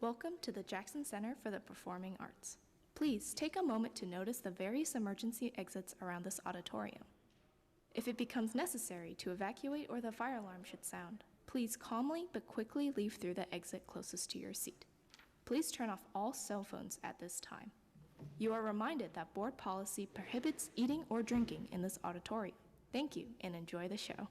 Welcome to the Jackson Center for the Performing Arts. Please take a moment to notice the various emergency exits around this auditorium. If it becomes necessary to evacuate or the fire alarm should sound, please calmly but quickly leave through the exit closest to your seat. Please turn off all cell phones at this time. You are reminded that board policy prohibits eating or drinking in this auditorium. Thank you and enjoy the show.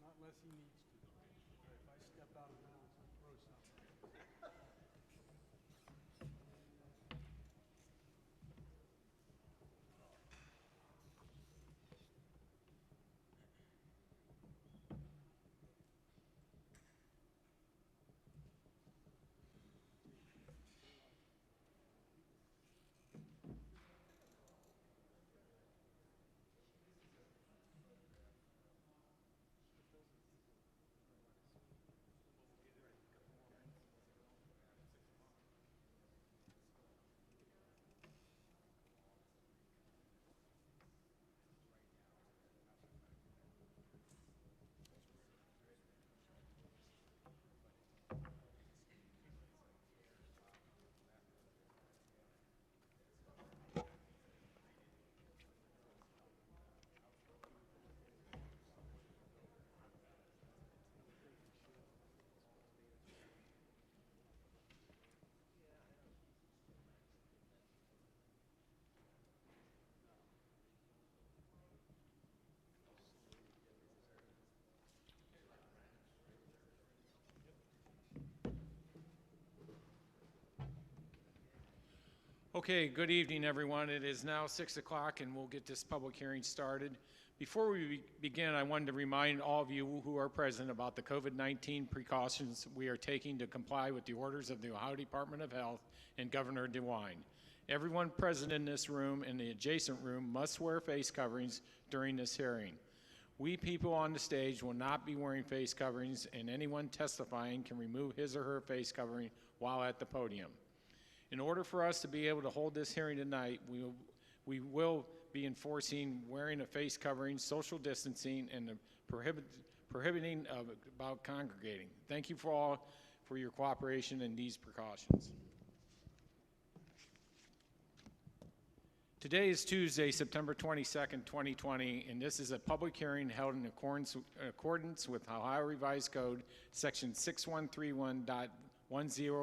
Not unless he needs to. If I step out of bounds, I'll throw something. Okay, good evening, everyone. It is now 6 o'clock, and we'll get this public hearing started. Before we begin, I wanted to remind all of you who are present about the COVID-19 precautions we are taking to comply with the orders of the Ohio Department of Health and Governor DeWine. Everyone present in this room and the adjacent room must wear face coverings during this hearing. We people on the stage will not be wearing face coverings, and anyone testifying can remove his or her face covering while at the podium. In order for us to be able to hold this hearing tonight, we will be enforcing wearing a face covering, social distancing, and the prohibiting about congregating. Thank you for your cooperation in these precautions. Today is Tuesday, September 22nd, 2020, and this is a public hearing held in accordance with Ohio Revised Code, Section 6131.10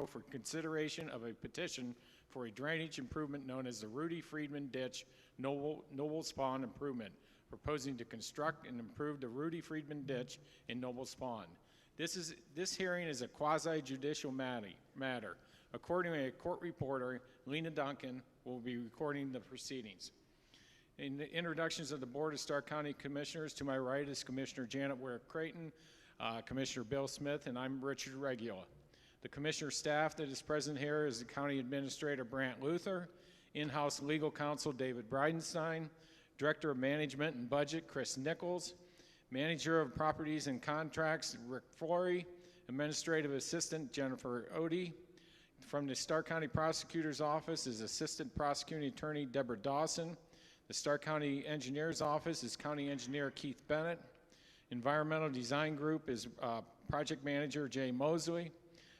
for consideration of a petition for a drainage improvement known as the Rudy Friedman Ditch Noble Spawn Improvement, proposing to construct and improve the Rudy Friedman Ditch in Noble Spawn. This hearing is a quasi-judicial matter. According to a court reporter, Lena Duncan will be recording the proceedings. In the introductions of the Board of Stark County Commissioners, to my right is Commissioner Janet Ware Creighton, Commissioner Bill Smith, and I'm Richard Regula. The commissioner staff that is present here is the County Administrator Brant Luther, in-house legal counsel David Bridenstine, Director of Management and Budget Chris Nichols, Manager of Properties and Contracts Rick Flory, Administrative Assistant Jennifer Odie. From the Stark County Prosecutor's Office is Assistant Prosecuting Attorney Deborah Dawson. The Stark County Engineer's Office is County Engineer Keith Bennett. Environmental Design Group is Project Manager Jay Mosley.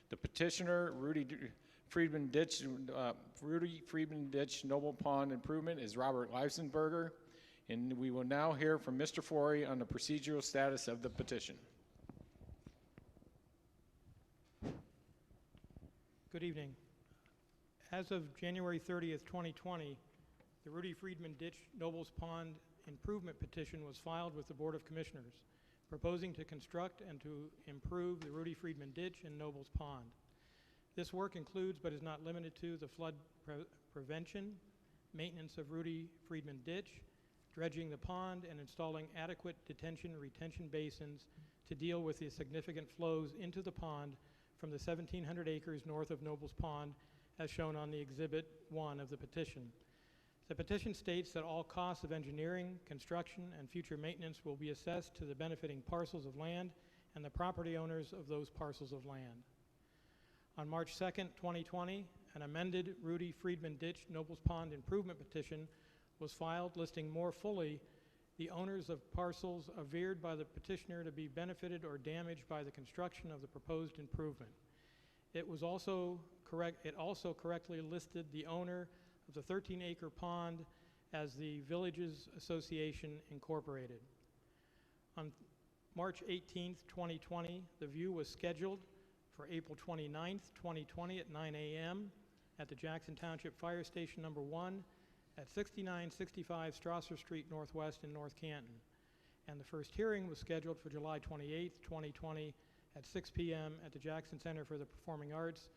The petitioner, Rudy Friedman Ditch Noble Pond Improvement is Robert Leifsenberger. And we will now hear from Mr. Flory on the procedural status of the petition. Good evening. As of January 30th, 2020, the Rudy Friedman Ditch Nobles Pond Improvement Petition was filed with the Board of Commissioners, proposing to construct and to improve the Rudy Friedman Ditch and Nobles Pond. This work includes, but is not limited to, the flood prevention, maintenance of Rudy Friedman Ditch, dredging the pond, and installing adequate detention and retention basins to deal with the significant flows into the pond from the 1,700 acres north of Nobles Pond, as shown on the Exhibit 1 of the petition. The petition states that all costs of engineering, construction, and future maintenance will be assessed to the benefiting parcels of land and the property owners of those parcels of land. On March 2nd, 2020, an amended Rudy Friedman Ditch Nobles Pond Improvement Petition was filed listing more fully the owners of parcels averred by the petitioner to be benefited or damaged by the construction of the proposed improvement. It also correctly listed the owner of the 13-acre pond as the Villages Association Incorporated. On March 18th, 2020, the view was scheduled for April 29th, 2020 at 9 a.m. at the Jackson Township Fire Station Number 1 at 6965 Strasser Street Northwest in North Canton. And the first hearing was scheduled for July 28th, 2020 at 6 p.m. at the Jackson Center for the Performing Arts,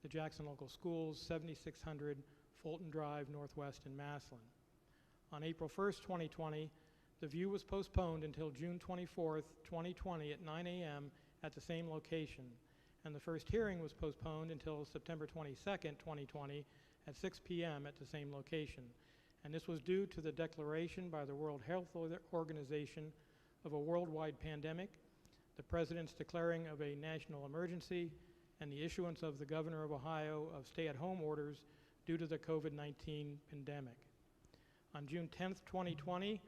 the Jackson Local Schools, 7600 Fulton Drive, Northwest in Massillon. On April 1st, 2020, the view was postponed until June 24th, 2020 at 9 a.m. at the same location, and the first hearing was postponed until September 22nd, 2020 at 6 p.m. at the same location. And this was due to the declaration by the World Health Organization of a worldwide pandemic, the President's declaring of a national emergency, and the issuance of the Governor of Ohio of stay-at-home orders due to the COVID-19 pandemic. On June 10th, 2020,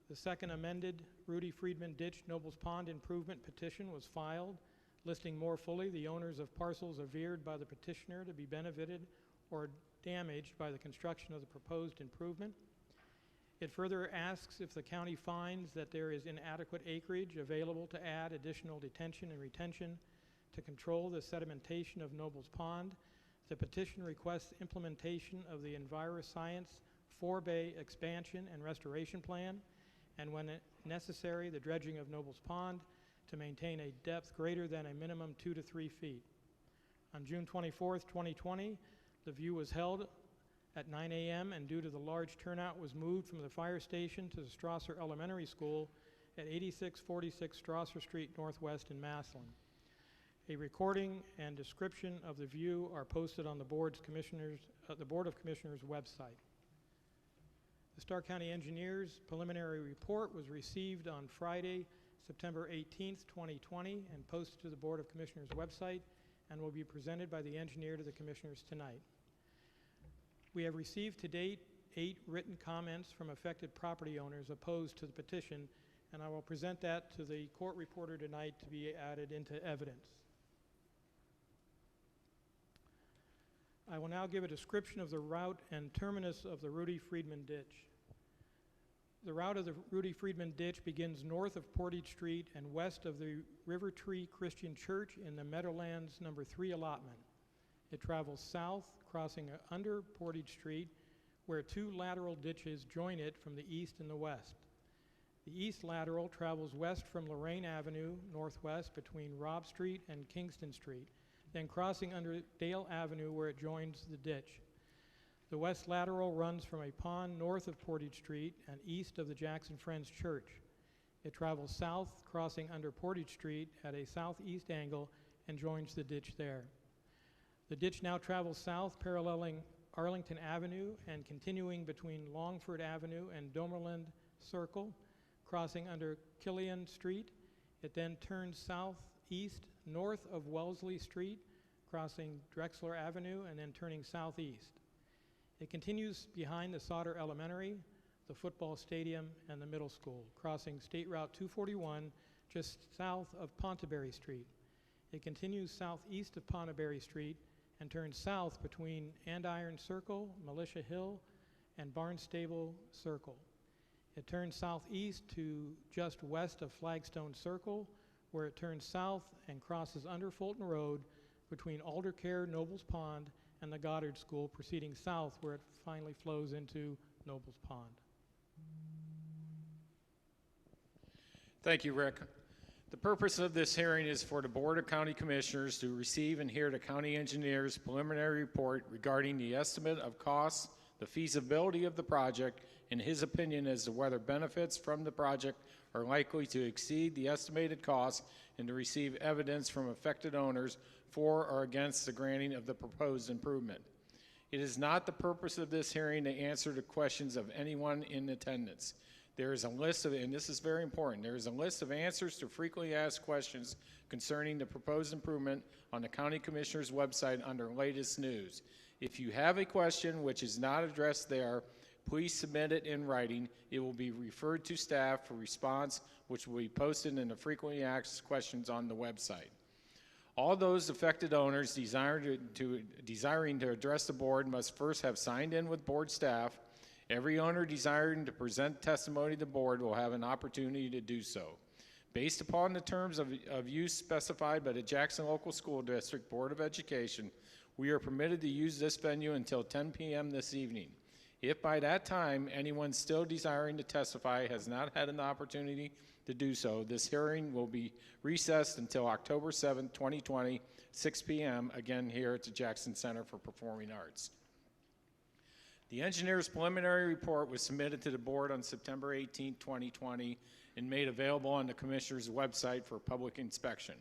the second amended Rudy Friedman Ditch Nobles Pond Improvement Petition was filed, listing more fully the owners of parcels averred by the petitioner to be benefited or damaged by the construction of the proposed improvement. It further asks if the county finds that there is inadequate acreage available to add additional detention and retention to control the sedimentation of Nobles Pond. The petition requests implementation of the EnviroScience 4-bay expansion and restoration plan, and when necessary, the dredging of Nobles Pond to maintain a depth greater than a minimum 2 to 3 feet. On June 24th, 2020, the view was held at 9 a.m. and due to the large turnout was moved from the fire station to the Strasser Elementary School at 8646 Strasser Street Northwest in Massillon. A recording and description of the view are posted on the Board of Commissioners' website. The Stark County Engineers' preliminary report was received on Friday, September 18th, 2020, and posted to the Board of Commissioners' website and will be presented by the engineer to the Commissioners tonight. We have received to date 8 written comments from affected property owners opposed to the petition, and I will present that to the court reporter tonight to be added into evidence. I will now give a description of the route and terminus of the Rudy Friedman Ditch. The route of the Rudy Friedman Ditch begins north of Portage Street and west of the River Tree Christian Church in the Meadowlands number 3 allotment. It travels south, crossing under Portage Street, where 2 lateral ditches join it from the east and the west. The east lateral travels west from Lorraine Avenue, northwest between Robb Street and Kingston Street, then crossing under Dale Avenue where it joins the ditch. The west lateral runs from a pond north of Portage Street and east of the Jackson Friends Church. It travels south, crossing under Portage Street at a southeast angle and joins the ditch there. The ditch now travels south, paralleling Arlington Avenue and continuing between Longford Avenue and Domerland Circle, crossing under Killian Street. It then turns southeast north of Wellesley Street, crossing Drexler Avenue and then turning southeast. It continues behind the Sauter Elementary, the football stadium, and the middle school, crossing State Route 241 just south of Ponteberry Street. It continues southeast of Ponteberry Street and turns south between Andiron Circle, Militia Hill, and Barnstable Circle. It turns southeast to just west of Flagstone Circle, where it turns south and crosses under Fulton Road between Aldercare, Nobles Pond, and the Goddard School, proceeding south where it finally flows into Nobles Pond. Thank you, Rick. The purpose of this hearing is for the Board of County Commissioners to receive and hear the county engineer's preliminary report regarding the estimate of costs, the feasibility of the project, and his opinion as to whether benefits from the project are likely to exceed the estimated costs, and to receive evidence from affected owners for or against the granting of the proposed improvement. It is not the purpose of this hearing to answer the questions of anyone in attendance. There is a list of, and this is very important, there is a list of answers to frequently asked questions concerning the proposed improvement on the County Commissioner's website under latest news. If you have a question which is not addressed there, please submit it in writing. It will be referred to staff for response, which will be posted in the frequently asked questions on the website. All those affected owners desiring to address the board must first have signed in with board staff. Every owner desiring to present testimony to the board will have an opportunity to do so. Based upon the terms of use specified by the Jackson Local School District Board of Education, we are permitted to use this venue until 10 p.m. this evening. If by that time anyone still desiring to testify has not had an opportunity to do so, this hearing will be recessed until October 7, 2020, 6 p.m., again here at the Jackson Center for Performing Arts. The engineer's preliminary report was submitted to the board on September 18, 2020, and made available on the Commissioner's website for public inspection.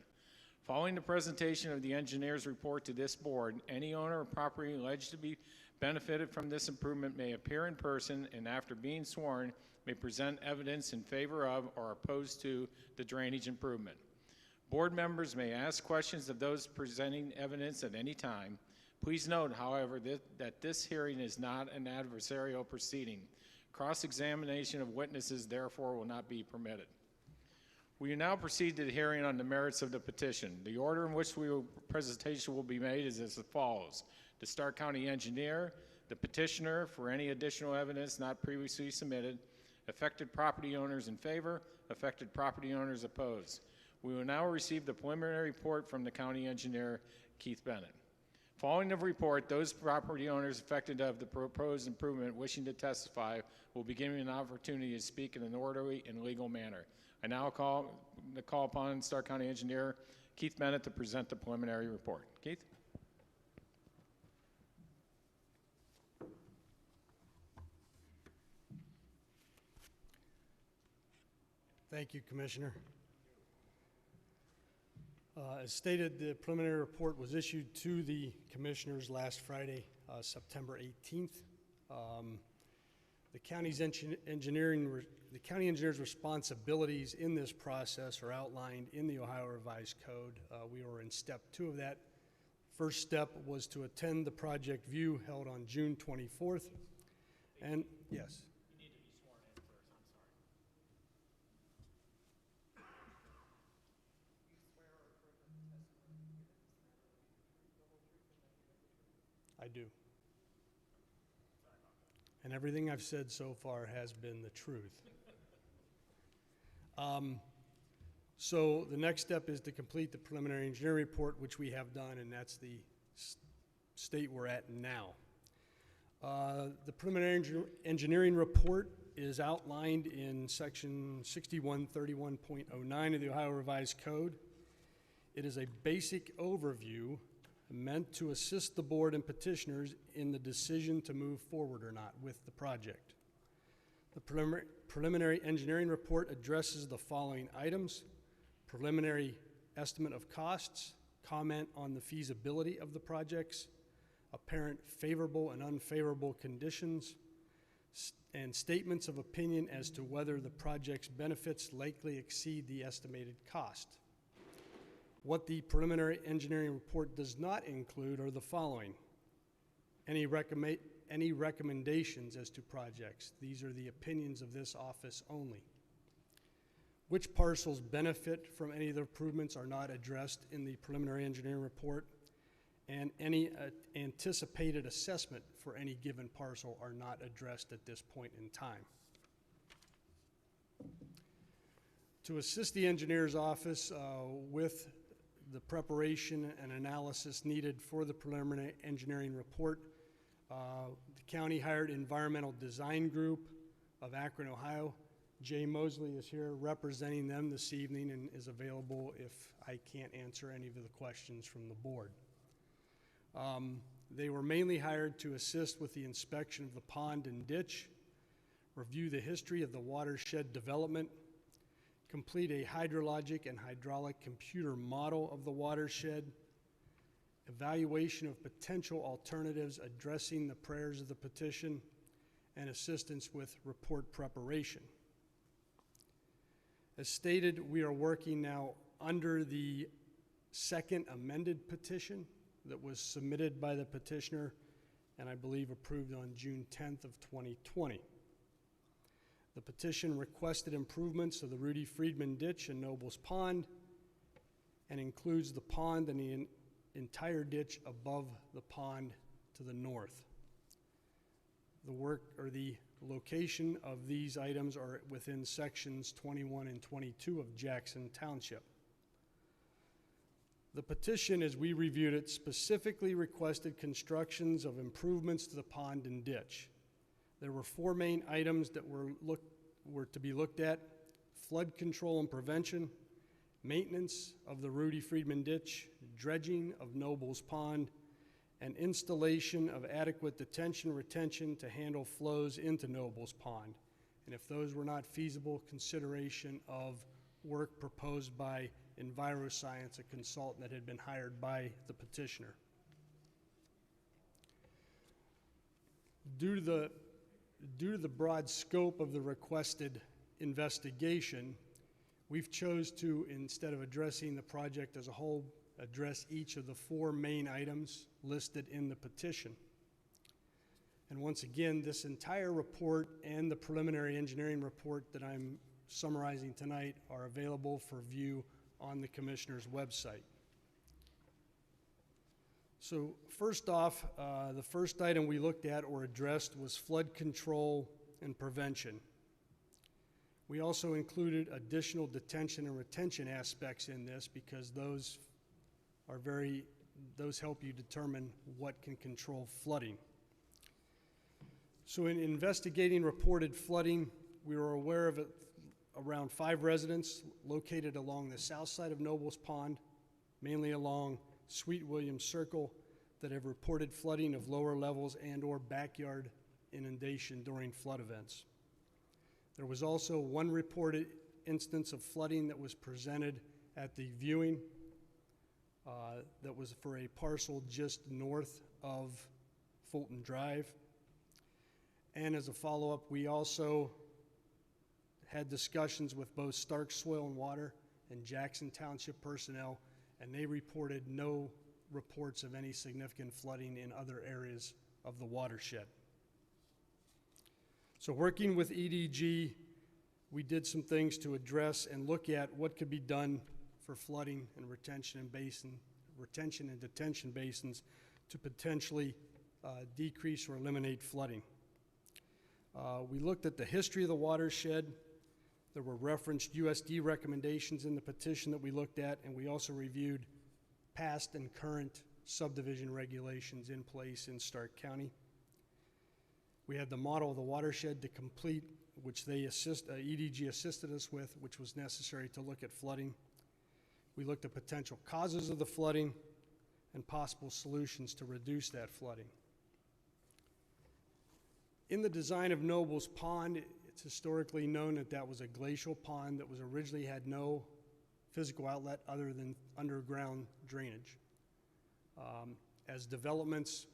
Following the presentation of the engineer's report to this board, any owner of property alleged to be benefited from this improvement may appear in person, and after being sworn, may present evidence in favor of or opposed to the drainage improvement. Board members may ask questions of those presenting evidence at any time. Please note, however, that this hearing is not an adversarial proceeding. Cross-examination of witnesses, therefore, will not be permitted. We will now proceed to the hearing on the merits of the petition. The order in which presentation will be made is as follows. The Stark County Engineer, the petitioner for any additional evidence not previously submitted, affected property owners in favor, affected property owners opposed. We will now receive the preliminary report from the County Engineer, Keith Bennett. Following the report, those property owners affected of the proposed improvement wishing to testify will be given an opportunity to speak in an orderly and legal manner. I now call upon Stark County Engineer Keith Bennett to present the preliminary report. Keith? Thank you, Commissioner. As stated, the preliminary report was issued to the commissioners last Friday, September 18th. The county engineer's responsibilities in this process are outlined in the Ohio Revised Code. We were in step 2 of that. First step was to attend the project view held on June 24th. And yes. You need to be sworn in first. I'm sorry. I do. And everything I've said so far has been the truth. So the next step is to complete the preliminary engineering report, which we have done, and that's the state we're at now. The preliminary engineering report is outlined in section 6131.09 of the Ohio Revised Code. It is a basic overview meant to assist the board and petitioners in the decision to move forward or not with the project. The preliminary engineering report addresses the following items: preliminary estimate of costs, comment on the feasibility of the projects, apparent favorable and unfavorable conditions, and statements of opinion as to whether the project's benefits likely exceed the estimated cost. What the preliminary engineering report does not include are the following: any recommendations as to projects. These are the opinions of this office only. Which parcels benefit from any of the improvements are not addressed in the preliminary engineering report, and any anticipated assessment for any given parcel are not addressed at this point in time. To assist the engineer's office with the preparation and analysis needed for the preliminary engineering report, the county hired Environmental Design Group of Akron, Ohio. Jay Mosley is here representing them this evening and is available if I can't answer any of the questions from the board. They were mainly hired to assist with the inspection of the pond and ditch, review the history of the watershed development, complete a hydrologic and hydraulic computer model of the watershed, evaluation of potential alternatives addressing the prayers of the petition, and assistance with report preparation. As stated, we are working now under the second amended petition that was submitted by the petitioner and I believe approved on June 10th of 2020. The petition requested improvements of the Rudy Friedman ditch and Nobles Pond and includes the pond and the entire ditch above the pond to the north. The location of these items are within sections 21 and 22 of Jackson Township. The petition, as we reviewed it, specifically requested constructions of improvements to the pond and ditch. There were four main items that were to be looked at: flood control and prevention, maintenance of the Rudy Friedman ditch, dredging of Nobles Pond, and installation of adequate detention retention to handle flows into Nobles Pond. And if those were not feasible, consideration of work proposed by EnviroScience, a consultant that had been hired by the petitioner. Due to the broad scope of the requested investigation, we've chose to, instead of addressing the project as a whole, address each of the four main items listed in the petition. And once again, this entire report and the preliminary engineering report that I'm summarizing tonight are available for view on the Commissioner's website. So first off, the first item we looked at or addressed was flood control and prevention. We also included additional detention and retention aspects in this because those help you determine what can control flooding. So in investigating reported flooding, we were aware of around 5 residents located along the south side of Nobles Pond, mainly along Sweet William Circle, that have reported flooding of lower levels and/or backyard inundation during flood events. There was also one reported instance of flooding that was presented at the viewing that was for a parcel just north of Fulton Drive. And as a follow-up, we also had discussions with both Stark Soil and Water and Jackson Township personnel, and they reported no reports of any significant flooding in other areas of the watershed. So working with EDG, we did some things to address and look at what could be done for flooding and retention and detention basins to potentially decrease or eliminate flooding. We looked at the history of the watershed. There were referenced USD recommendations in the petition that we looked at, and we also reviewed past and current subdivision regulations in place in Stark County. We had the model of the watershed to complete, which EDG assisted us with, which was necessary to look at flooding. We looked at potential causes of the flooding and possible solutions to reduce that flooding. In the design of Nobles Pond, it's historically known that that was a glacial pond that was originally had no physical outlet other than underground drainage. As developments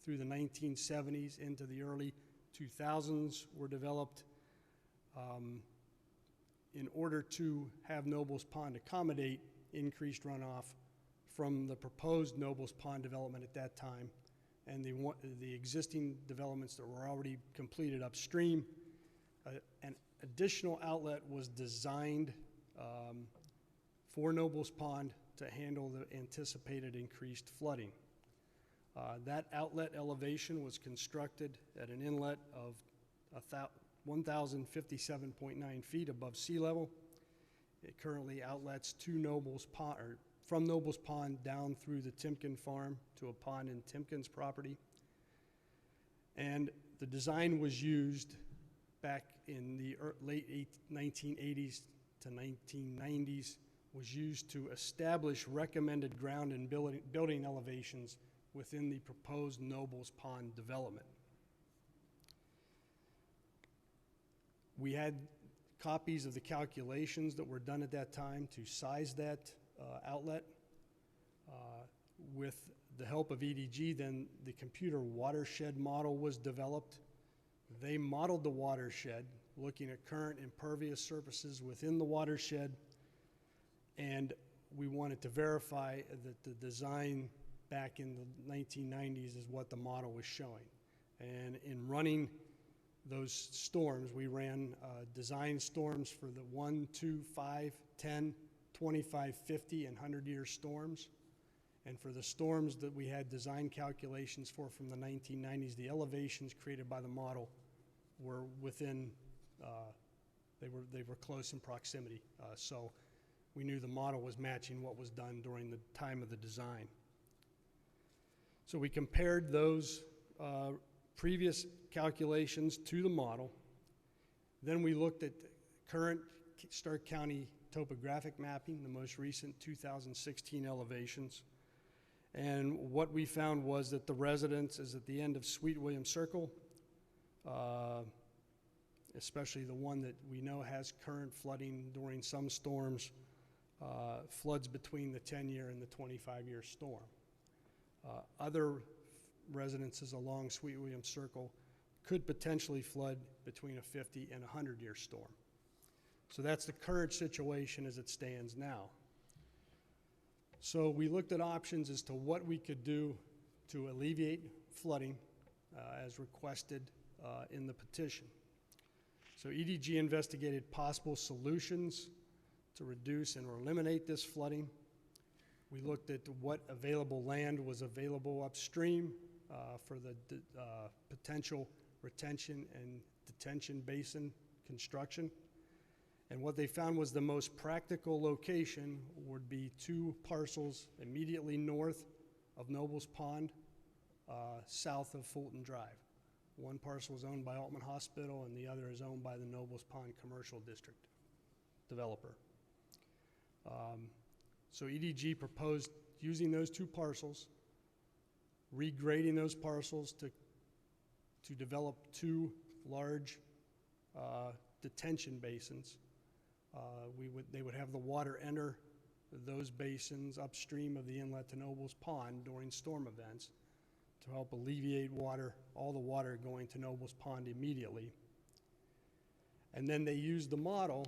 through the 1970s into the early 2000s were developed, in order to have Nobles Pond accommodate increased runoff from the proposed Nobles Pond development at that time and the existing developments that were already completed upstream, an additional outlet was designed for Nobles Pond to handle the anticipated increased flooding. That outlet elevation was constructed at an inlet of 1,057.9 feet above sea level. It currently outlets to Nobles Pond, or from Nobles Pond down through the Timken farm to a pond in Timken's property. And the design was used back in the late 1980s to 1990s, was used to establish recommended ground and building elevations within the proposed Nobles Pond development. We had copies of the calculations that were done at that time to size that outlet. With the help of EDG, then the computer watershed model was developed. They modeled the watershed, looking at current impervious surfaces within the watershed, and we wanted to verify that the design back in the 1990s is what the model was showing. And in running those storms, we ran design storms for the 1, 2, 5, 10, 25, 50, and 100-year storms. And for the storms that we had design calculations for from the 1990s, the elevations created by the model were within, they were close in proximity. So we knew the model was matching what was done during the time of the design. So we compared those previous calculations to the model. Then we looked at current Stark County topographic mapping, the most recent 2016 elevations. And what we found was that the residence is at the end of Sweet William Circle, especially the one that we know has current flooding during some storms, floods between the 10-year and the 25-year storm. Other residences along Sweet William Circle could potentially flood between a 50 and 100-year storm. So that's the current situation as it stands now. So we looked at options as to what we could do to alleviate flooding as requested in the petition. So EDG investigated possible solutions to reduce and or eliminate this flooding. We looked at what available land was available upstream for the potential retention and detention basin construction. And what they found was the most practical location would be 2 parcels immediately north of Nobles Pond, south of Fulton Drive. One parcel is owned by Altman Hospital and the other is owned by the Nobles Pond Commercial District developer. So EDG proposed using those 2 parcels, regrading those parcels to develop 2 large detention basins. They would have the water enter those basins upstream of the inlet to Nobles Pond during storm events to help alleviate all the water going to Nobles Pond immediately. And then they used the model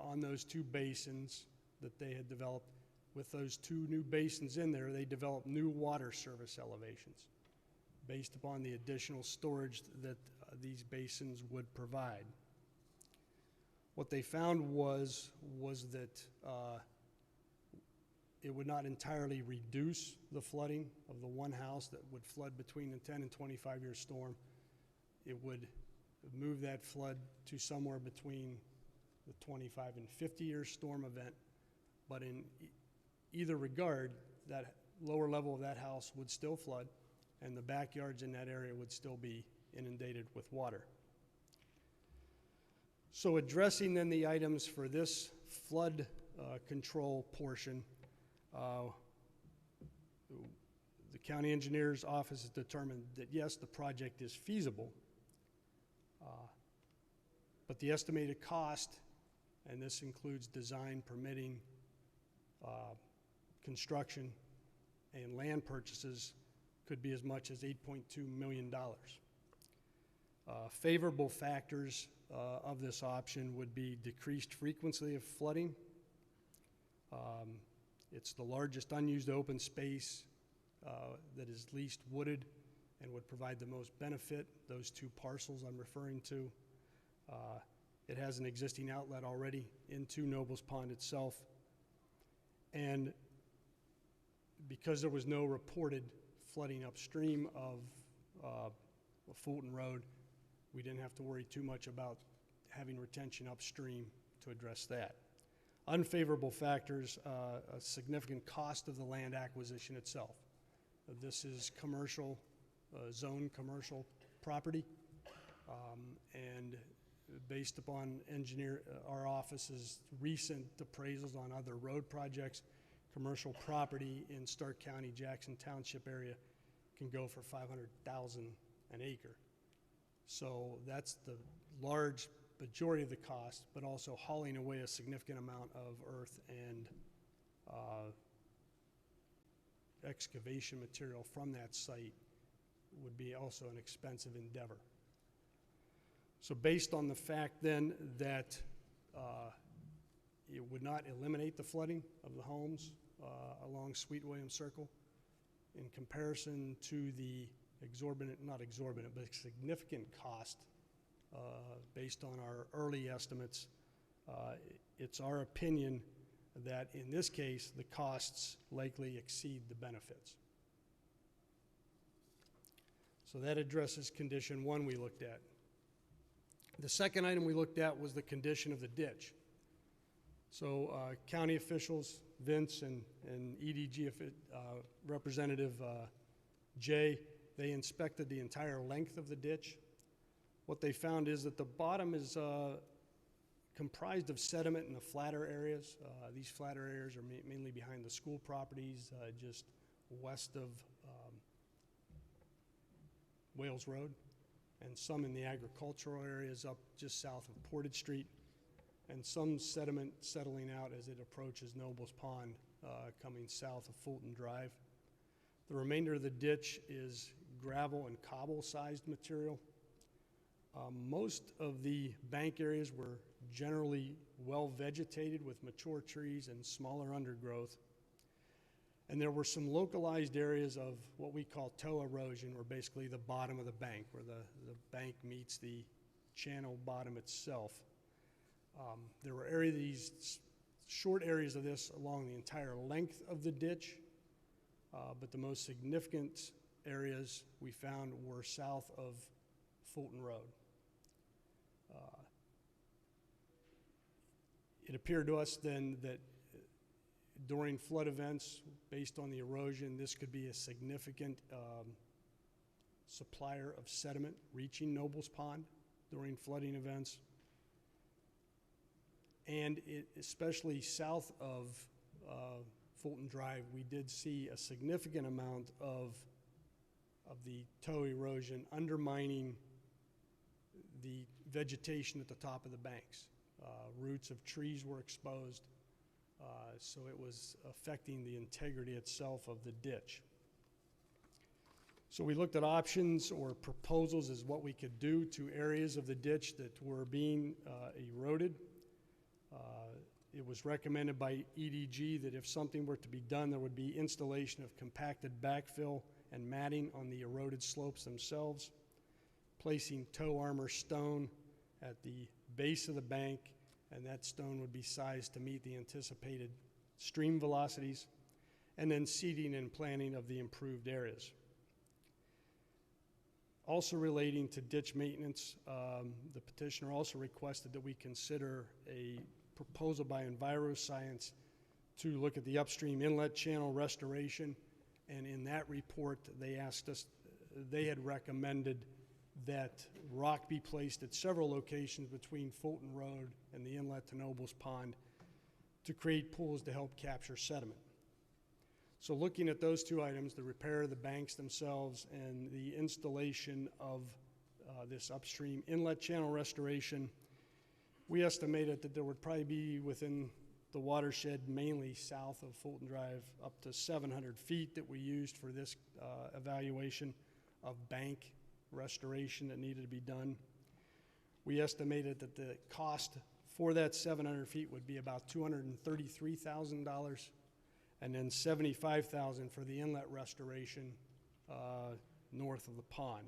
on those 2 basins that they had developed. With those 2 new basins in there, they developed new water service elevations based upon the additional storage that these basins would provide. What they found was that it would not entirely reduce the flooding of the one house that would flood between the 10 and 25-year storm. It would move that flood to somewhere between the 25 and 50-year storm event. But in either regard, that lower level of that house would still flood, and the backyards in that area would still be inundated with water. So addressing then the items for this flood control portion, the county engineer's office has determined that yes, the project is feasible, but the estimated cost, and this includes design, permitting, construction and land purchases could be as much as $8.2 million. Favorable factors of this option would be decreased frequency of flooding. It's the largest unused open space that is least wooded and would provide the most benefit, those two parcels I'm referring to. It has an existing outlet already into Nobles Pond itself. And because there was no reported flooding upstream of Fulton Road, we didn't have to worry too much about having retention upstream to address that. Unfavorable factors, a significant cost of the land acquisition itself. This is commercial, zone commercial property, and based upon our office's recent appraisals on other road projects, commercial property in Stark County, Jackson Township area can go for $500,000 an acre. So that's the large majority of the cost, but also hauling away a significant amount of earth and excavation material from that site would be also an expensive endeavor. So based on the fact then that it would not eliminate the flooding of the homes along Sweet William Circle, in comparison to the not exorbitant, but significant cost based on our early estimates, it's our opinion that in this case, the costs likely exceed the benefits. So that addresses condition one we looked at. The second item we looked at was the condition of the ditch. So county officials, Vince and EDG Representative Jay, they inspected the entire length of the ditch. What they found is that the bottom is comprised of sediment in the flatter areas. These flatter areas are mainly behind the school properties, just west of Wales Road, and some in the agricultural areas up just south of Portage Street, and some sediment settling out as it approaches Nobles Pond, coming south of Fulton Drive. The remainder of the ditch is gravel and cobble-sized material. Most of the bank areas were generally well vegetated with mature trees and smaller undergrowth. And there were some localized areas of what we call toe erosion, or basically the bottom of the bank, where the bank meets the channel bottom itself. There were these short areas of this along the entire length of the ditch, but the most significant areas we found were south of Fulton Road. It appeared to us then that during flood events, based on the erosion, this could be a significant supplier of sediment reaching Nobles Pond during flooding events. And especially south of Fulton Drive, we did see a significant amount of the toe erosion undermining the vegetation at the top of the banks. Roots of trees were exposed, so it was affecting the integrity itself of the ditch. So we looked at options or proposals as what we could do to areas of the ditch that were being eroded. It was recommended by EDG that if something were to be done, there would be installation of compacted backfill and matting on the eroded slopes themselves, placing toe armor stone at the base of the bank, and that stone would be sized to meet the anticipated stream velocities, and then seeding and planting of the improved areas. Also relating to ditch maintenance, the petitioner also requested that we consider a proposal by EnviroScience to look at the upstream inlet channel restoration, and in that report they asked us, they had recommended that rock be placed at several locations between Fulton Road and the inlet to Nobles Pond to create pools to help capture sediment. So looking at those two items, the repair of the banks themselves and the installation of this upstream inlet channel restoration, we estimated that there would probably be within the watershed mainly south of Fulton Drive up to 700 feet that we used for this evaluation of bank restoration that needed to be done. We estimated that the cost for that 700 feet would be about $233,000, and then $75,000 for the inlet restoration north of the pond.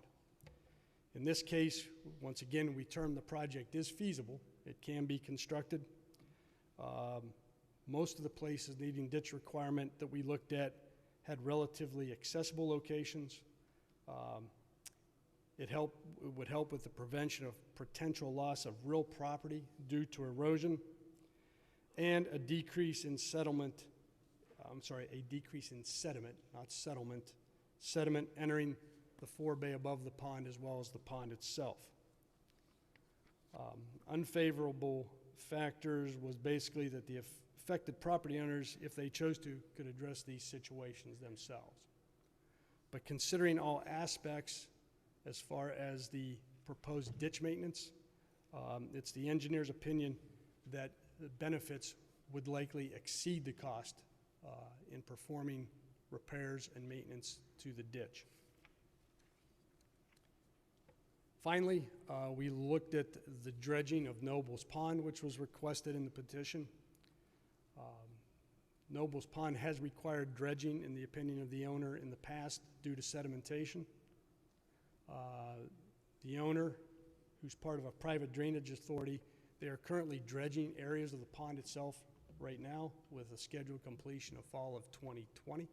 In this case, once again, we term the project is feasible. It can be constructed. Most of the places needing ditch requirement that we looked at had relatively accessible locations. It would help with the prevention of potential loss of real property due to erosion, and a decrease in sediment, not settlement, sediment entering the forebay above the pond as well as the pond itself. Unfavorable factors was basically that the affected property owners, if they chose to, could address these situations themselves. But considering all aspects as far as the proposed ditch maintenance, it's the engineer's opinion that the benefits would likely exceed the cost in performing repairs and maintenance to the ditch. Finally, we looked at the dredging of Noble's Pond, which was requested in the petition. Noble's Pond has required dredging, in the opinion of the owner, in the past due to sedimentation. The owner, who's part of a private drainage authority, they are currently dredging areas of the pond itself right now with a scheduled completion of fall of 2020.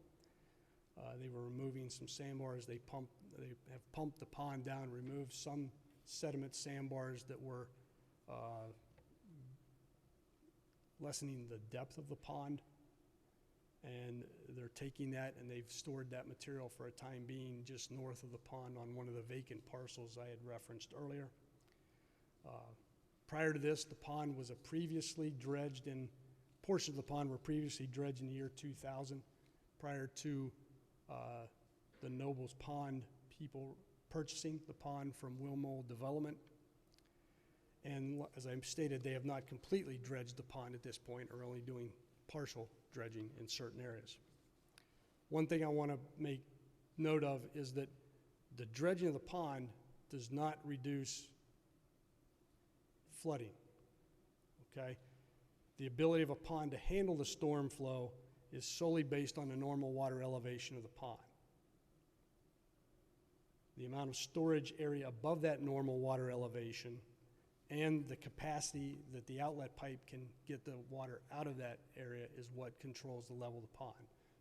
They were removing some sandbars. They have pumped the pond down, removed some sediment sandbars that were lessening the depth of the pond. And they're taking that and they've stored that material for a time being just north of the pond on one of the vacant parcels I had referenced earlier. Prior to this, the pond was portions of the pond were previously dredged in the year 2000, prior to the Nobles Pond people purchasing the pond from Wilmole Development. And as I stated, they have not completely dredged the pond at this point, or only doing partial dredging in certain areas. One thing I want to make note of is that the dredging of the pond does not reduce flooding, okay? The ability of a pond to handle the storm flow is solely based on the normal water elevation of the pond. The amount of storage area above that normal water elevation and the capacity that the outlet pipe can get the water out of that area is what controls the level of the pond.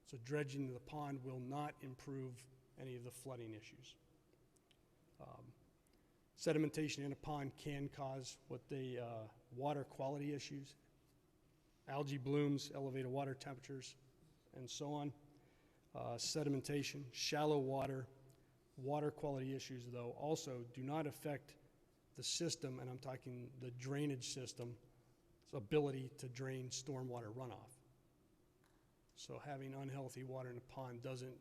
So dredging the pond will not improve any of the flooding issues. Sedimentation in a pond can cause water quality issues, algae blooms, elevated water temperatures, and so on. Sedimentation, shallow water quality issues, though, also do not affect the system, and I'm talking the drainage system's ability to drain stormwater runoff. So having unhealthy water in a pond doesn't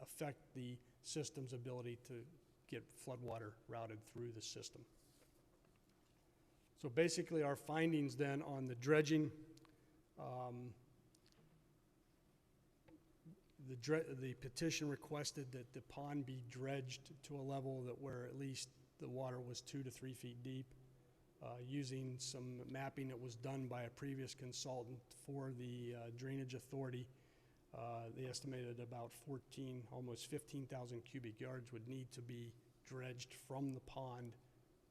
affect the system's ability to get floodwater routed through the system. So basically our findings then on the dredging, the petition requested that the pond be dredged to a level that where at least the water was 2 to 3 feet deep, using some mapping that was done by a previous consultant for the drainage authority. They estimated about almost 15,000 cubic yards would need to be dredged from the pond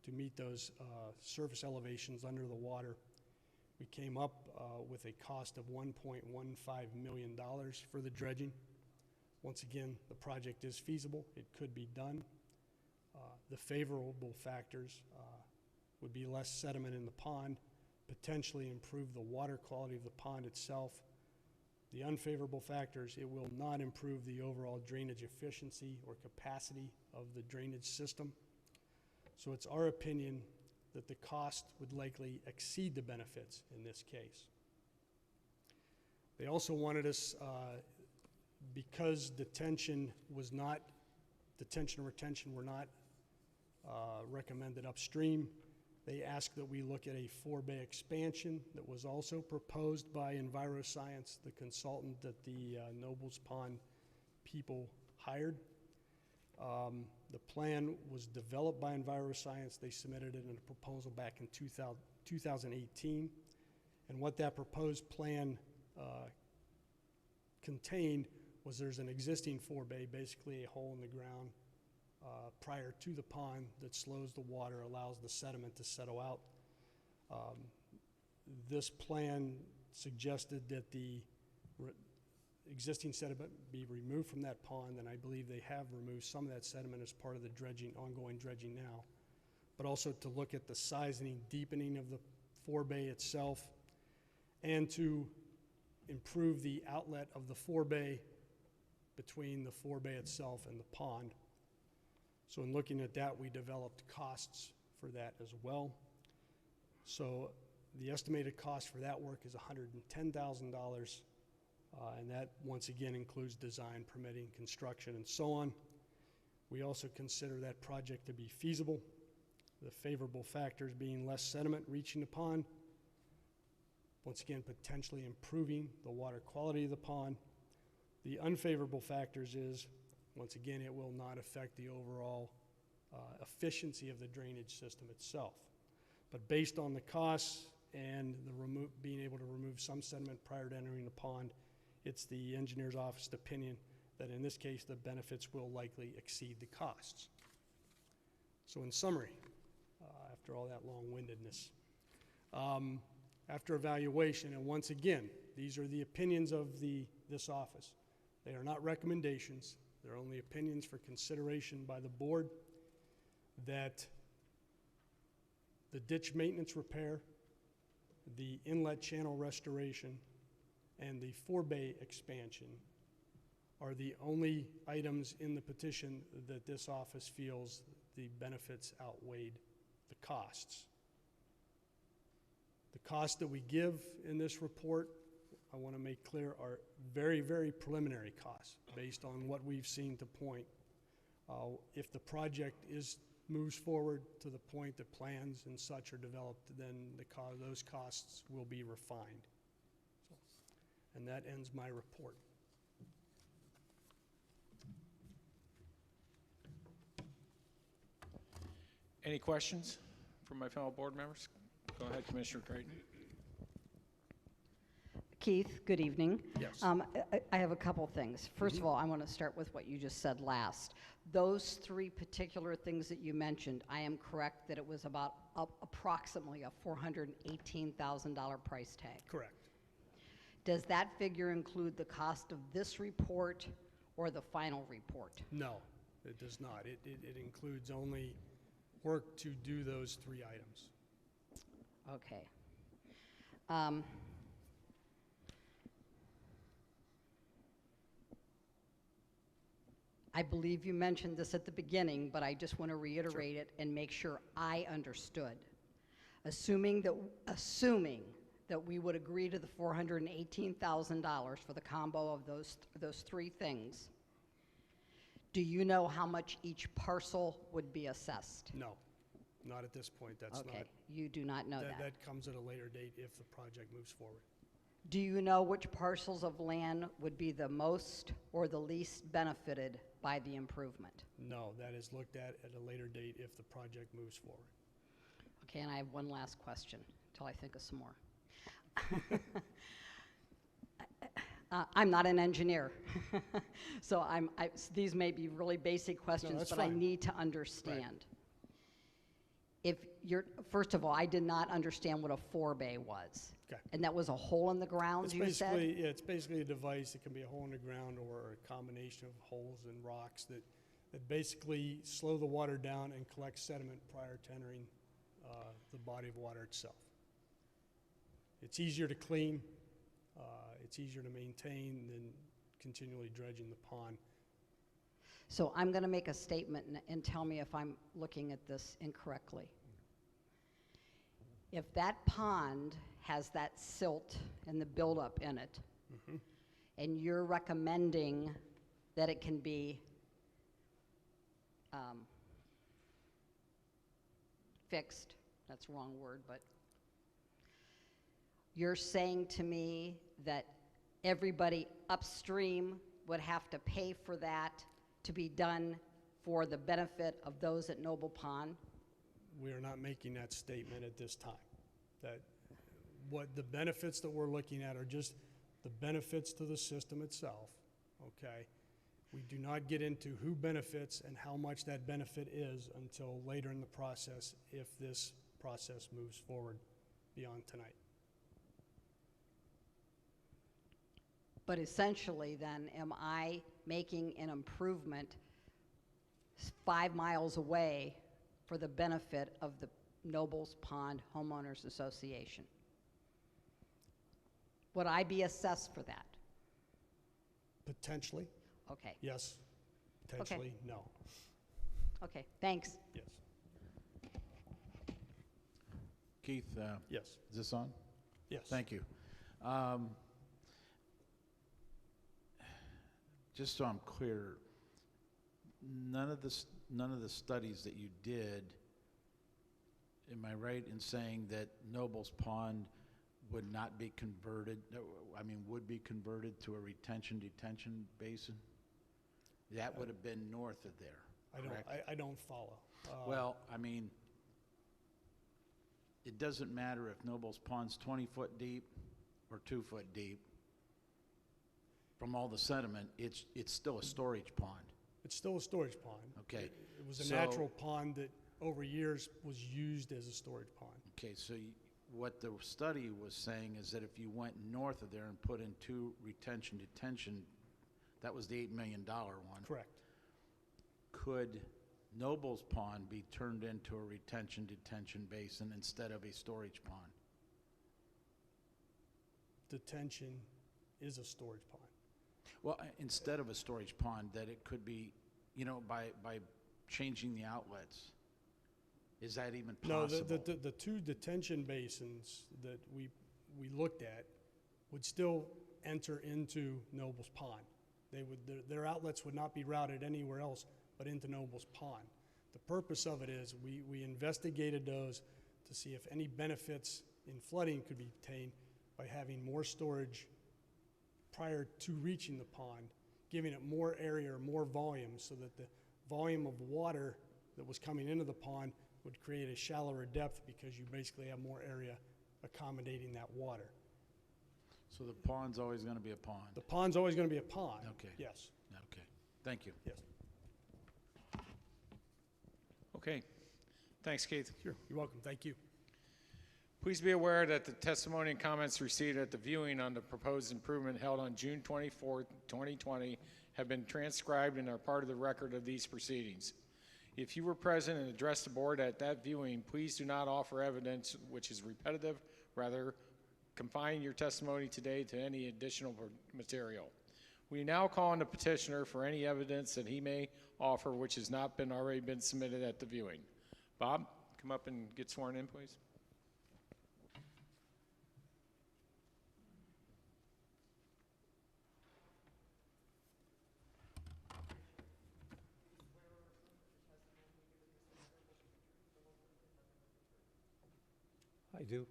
to meet those surface elevations under the water. We came up with a cost of $1.15 million for the dredging. Once again, the project is feasible. It could be done. The favorable factors would be less sediment in the pond, potentially improve the water quality of the pond itself. The unfavorable factors, it will not improve the overall drainage efficiency or capacity of the drainage system. So it's our opinion that the cost would likely exceed the benefits in this case. They also wanted us, because detention and retention were not recommended upstream, They asked that we look at a 4-bay expansion that was also proposed by EnviroScience, the consultant that the Nobles Pond people hired. The plan was developed by EnviroScience. They submitted it in a proposal back in 2018. And what that proposed plan contained was there's an existing 4-bay, basically a hole in the ground prior to the pond that slows the water, allows the sediment to settle out. This plan suggested that the existing sediment be removed from that pond, and I believe they have removed some of that sediment as part of the dredging, ongoing dredging now, but also to look at the sizing, deepening of the 4-bay itself, and to improve the outlet of the 4-bay between the 4-bay itself and the pond. So in looking at that, we developed costs for that as well. So the estimated cost for that work is $110,000, and that once again includes design, permitting, construction, and so on. We also consider that project to be feasible, the favorable factors being less sediment reaching the pond, once again potentially improving the water quality of the pond. The unfavorable factors is, once again, it will not affect the overall efficiency of the drainage system itself. But based on the costs and the being able to remove some sediment prior to entering the pond, it's the engineer's office opinion that in this case the benefits will likely exceed the costs. So in summary, after all that long-windedness, after evaluation, and once again, these are the opinions of this office. They are not recommendations. They're only opinions for consideration by the board, that the ditch maintenance repair, the inlet channel restoration, and the 4-bay expansion are the only items in the petition that this office feels the benefits outweighed the costs. The costs that we give in this report, I want to make clear, are very, very preliminary costs based on what we've seen to point. If the project moves forward to the point that plans and such are developed, then those costs will be refined. So, and that ends my report. Any questions from my fellow board members? Go ahead, Commissioner Creighton. Keith, good evening. Yes. I have a couple things. First of all, I want to start with what you just said last. Those 3 particular things that you mentioned, I am correct that it was about approximately a $418,000 price tag. Correct. Does that figure include the cost of this report or the final report? No, it does not. It includes only work to do those 3 items. Okay. I believe you mentioned this at the beginning, but I just want to reiterate it and make sure I understood. Assuming that we would agree to the $418,000 for the combo of those 3 things, do you know how much each parcel would be assessed? No, not at this point. That's okay. not. You do not know that. That comes at a later date if the project moves forward. Do you know which parcels of land would be the most or the least benefited by the improvement? No, that is looked at a later date if the project moves forward. Okay, and I have one last question until I think of some more. I'm not an engineer, so these may be really basic questions, that's but fine. I need to understand. Right. First of all, I did not understand what a 4-bay was. Okay. And that was a hole in the ground, you said? Yeah, it's basically a device. It can be a hole in the ground or a combination of holes and rocks that basically slow the water down and collect sediment prior to entering the body of water itself. It's easier to clean. It's easier to maintain than continually dredging the pond. So I'm going to make a statement and tell me if I'm looking at this incorrectly. If that pond has that silt and the buildup in it, and you're recommending that it can be fixed, that's the wrong word, but you're saying to me that everybody upstream would have to pay for that to be done for the benefit of those at Noble Pond? We are not making that statement at this time. That what the benefits that we're looking at are just the benefits to the system itself, okay? We do not get into who benefits and how much that benefit is until later in the process, if this process moves forward beyond tonight. But essentially then, am I making an improvement 5 miles away for the benefit of the Nobles Pond Homeowners Association? Would I be assessed for that? Potentially, Okay, yes. Potentially, no. okay, thanks. Yes. Keith, Yes. is this on? Yes. Thank you. Just so I'm clear, none of the studies that you did, am I right in saying that Nobles Pond would not be converted, would be converted to a retention-detention basin? That would have been north of there, correct? I don't follow. Well, it doesn't matter if Nobles Pond's 20 foot deep or 2 foot deep. From all the sediment, it's still a storage pond. It's still a storage pond. Okay. It was a So- natural pond that over years was used as a storage pond. Okay, so what the study was saying is that if you went north of there and put in 2 retention-detention, that was the $8 million one. Correct. Could Nobles Pond be turned into a retention-detention basin instead of a storage pond? Detention is a storage pond. Well, instead of a storage pond, that it could be, by changing the outlets. Is that even possible? No, the 2 detention basins that we looked at would still enter into Nobles Pond. Their outlets would not be routed anywhere else but into Nobles Pond. The purpose of it is we investigated those to see if any benefits in flooding could be obtained by having more storage prior to reaching the pond, giving it more area or more volume so that the volume of water that was coming into the pond would create a shallower depth because you basically have more area accommodating that water. So the pond's always going to be a pond? The pond's always going to be a pond. Okay. Yes. Okay, thank you. Yes. Okay. Thanks, Keith. Sure. You're welcome. Thank you. Please be aware that the testimony and comments received at the viewing on the proposed improvement held on June 24th, 2020 have been transcribed and are part of the record of these proceedings. If you were present and addressed the board at that viewing, please do not offer evidence which is repetitive. Rather, confine your testimony today to any additional material. We now call on the petitioner for any evidence that he may offer which has not already been submitted at the viewing. Bob, come up and get sworn in, please. I do.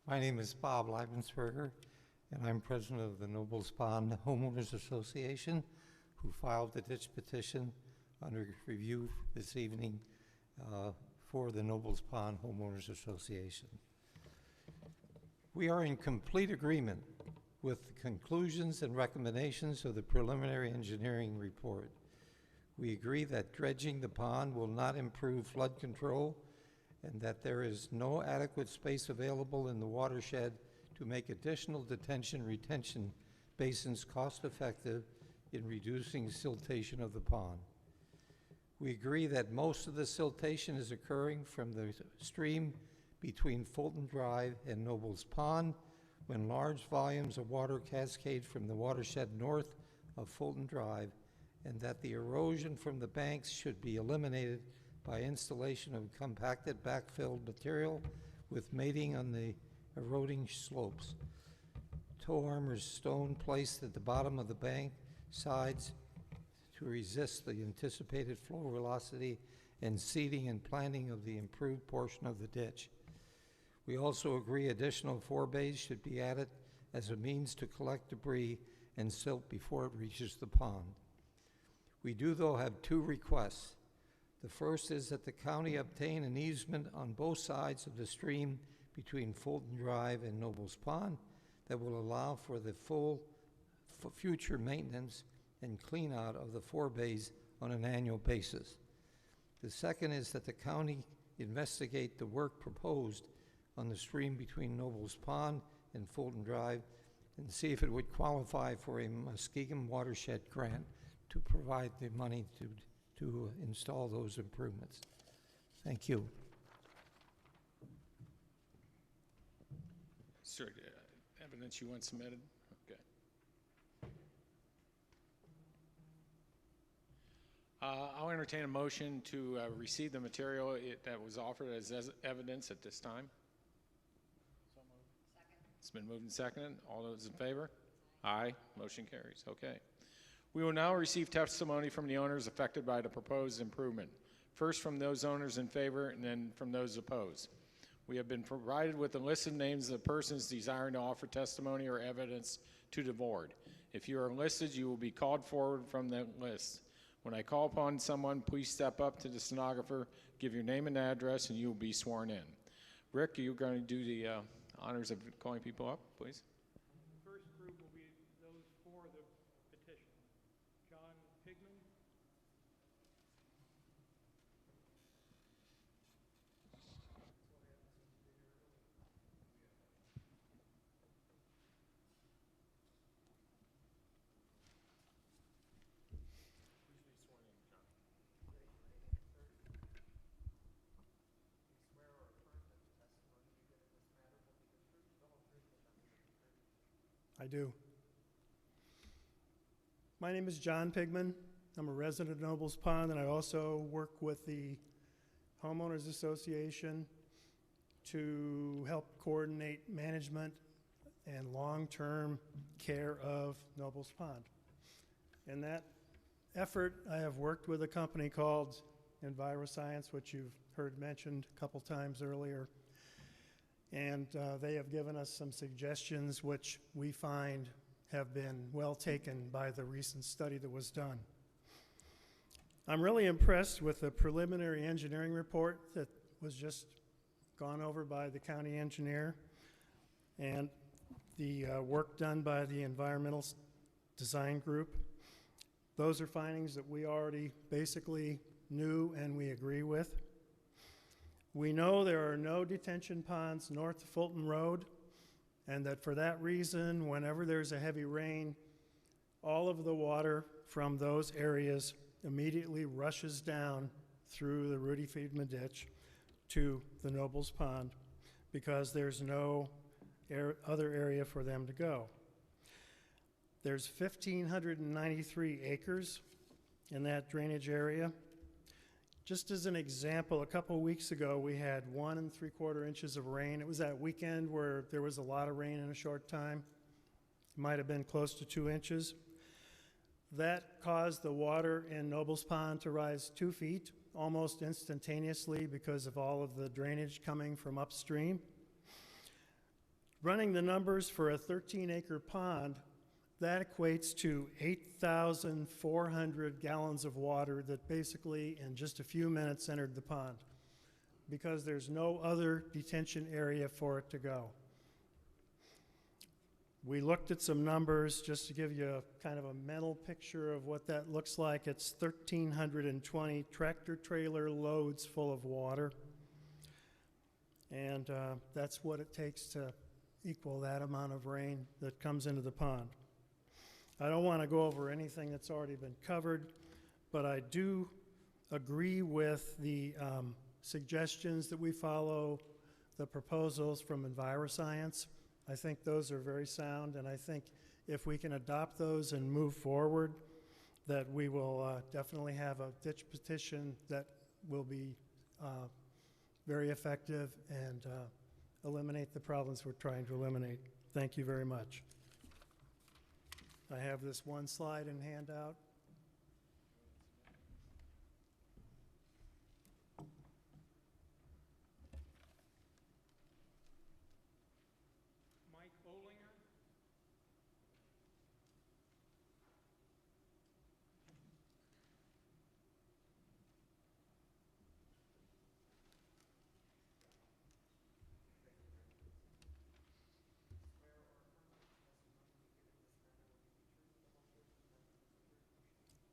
My name is Bob Leibensberger, and I'm president of the Nobles Pond Homeowners Association, who filed the ditch petition under review this evening for the Nobles Pond Homeowners Association. We are in complete agreement with the conclusions and recommendations of the preliminary engineering report. We agree that dredging the pond will not improve flood control and that there is no adequate space available in the watershed to make additional detention-retention basins cost-effective in reducing siltation of the pond. We agree that most of the siltation is occurring from the stream between Fulton Drive and Nobles Pond, when large volumes of water cascade from the watershed north of Fulton Drive, and that the erosion from the banks should be eliminated by installation of compacted backfilled material with mating on the eroding slopes. toe armors stone placed at the bottom of the bank sides to resist the anticipated flow velocity, and seeding and planting of the improved portion of the ditch. We also agree additional forebays should be added as a means to collect debris and silt before it reaches the pond. We do, though, have two requests. The first is that the county obtain an easement on both sides of the stream between Fulton Drive and Nobles Pond that will allow for the future maintenance and clean out of the forebays on an annual basis. The second is that the county investigate the work proposed on the stream between Nobles Pond and Fulton Drive and see if it would qualify for a Muskegon watershed grant to provide the money to install those improvements. Thank you. Sir, evidence you want submitted? Okay. I'll entertain a motion to receive the material that was offered as evidence at this time. So moved. Second. It's been moved and seconded. All those in favor? Aye. Motion carries. Okay. We will now receive testimony from the owners affected by the proposed improvement. First from those owners in favor and then from those opposed. We have been provided with a list of names of persons desiring to offer testimony or evidence to the board. If you are listed, you will be called forward from that list. When I call upon someone, please step up to the stenographer, give your name and address, and you will be sworn in. Rick, are you going to do the honors of calling people up, please? The first group will be those for the petition. John Pigman. I do. My name is John Pigman. I'm a resident of Nobles Pond, and I also work with the Homeowners Association to help coordinate management and long-term care of Nobles Pond. In that effort, I have worked with a company called EnviroScience, which you've heard mentioned a couple times earlier. And they have given us some suggestions which we find have been well taken by the recent study that was done. I'm really impressed with the preliminary engineering report that was just gone over by the county engineer and the work done by the environmental design group. Those are findings that we already basically knew and we agree with. We know there are no detention ponds north of Fulton Road, and that for that reason, whenever there's a heavy rain, all of the water from those areas immediately rushes down through the Rudy Friedman ditch to the Nobles Pond because there's no other area for them to go. There's 1,593 acres in that drainage area. Just as an example, a couple weeks ago, we had 1 3/4 inches of rain. It was that weekend where there was a lot of rain in a short time. It might have been close to 2 inches. That caused the water in Nobles Pond to rise 2 feet almost instantaneously because of all of the drainage coming from upstream. Running the numbers for a 13-acre pond, that equates to 8,400 gallons of water that basically in just a few minutes entered the pond because there's no other detention area for it to go. We looked at some numbers just to give you a kind of a mental picture of what that looks like. It's 1,320 tractor trailer loads full of water. And that's what it takes to equal that amount of rain that comes into the pond. I don't want to go over anything that's already been covered, but I do agree with the suggestions that we follow the proposals from EnviroScience. I think those are very sound, and I think if we can adopt those and move forward, that we will definitely have a ditch petition that will be very effective and eliminate the problems we're trying to eliminate. Thank you very much. I have this one slide in handout. Mike Olinger.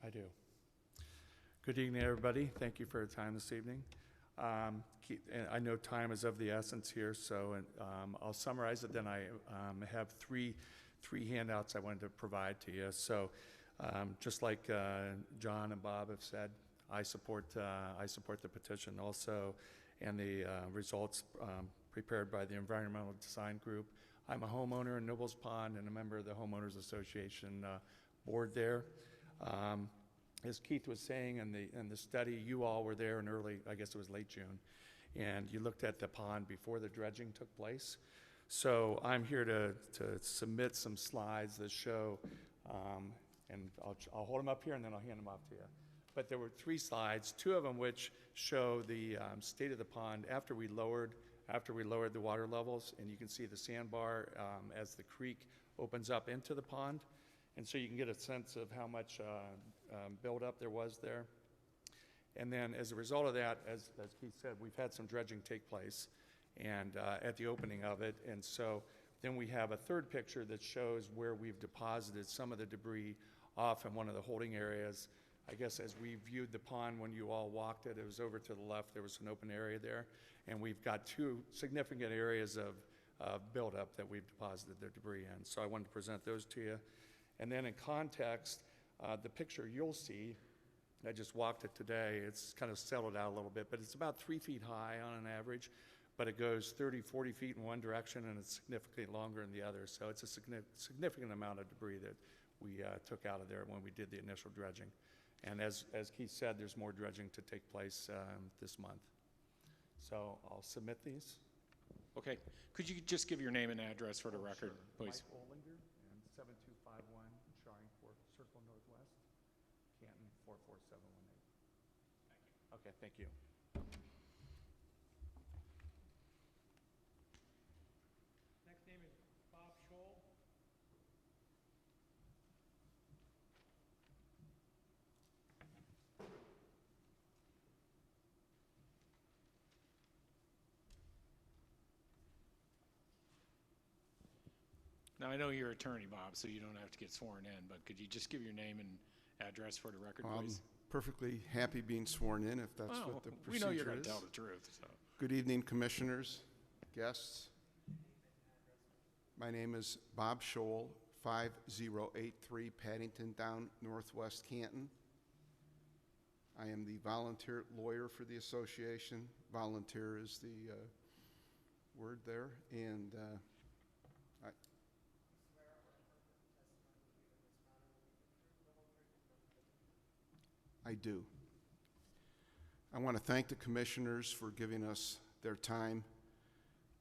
I do. Good evening, everybody. Thank you for your time this evening. And I know time is of the essence here, so I'll summarize it. Then I have three handouts I wanted to provide to you. So, just like John and Bob have said, I support the petition also, and the results prepared by the Environmental Design Group. I'm a homeowner in Nobles Pond and a member of the Homeowners Association board there. As Keith was saying in the study, you all were there in early, I guess it was late June, and you looked at the pond before the dredging took place. So I'm here to submit some slides that show, and I'll hold them up here and then I'll hand them off to you. But there were 3 slides, 2 of them which show the state of the pond after we lowered the water levels, and you can see the sandbar as the creek opens up into the pond. And so you can get a sense of how much buildup there was there. And then as a result of that, as Keith said, we've had some dredging take place and at the opening of it. And so then we have a third picture that shows where we've deposited some of the debris off in one of the holding areas. I guess as we viewed the pond when you all walked it, it was over to the left. There was an open area there. And we've got 2 significant areas of buildup that we've deposited the debris in. So I wanted to present those to you. And then in context, the picture you'll see, I just walked it today, it's kind of settled out a little bit, but it's about 3 feet high on an average, but it goes 30, 40 feet in one direction and it's significantly longer in the other. So it's a significant amount of debris that we took out of there when we did the initial dredging. And as Keith said, there's more dredging to take place this month. So I'll submit these. Okay. Could you just give your name and address for the record, please? Mike Olinger, and 7251 Charing Circle Northwest, Canton 44718. Okay, thank you. Next name is Bob Scholl. Now, I know you're attorney, Bob, so you don't have to get sworn in, but could you just give your name and address for the record, please? Perfectly happy being sworn in if that's what the procedure is. We know you're going to tell the truth. So. Good evening, commissioners, guests. My name is Bob Scholl, 5083 Paddington Down, Northwest Canton. I am the volunteer lawyer for the association. Volunteer is the word there. And I do. I want to thank the commissioners for giving us their time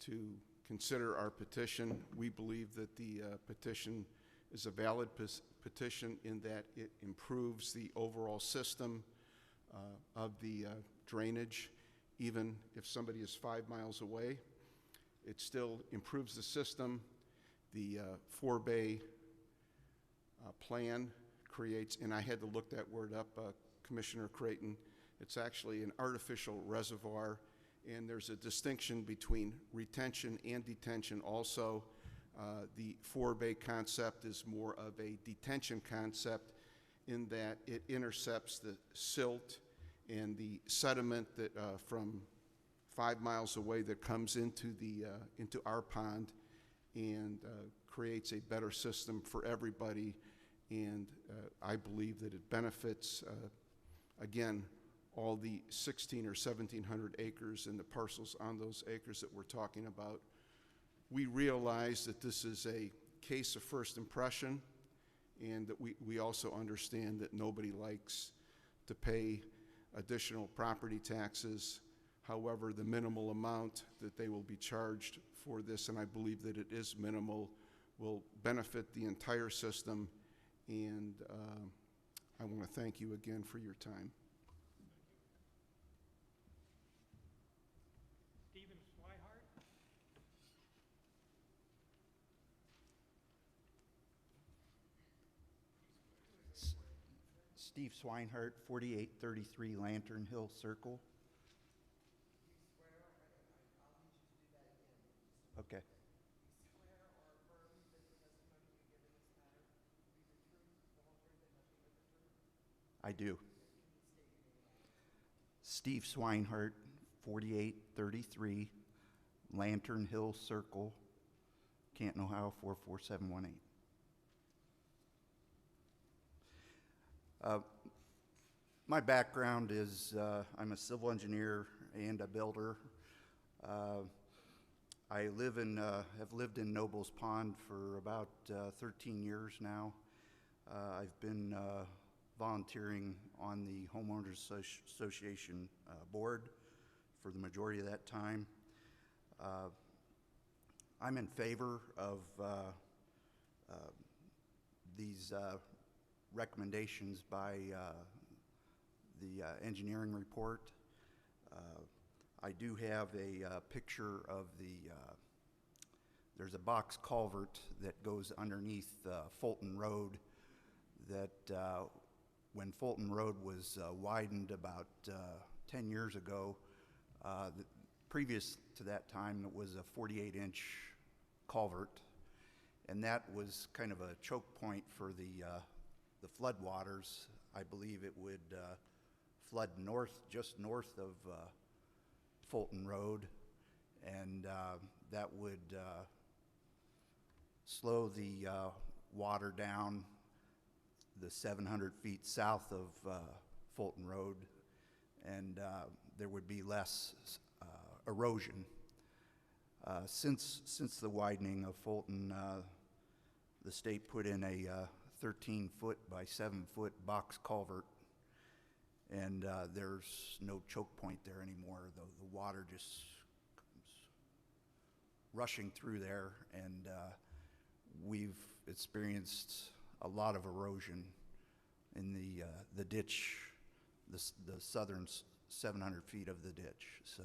to consider our petition. We believe that the petition is a valid petition in that it improves the overall system of the drainage. Even if somebody is 5 miles away, it still improves the system. The 4-bay plan creates, and I had to look that word up, Commissioner Creighton, it's actually an artificial reservoir, and there's a distinction between retention and detention also. The 4-bay concept is more of a detention concept in that it intercepts the silt and the sediment that from 5 miles away that comes into our pond and creates a better system for everybody. And I believe that it benefits, again, all the 1,600 or 1,700 acres and the parcels on those acres that we're talking about. We realize that this is a case of first impression, and that we also understand that nobody likes to pay additional property taxes. However, the minimal amount that they will be charged for this, and I believe that it is minimal, will benefit the entire system and I want to thank you again for your time. Stephen Swihart. Steve Swinehart, 4833 Lantern Hill Circle. Okay. I do. Steve Swinehart, 4833 Lantern Hill Circle, Canton, Ohio, 44718. My background is I'm a civil engineer and a builder. I have lived in Nobles Pond for about 13 years now. I've been volunteering on the Homeowners Association board for the majority of that time. I'm in favor of these recommendations by the engineering report. I do have a picture of there's a box culvert that goes underneath Fulton Road that when Fulton Road was widened about 10 years ago, previous to that time it was a 48-inch culvert, and that was kind of a choke point for the flood waters. I believe it would flood just north of Fulton Road, and that would slow the water down the 700 feet south of Fulton Road, and there would be less erosion. Since the widening of Fulton, the state put in a 13-foot by 7-foot box culvert, and there's no choke point there anymore. The water just comes rushing through there, and we've experienced a lot of erosion in the ditch, the southern 700 feet of the ditch. So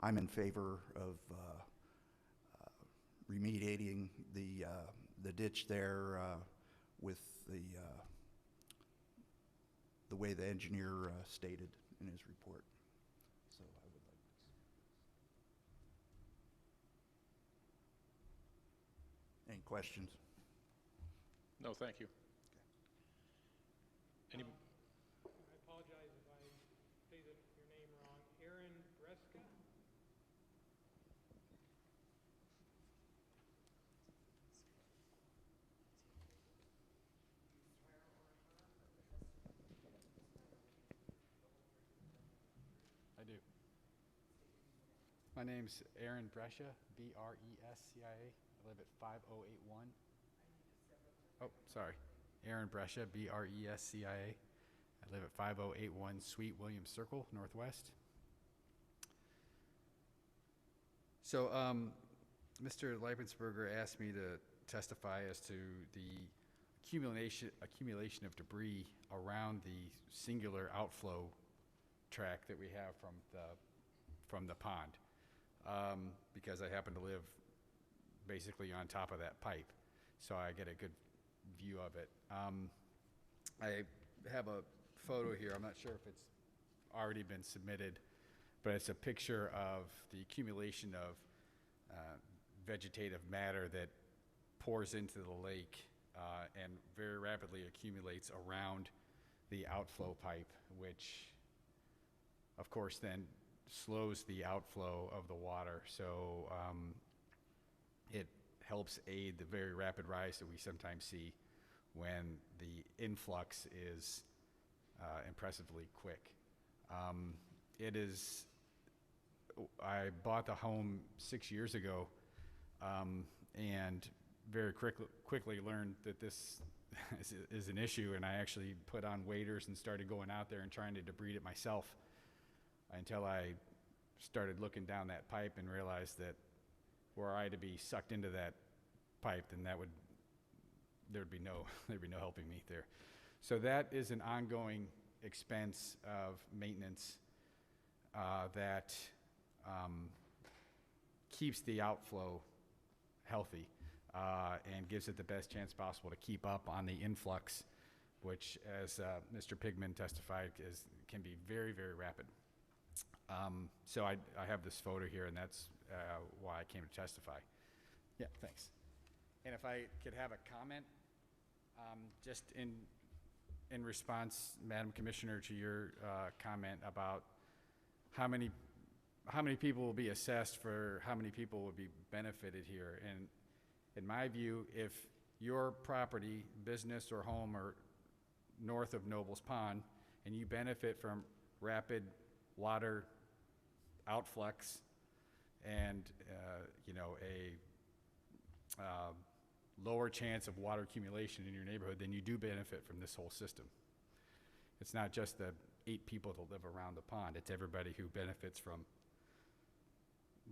I'm in favor of remediating the ditch there with the way the engineer stated in his report. So I would like to. Any questions? No, thank you. Any, I apologize if I say your name wrong. Aaron Breska? I do. My name's Aaron Brescia, B-R-E-S-C-I-A. I live at 5081. Oh, sorry. Aaron Brescia, B-R-E-S-C-I-A. I live at 5081 Sweet William Circle, Northwest. So, Mr. Leibensberger asked me to testify as to the accumulation of debris around the singular outflow track that we have from the pond, because I happen to live basically on top of that pipe, so I get a good view of it. I have a photo here. I'm not sure if it's already been submitted, but it's a picture of the accumulation of vegetative matter that pours into the lake and very rapidly accumulates around the outflow pipe, which of course then slows the outflow of the water. So it helps aid the very rapid rise that we sometimes see when the influx is impressively quick. I bought the home 6 years ago and very quickly learned that this is an issue, and I actually put on waders and started going out there and trying to debride it myself until I started looking down that pipe and realized that were I to be sucked into that pipe, then that would there'd be no helping me there. So that is an ongoing expense of maintenance that keeps the outflow healthy and gives it the best chance possible to keep up on the influx, which, as Mr. Pigman testified, can be very, very rapid. So I have this photo here, and that's why I came to testify. Yeah, thanks. And if I could have a comment, just in response, Madam Commissioner, to your comment about how many people will be assessed for how many people will be benefited here. And in my view, if your property, business or home are north of Nobles Pond and you benefit from rapid water outflux and a lower chance of water accumulation in your neighborhood, then you do benefit from this whole system. It's not just the 8 people that live around the pond, it's everybody who benefits from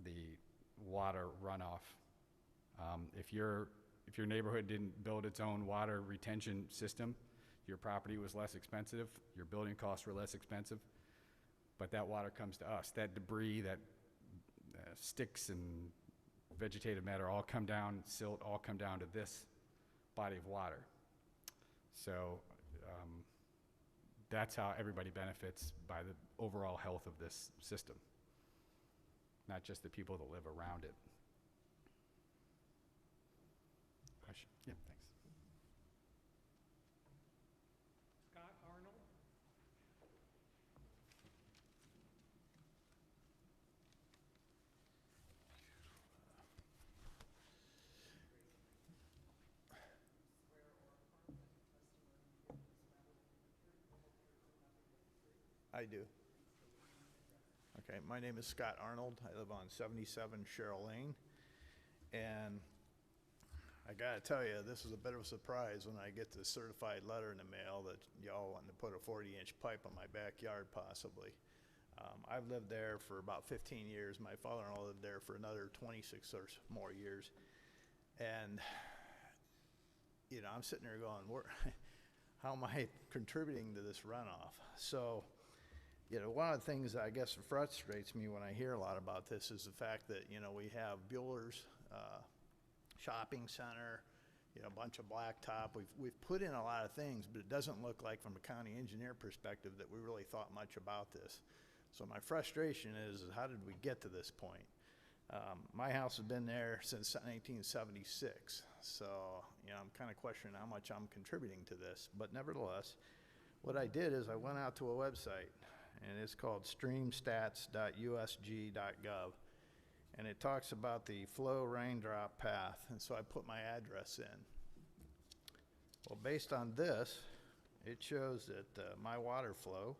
the water runoff. If your neighborhood didn't build its own water retention system, your property was less expensive, your building costs were less expensive, but that water comes to us. That debris, that sticks and vegetative matter all come down, silt all come down to this body of water. So that's how everybody benefits by the overall health of this system, not just the people that live around it. Question? Yeah, thanks. Scott Arnold? I do. Okay, my name is Scott Arnold. I live on 77 Cheryl Lane. And I gotta tell you, this is a bit of a surprise when I get the certified letter in the mail that y'all want to put a 40-inch pipe on my backyard, possibly. I've lived there for about 15 years. My father-in-law lived there for another 26 or more years. And, you know, I'm sitting there going, how am I contributing to this runoff? So, you know, one of the things I guess frustrates me when I hear a lot about this is the fact that, you know, we have Bueller's shopping center, you know, a bunch of blacktop. We've put in a lot of things, but it doesn't look like from a county engineer perspective that we really thought much about this. So my frustration is how did we get to this point? My house has been there since 1976, so, you know, I'm kind of questioning how much I'm contributing to this. But nevertheless, what I did is I went out to a website, and it's called streamstats.usg.gov, and it talks about the flow raindrop path, and so I put my address in. Well, based on this, it shows that my water flow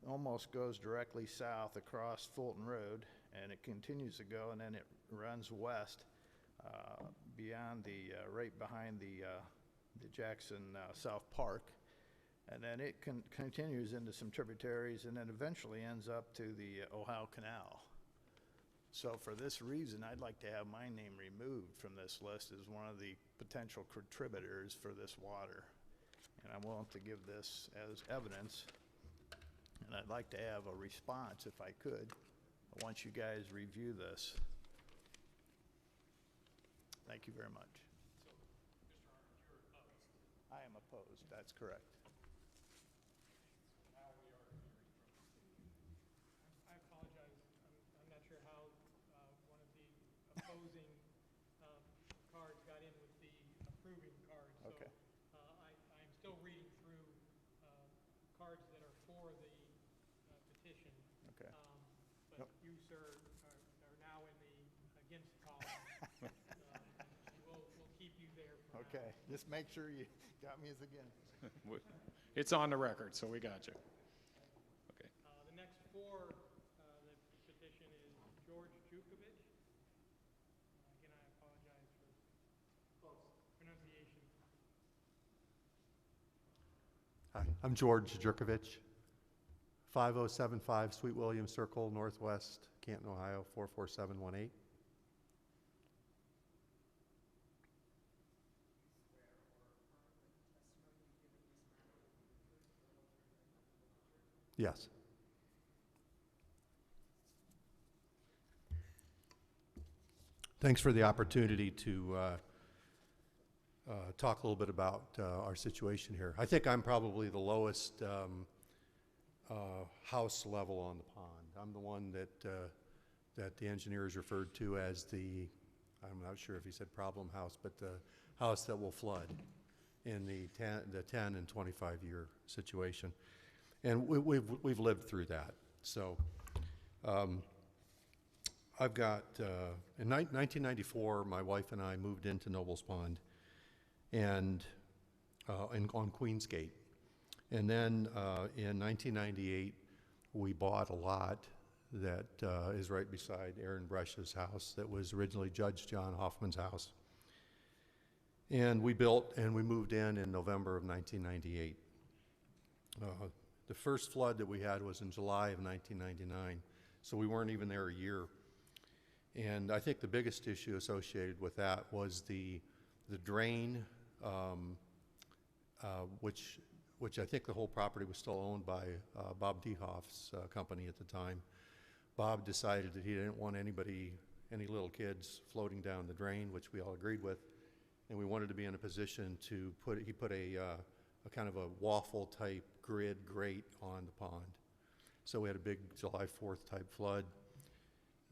almost goes directly south across Fulton Road, and it continues to go, and then it runs west beyond right behind the Jackson South Park, and then it continues into some tributaries, and then eventually ends up to the Ohio Canal. So for this reason, I'd like to have my name removed from this list as one of the potential contributors for this water, and I'm willing to give this as evidence. And I'd like to have a response, if I could, once you guys review this. Thank you very much. So, Mr. Arnold, you're opposed? I am opposed, that's correct. Now we are hearing from the city. I apologize. I'm not sure how one of the opposing cards got in with the approving card. So Okay. I'm still reading through cards that are for the petition. Okay. But you, sir, are now in the against column. We'll keep you there for now. Okay, just make sure you got me as against. It's on the record, so we got you. Okay. The next for the petition is George Jukovic. Again, I apologize for close pronunciation. Hi, I'm George Jerkovich, 5075 Sweet William Circle, Northwest, Canton, Ohio, 44718. Yes. Thanks for the opportunity to talk a little bit about our situation here. I think I'm probably the lowest house level on the pond. I'm the one that the engineers referred to as the, I'm not sure if he said problem house, but the house that will flood in the 10 and 25 year situation. And we've lived through that. So I've got, in 1994, my wife and I moved into Nobles Pond and on Queensgate. And then in 1998, we bought a lot that is right beside Aaron Brush's house that was originally Judge John Hoffman's house. And we built and we moved in November of 1998. The first flood that we had was in July of 1999, so we weren't even there a year. And I think the biggest issue associated with that was the drain, which I think the whole property was still owned by Bob Dehoff's company at the time. Bob decided that he didn't want any little kids floating down the drain, which we all agreed with, and we wanted to be in a position to he put a kind of a waffle type grid grate on the pond. So we had a big July 4th type flood.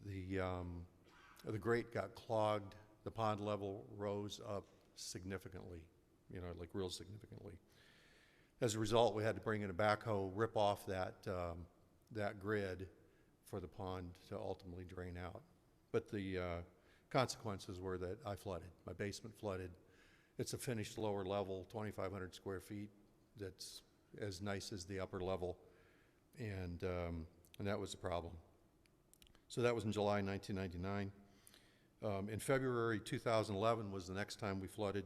The grate got clogged. The pond level rose up significantly, like real significantly. As a result, we had to bring in a backhoe, rip off that grid for the pond to ultimately drain out. But the consequences were that I flooded. My basement flooded. It's a finished lower level, 2,500 square feet. That's as nice as the upper level, and that was the problem. So that was in July 1999. In February 2011 was the next time we flooded.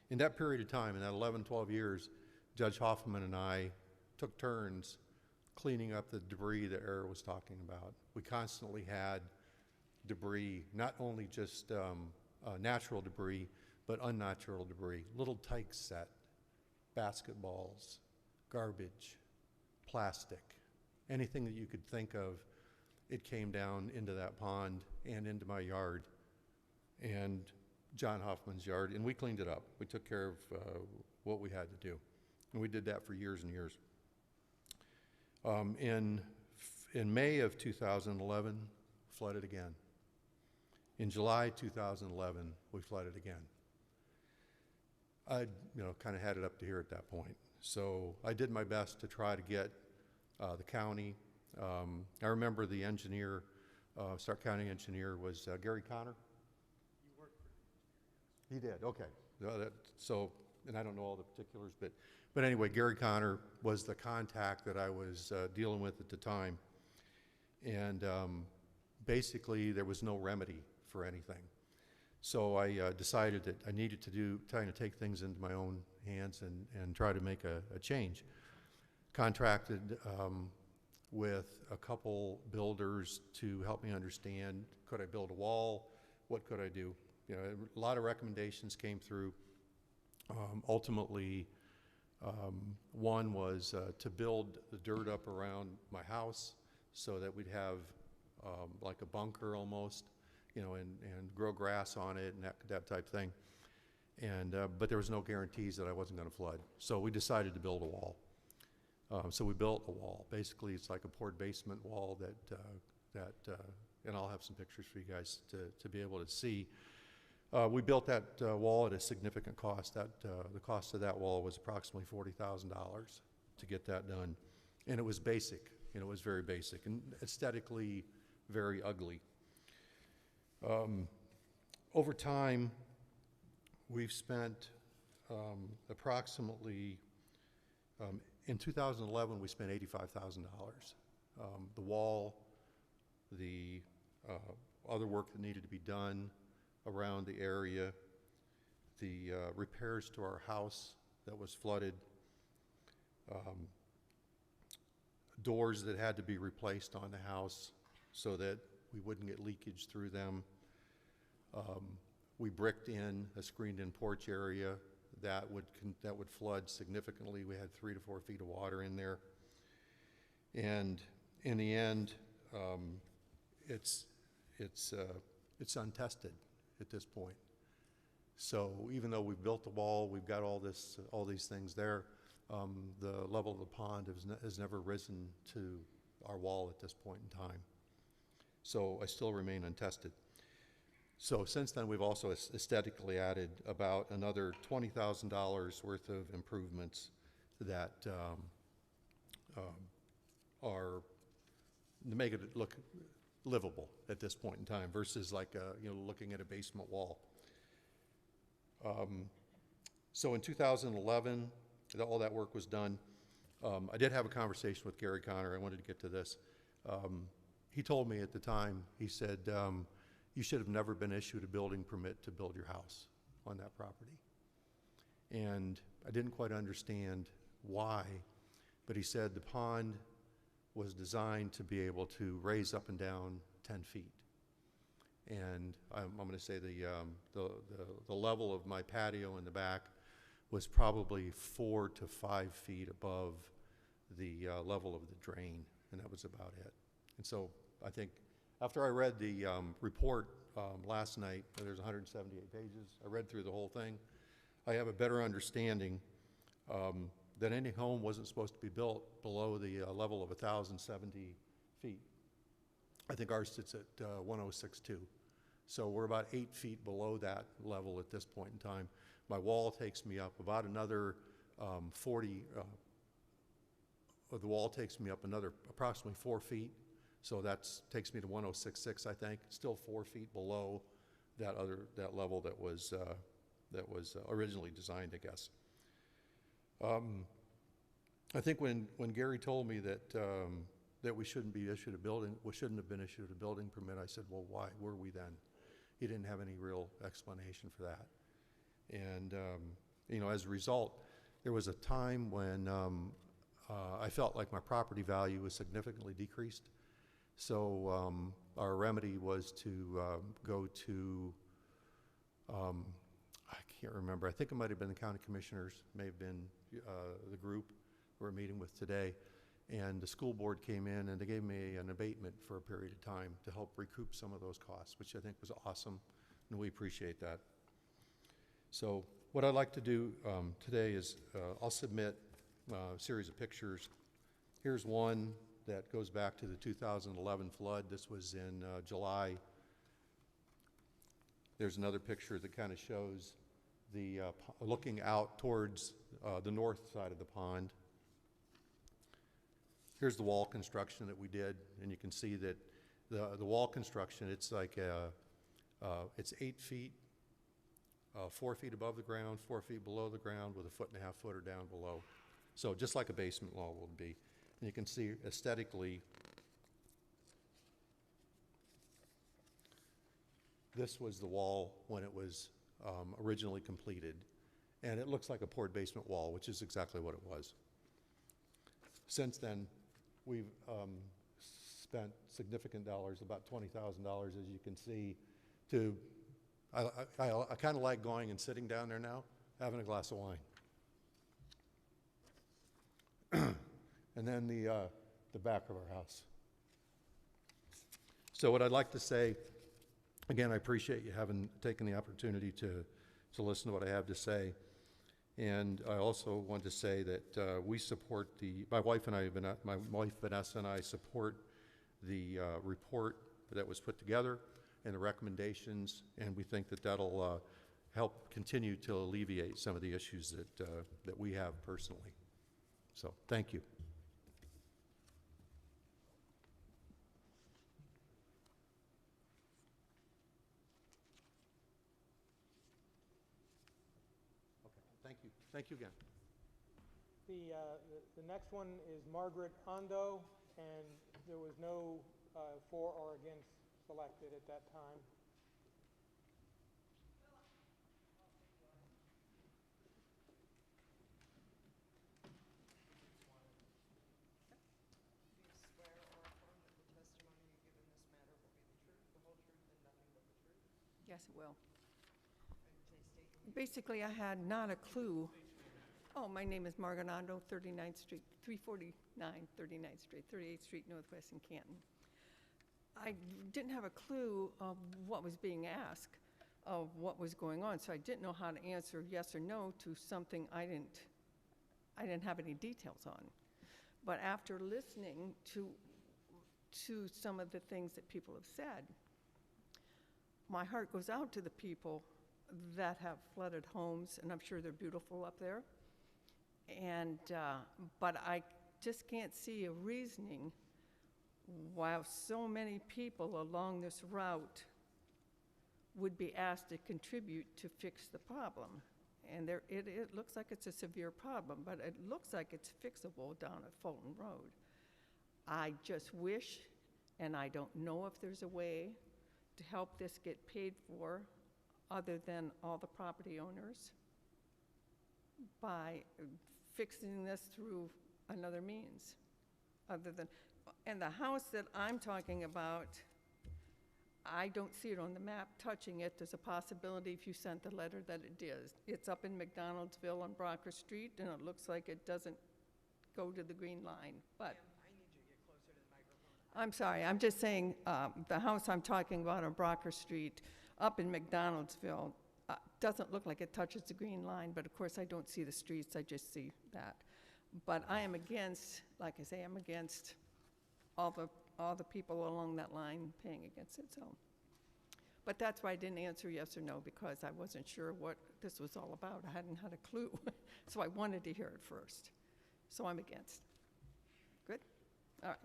In that period of time, in that 11, 12 years, Judge Hoffman and I took turns cleaning up the debris that Eric was talking about. We constantly had debris, not only just natural debris, but unnatural debris, little tyke set, basketballs, garbage, plastic, anything that you could think of, it came down into that pond and into my yard and John Hoffman's yard, and we cleaned it up. We took care of what we had to do, and we did that for years and years. In May of 2011, flooded again. In July 2011, we flooded again. I, kind of had it up to here at that point. So I did my best to try to get the county. I remember the engineer, Stark County engineer, was Gary Connor. You worked for him. He did. Okay. So, and I don't know all the particulars, but anyway, Gary Connor was the contact that I was dealing with at the time, and basically there was no remedy for anything. So I decided that I needed to trying to take things into my own hands and try to make a change. Contracted with a couple builders to help me understand, could I build a wall? What could I do? A lot of recommendations came through. Ultimately, one was to build the dirt up around my house so that we'd have like a bunker almost, and grow grass on it and that type thing. And but there was no guarantees that I wasn't going to flood. So we decided to build a wall. So we built a wall. Basically, it's like a poured basement wall that and I'll have some pictures for you guys to be able to see. We built that wall at a significant cost. The cost of that wall was approximately $40,000 to get that done. And it was basic. It was very basic and aesthetically very ugly. Over time, we've spent approximately, in 2011, we spent $85,000. The wall, the other work that needed to be done around the area, the repairs to our house that was flooded, doors that had to be replaced on the house so that we wouldn't get leakage through them. We bricked in a screened-in porch area that would flood significantly. We had 3 to 4 feet of water in there. And in the end, it's untested at this point. So even though we've built the wall, we've got all these things there, the level of the pond has never risen to our wall at this point in time. So I still remain untested. So since then, we've also aesthetically added about another $20,000 worth of improvements that are to make it look livable at this point in time versus like looking at a basement wall. So in 2011, all that work was done. I did have a conversation with Gary Connor. I wanted to get to this. He told me at the time, he said, you should have never been issued a building permit to build your house on that property. And I didn't quite understand why, but he said the pond was designed to be able to raise up and down 10 feet. And I'm going to say the level of my patio in the back was probably 4 to 5 feet above the level of the drain, and that was about it. And so I think after I read the report last night, there's 178 pages, I read through the whole thing, I have a better understanding that any home wasn't supposed to be built below the level of 1,070 feet. I think ours sits at 1062. So we're about 8 feet below that level at this point in time. My wall takes me up about another the wall takes me up another approximately 4 feet. So that takes me to 1066, I think, still 4 feet below that level that was originally designed, I guess. I think when Gary told me that we shouldn't have been issued a building permit, I said, well, why were we then? He didn't have any real explanation for that. And as a result, there was a time when I felt like my property value was significantly decreased. So our remedy was to go to, I can't remember, I think it might have been the county commissioners, may have been the group we're meeting with today, and the school board came in and they gave me an abatement for a period of time to help recoup some of those costs, which I think was awesome, and we appreciate that. So what I'd like to do today is I'll submit a series of pictures. Here's one that goes back to the 2011 flood. This was in July. There's another picture that kind of shows the looking out towards the north side of the pond. Here's the wall construction that we did, and you can see that the wall construction, it's like it's 8 feet, 4 feet above the ground, 4 feet below the ground, with a 1.5 footer down below. So just like a basement wall would be. And you can see aesthetically, this was the wall when it was originally completed. And it looks like a poured basement wall, which is exactly what it was. Since then, we've spent significant dollars, about $20,000, as you can see, to, I kind of like going and sitting down there now, having a glass of wine. And then the back of our house. So what I'd like to say, again, I appreciate you having taken the opportunity to listen to what I have to say. And I also want to say that we support my wife Vanessa and I support the report that was put together and the recommendations, and we think that that'll help continue to alleviate some of the issues that we have personally. So, thank you. Thank you. Thank you again. The next one is Margaret Ondo, and there was no for or against selected at that time. Yes, it will. Basically, I had not a clue. Oh, my name is Margonado, 39th Street, 349 39th Street, 38th Street Northwest in Canton. I didn't have a clue of what was being asked, of what was going on, so I didn't know how to answer yes or no to something I didn't have any details on. But after listening to some of the things that people have said, my heart goes out to the people that have flooded homes, and I'm sure they're beautiful up there. And, but I just can't see a reasoning why so many people along this route would be asked to contribute to fix the problem. And it looks like it's a severe problem, but it looks like it's fixable down at Fulton Road. I just wish, and I don't know if there's a way to help this get paid for other than all the property owners by fixing this through another means, other than, and the house that I'm talking about, I don't see it on the map touching it. There's a possibility if you sent the letter that it is. It's up in McDonaldsville on Brocker Street, and it looks like it doesn't go to the green line, but. Ma'am, I need you to get closer to the microphone. I'm sorry, I'm just saying, the house I'm talking about on Brocker Street, up in McDonaldsville, doesn't look like it touches the green line, but of course I don't see the streets, I just see that. But I am against, like I say, I'm against all the people along that line paying against it, so. But that's why I didn't answer yes or no, because I wasn't sure what this was all about. I hadn't had a clue, so I wanted to hear it first. So I'm against. Good? All right.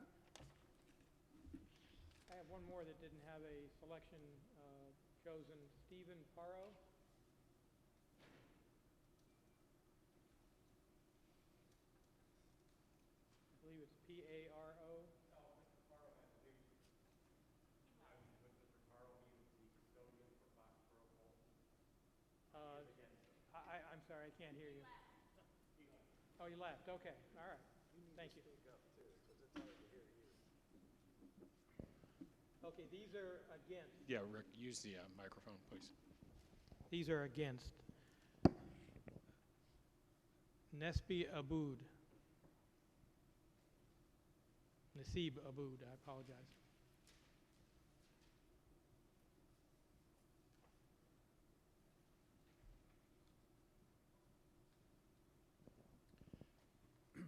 I have one more that didn't have a selection chosen. Stephen Paro. I believe it's P-A-R-O. I'm sorry, I can't hear you. Oh, you left. Okay, all right. Thank you. Okay, these are against. Yeah, Rick, use the microphone, please. These are against. Nesbi Abood. Nasib Abood, I apologize.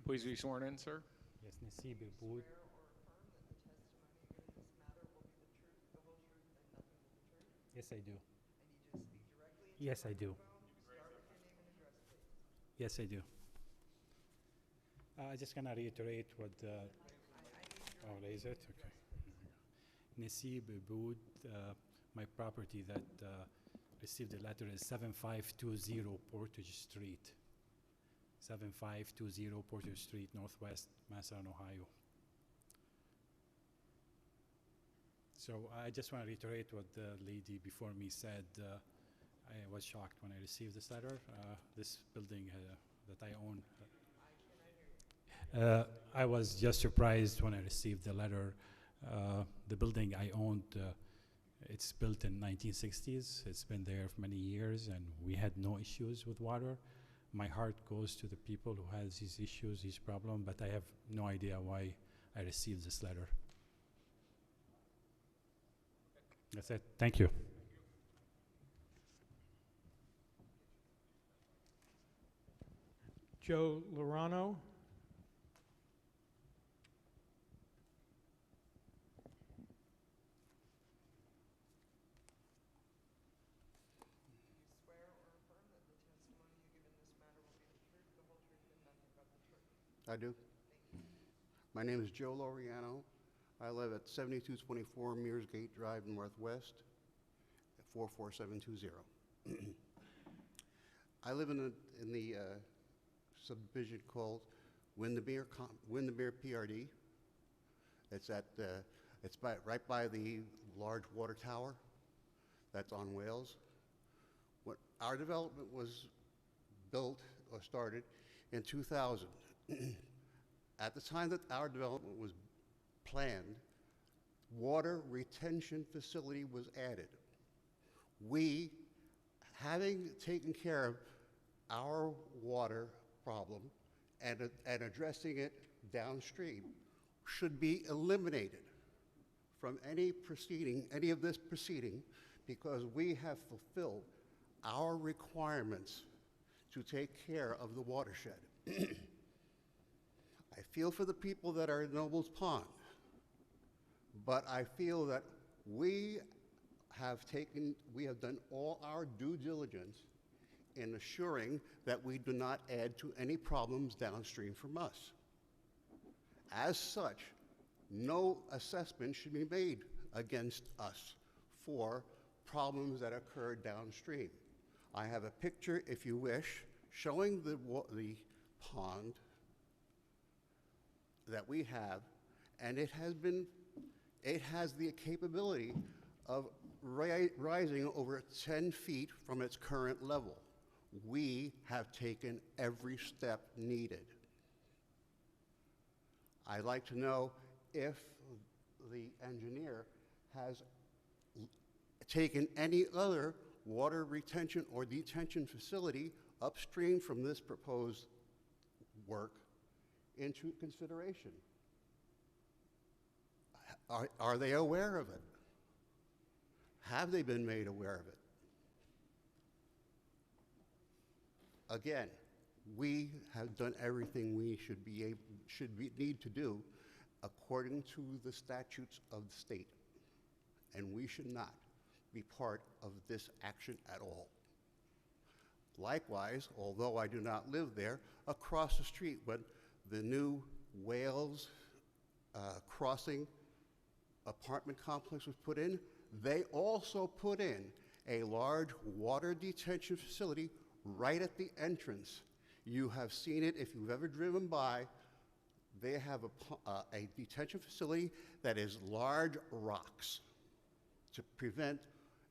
Please be sworn in, sir. Yes, Nasib Abood. Yes, I do. Yes, I do. Yes, I do. I just gonna reiterate what oh, is it? Okay. Nasib Abood, my property that received the letter is 7520 Portage Street. 7520 Portage Street, Northwest Massillon, Ohio. So I just want to reiterate what the lady before me said. I was shocked when I received this letter. This building that I own. I was just surprised when I received the letter. The building I owned, it's built in 1960s. It's been there for many years, and we had no issues with water. My heart goes to the people who has these issues, these problems, but I have no idea why I received this letter. That's it. Thank you. Joe Lorano. I do. My name is Joe Loriano. I live at 7224 Mears Gate Drive, Northwest, at 44720. I live in the subdivision called Windermere PRD. It's at right by the large water tower that's on Wales. When our development was built or started in 2000. At the time that our development was planned, water retention facility was added. We, having taken care of our water problem and addressing it downstream should be eliminated from any proceeding, any of this proceeding, because we have fulfilled our requirements to take care of the watershed. I feel for the people that are in Nobles Pond, but I feel that we have done all our due diligence in assuring that we do not add to any problems downstream from us. As such, no assessment should be made against us for problems that occur downstream. I have a picture, if you wish, showing the pond that we have, and it has the capability of rising over 10 feet from its current level. We have taken every step needed. I'd like to know if the engineer has taken any other water retention or detention facility upstream from this proposed work into consideration. Are they aware of it? Have they been made aware of it? Again, we have done everything we need to do according to the statutes of the state, and we should not be part of this action at all. Likewise, although I do not live there, across the street when the new Wales Crossing apartment complex was put in, they also put in a large water detention facility right at the entrance. You have seen it if you've ever driven by. They have a detention facility that is large rocks to prevent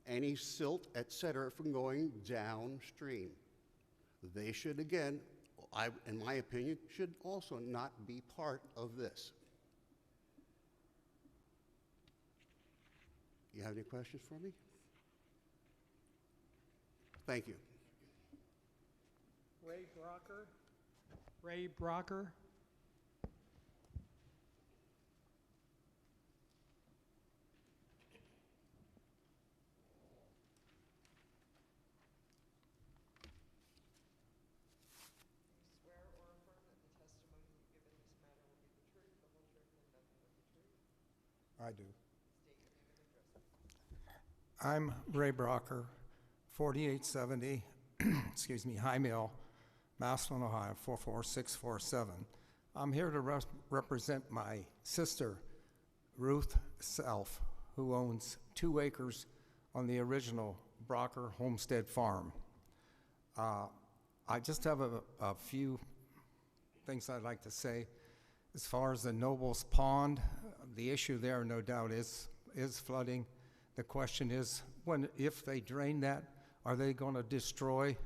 any silt, et cetera, from going downstream. They should, again, in my opinion, should also not be part of this. You have any questions for me? Thank you. Ray Brocker. Ray Brocker. I do. I'm Ray Brocker, 4870, excuse me, High Mill, Massillon, Ohio, 44647. I'm here to represent my sister, Ruth Self, who owns 2 acres on the original Brocker Homestead Farm. I just have a few things I'd like to say. As far as the Nobles Pond, the issue there, no doubt, is flooding. The question is, if they drain that, are they going to destroy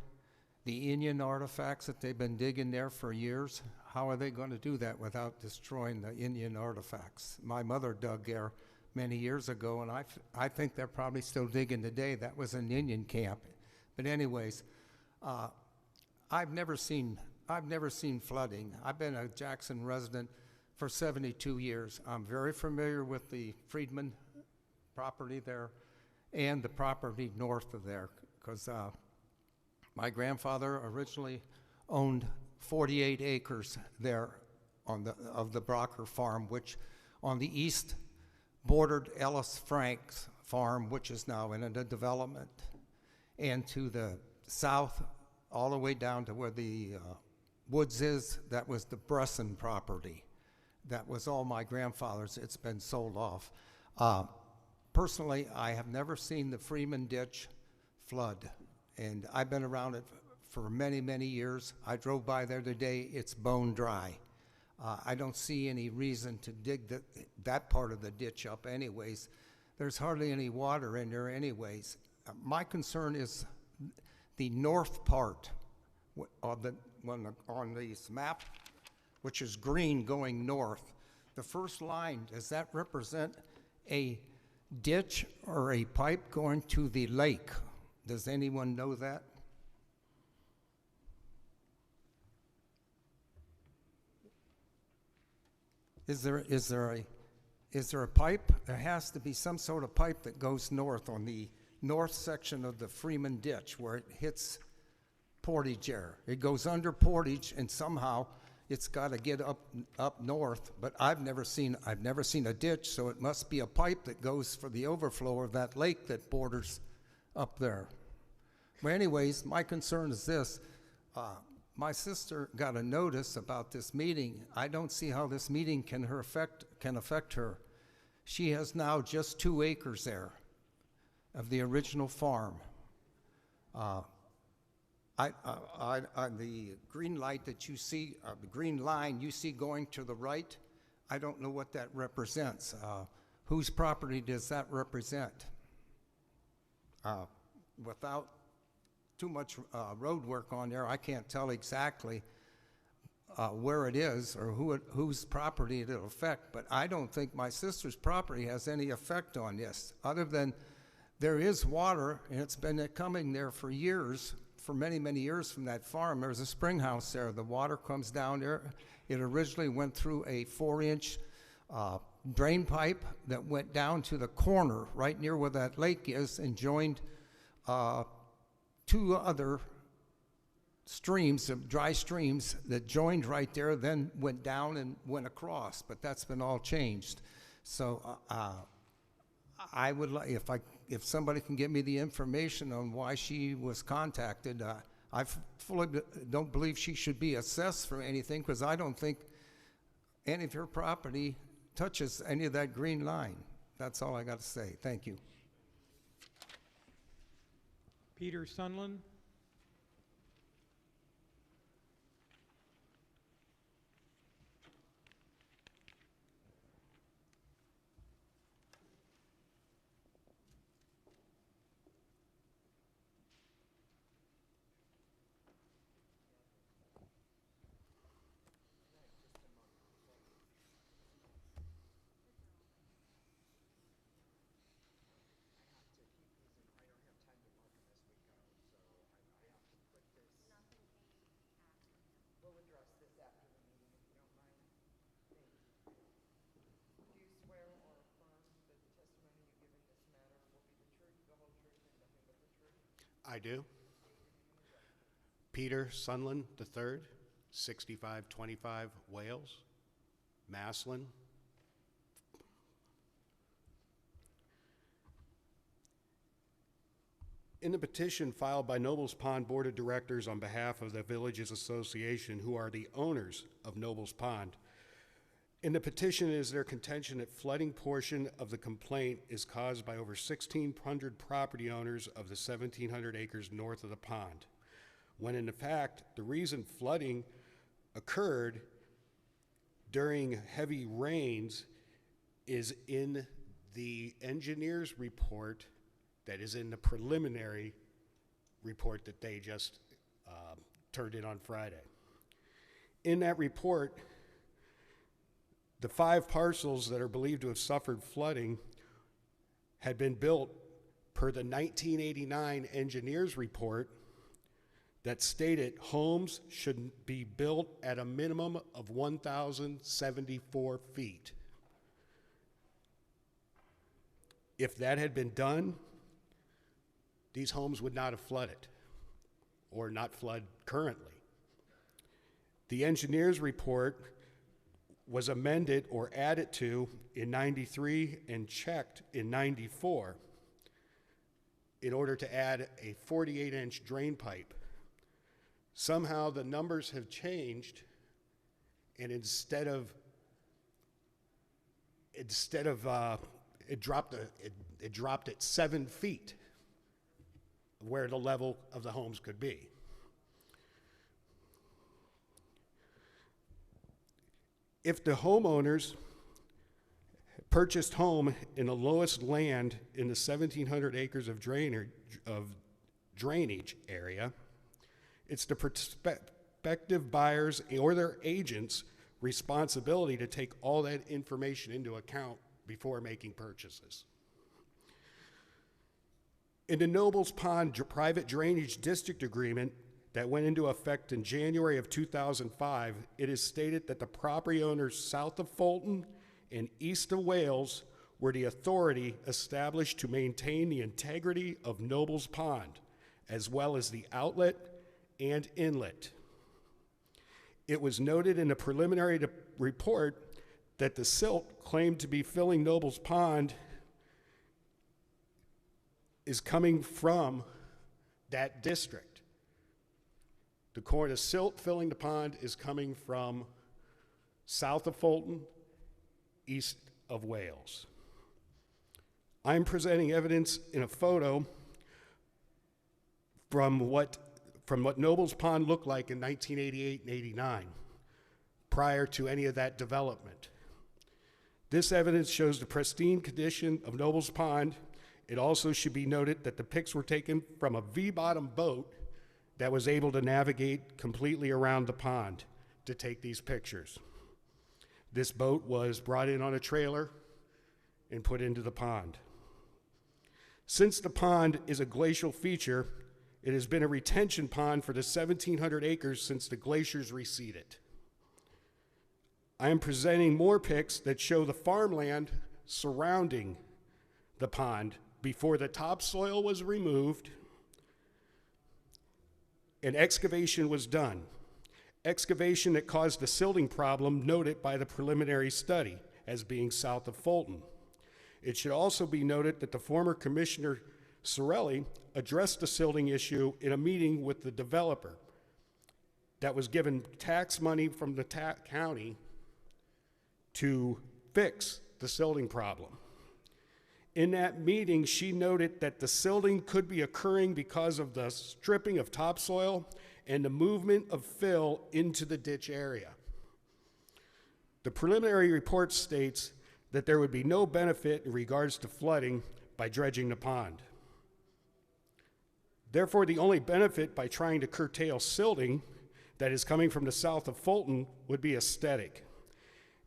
the Indian artifacts that they've been digging there for years? How are they going to do that without destroying the Indian artifacts? My mother dug there many years ago, and I think they're probably still digging today. That was an Indian camp. But anyways, I've never seen flooding. I've been a Jackson resident for 72 years. I'm very familiar with the Friedman property there and the property north of there, because my grandfather originally owned 48 acres there of the Brocker farm, which on the east bordered Ellis Frank's farm, which is now in a development, and to the south all the way down to where the woods is, that was the Bresson property. That was all my grandfather's. It's been sold off. Personally, I have never seen the Freeman Ditch flood, and I've been around it for many, many years. I drove by there today. It's bone dry. I don't see any reason to dig that part of the ditch up anyways. There's hardly any water in there anyways. My concern is the north part on this map, which is green going north. The first line, does that represent a ditch or a pipe going to the lake? Does anyone know that? Is there a pipe? There has to be some sort of pipe that goes north on the north section of the Freeman ditch where it hits Portage there. It goes under Portage, and somehow it's got to get up north. But I've never seen a ditch, so it must be a pipe that goes for the overflow of that lake that borders up there. But anyways, my concern is this. My sister got a notice about this meeting. I don't see how this meeting can affect her. She has now just 2 acres there of the original farm. The green light that you see, the green line you see going to the right, I don't know what that represents. Whose property does that represent? Without too much road work on there, I can't tell exactly where it is or whose property it'll affect, but I don't think my sister's property has any effect on this, other than there is water, and it's been coming there for years, for many, many years from that farm. There's a spring house there. The water comes down there. It originally went through a 4-inch drain pipe that went down to the corner right near where that lake is and joined 2 other streams, dry streams that joined right there, then went down and went across, but that's been all changed. So I would like, if somebody can give me the information on why she was contacted, I fully don't believe she should be assessed for anything, because I don't think any of her property touches any of that green line. That's all I got to say. Thank you. Peter Sunland. I do. Peter Sunland III, 6525 Wales, Massillon. In the petition filed by Nobles Pond Board of Directors on behalf of the Villages Association, who are the owners of Nobles Pond, in the petition is their contention that flooding portion of the complaint is caused by over 1,600 property owners of the 1,700 acres north of the pond, when in fact the reason flooding occurred during heavy rains is in the engineer's report that is in the preliminary report that they just turned in on Friday. In that report, the 5 parcels that are believed to have suffered flooding had been built per the 1989 engineer's report that stated homes should be built at a minimum of 1,074 feet. If that had been done, these homes would not have flooded, or not flood currently. The engineer's report was amended or added to in 93 and checked in 94 in order to add a 48-inch drain pipe. Somehow the numbers have changed, and instead of it dropped at 7 feet where the level of the homes could be. If the homeowners purchased home in the lowest land in the 1,700 acres of drainage area, it's the prospective buyers or their agents' responsibility to take all that information into account before making purchases. In the Nobles Pond Private Drainage District Agreement, that went into effect in January of 2005, it is stated that the property owners south of Fulton and east of Wales were the authority established to maintain the integrity of Nobles Pond, as well as the outlet and inlet. It was noted in the preliminary report that the silt claimed to be filling Nobles Pond is coming from that district. The silt filling the pond is coming from south of Fulton, east of Wales. I'm presenting evidence in a photo from what Nobles Pond looked like in 1988 and 89, prior to any of that development. This evidence shows the pristine condition of Nobles Pond. It also should be noted that the pics were taken from a V-bottom boat that was able to navigate completely around the pond to take these pictures. This boat was brought in on a trailer and put into the pond. Since the pond is a glacial feature, it has been a retention pond for the 1,700 acres since the glaciers receded. I am presenting more pics that show the farmland surrounding the pond before the topsoil was removed and excavation was done. Excavation that caused the silting problem noted by the preliminary study as being south of Fulton. It should also be noted that the former Commissioner Sorelli addressed the silting issue in a meeting with the developer that was given tax money from the county to fix the silting problem. In that meeting, she noted that the silting could be occurring because of the stripping of topsoil and the movement of fill into the ditch area. The preliminary report states that there would be no benefit in regards to flooding by dredging the pond. Therefore, the only benefit by trying to curtail silting that is coming from the south of Fulton would be aesthetic.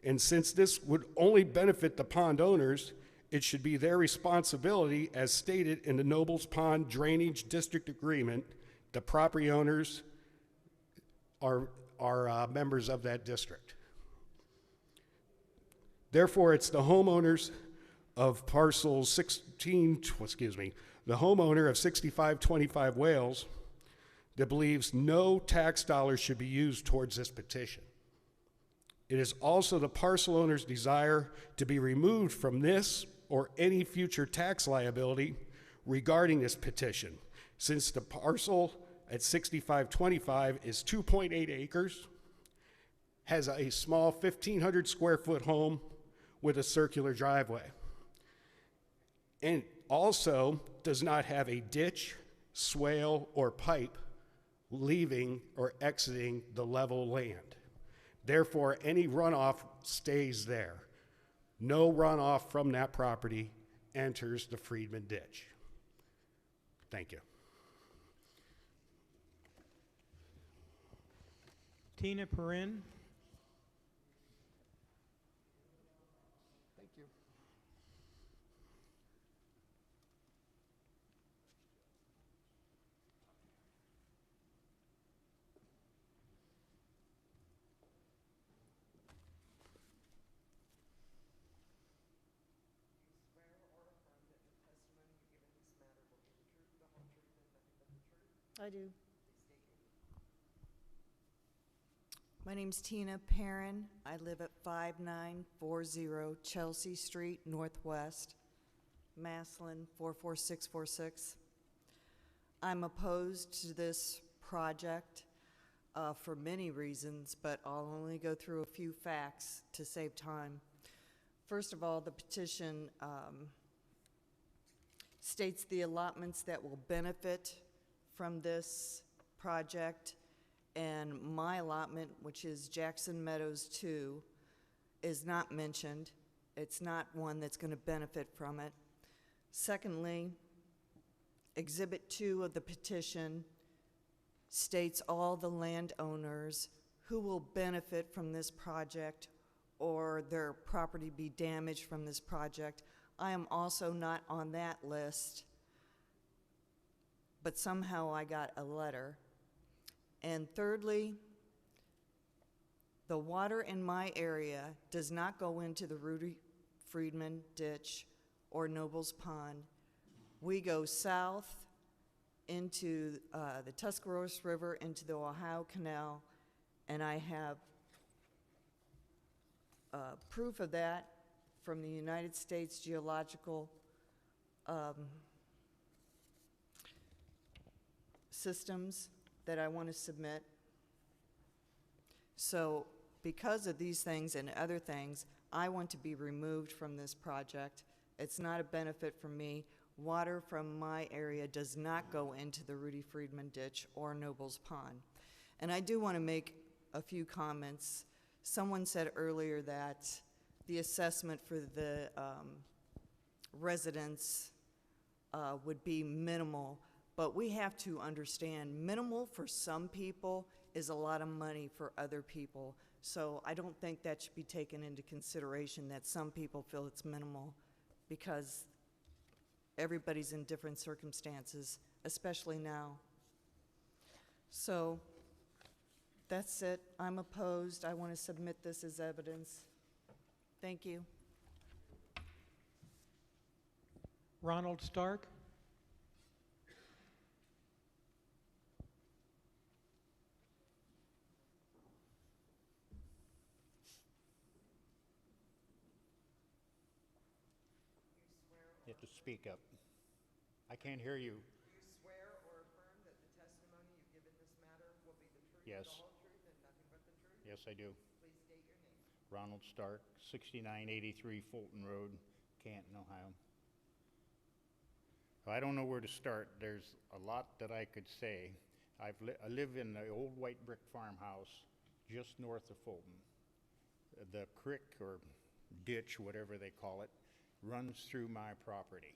And since this would only benefit the pond owners, it should be their responsibility, as stated in the Nobles Pond Drainage District Agreement. The property owners are members of that district. Therefore, it's the homeowners of parcel 16, the homeowner of 6525 Wales that believes no tax dollars should be used towards this petition. It is also the parcel owner's desire to be removed from this or any future tax liability regarding this petition, since the parcel at 6525 is 2.8 acres, has a small 1,500 square foot home with a circular driveway, and also does not have a ditch, swale, or pipe leaving or exiting the level land. Therefore, any runoff stays there. No runoff from that property enters the Friedman ditch. Thank you. Tina Perrin. Thank you. I do. My name's Tina Perrin. I live at 5940 Chelsea Street, Northwest, Massillon 44646. I'm opposed to this project for many reasons, but I'll only go through a few facts to save time. First of all, the petition states the allotments that will benefit from this project, and my allotment, which is Jackson Meadows 2, is not mentioned. It's not one that's going to benefit from it. Secondly, Exhibit 2 of the petition states all the landowners who will benefit from this project or their property be damaged from this project. I am also not on that list, but somehow I got a letter And thirdly, the water in my area does not go into the Rudy Friedman ditch or Nobles Pond. We go south into the Tuscarawas River, into the Ohio Canal, and I have proof of that from the United States Geological systems that I want to submit. So because of these things and other things, I want to be removed from this project. It's not a benefit for me. Water from my area does not go into the Rudy Friedman ditch or Nobles Pond. And I do want to make a few comments. Someone said earlier that the assessment for the residents would be minimal, but we have to understand minimal for some people is a lot of money for other people. So I don't think that should be taken into consideration, that some people feel it's minimal, because everybody's in different circumstances, especially now. So that's it. I'm opposed. I want to submit this as evidence. Thank you. Ronald Stark. You have to speak up. I can't hear you. Do you swear or affirm that the testimony you give in this matter will be the truth, Yes. the whole truth, and nothing but the truth? Yes, I do. Please state your name. Ronald Stark, 6983 Fulton Road, Canton, Ohio. I don't know where to start. There's a lot that I could say. I live in the old white brick farmhouse just north of Fulton. The creek or ditch, whatever they call it, runs through my property.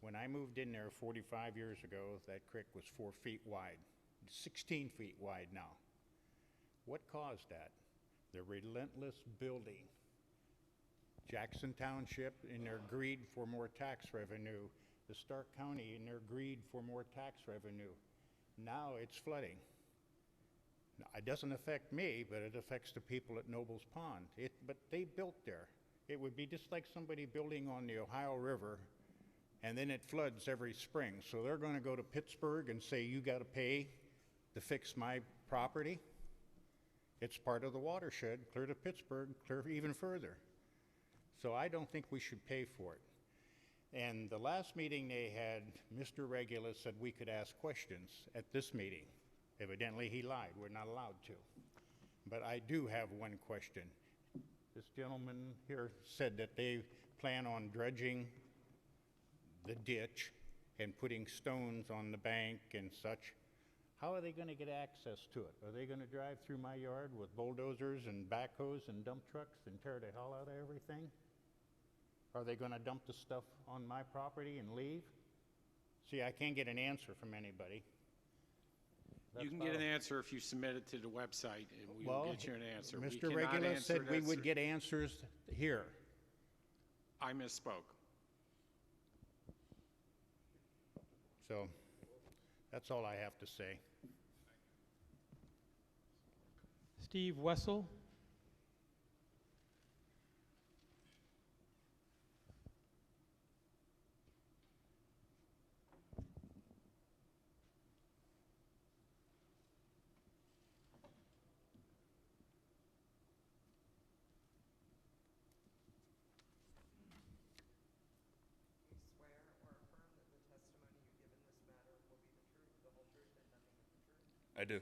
When I moved in there 45 years ago, that creek was 4 feet wide, 16 feet wide now. What caused that? The relentless building. Jackson Township, in their greed for more tax revenue, the Stark County, in their greed for more tax revenue. Now it's flooding. Now, it doesn't affect me, but it affects the people at Nobles Pond. But they built there. It would be just like somebody building on the Ohio River, and then it floods every spring. So they're going to go to Pittsburgh and say, you got to pay to fix my property. It's part of the watershed, clear to Pittsburgh, clear even further. So I don't think we should pay for it. And the last meeting they had, Mr. Regula said we could ask questions at this meeting. Evidently he lied, we're not allowed to. But I do have one question. This gentleman here said that they plan on dredging the ditch and putting stones on the bank and such. How are they going to get access to it? Are they going to drive through my yard with bulldozers and backhoes and dump trucks and tear the hell out of everything? Are they going to dump the stuff on my property and leave? See, I can't get an answer from anybody. You can get an answer if you submit it to the website, and we will get you an answer. We Mr. cannot Regula answer said we that, would sir. get answers here. I misspoke. So that's all I have to say. Steve Wessel. I do.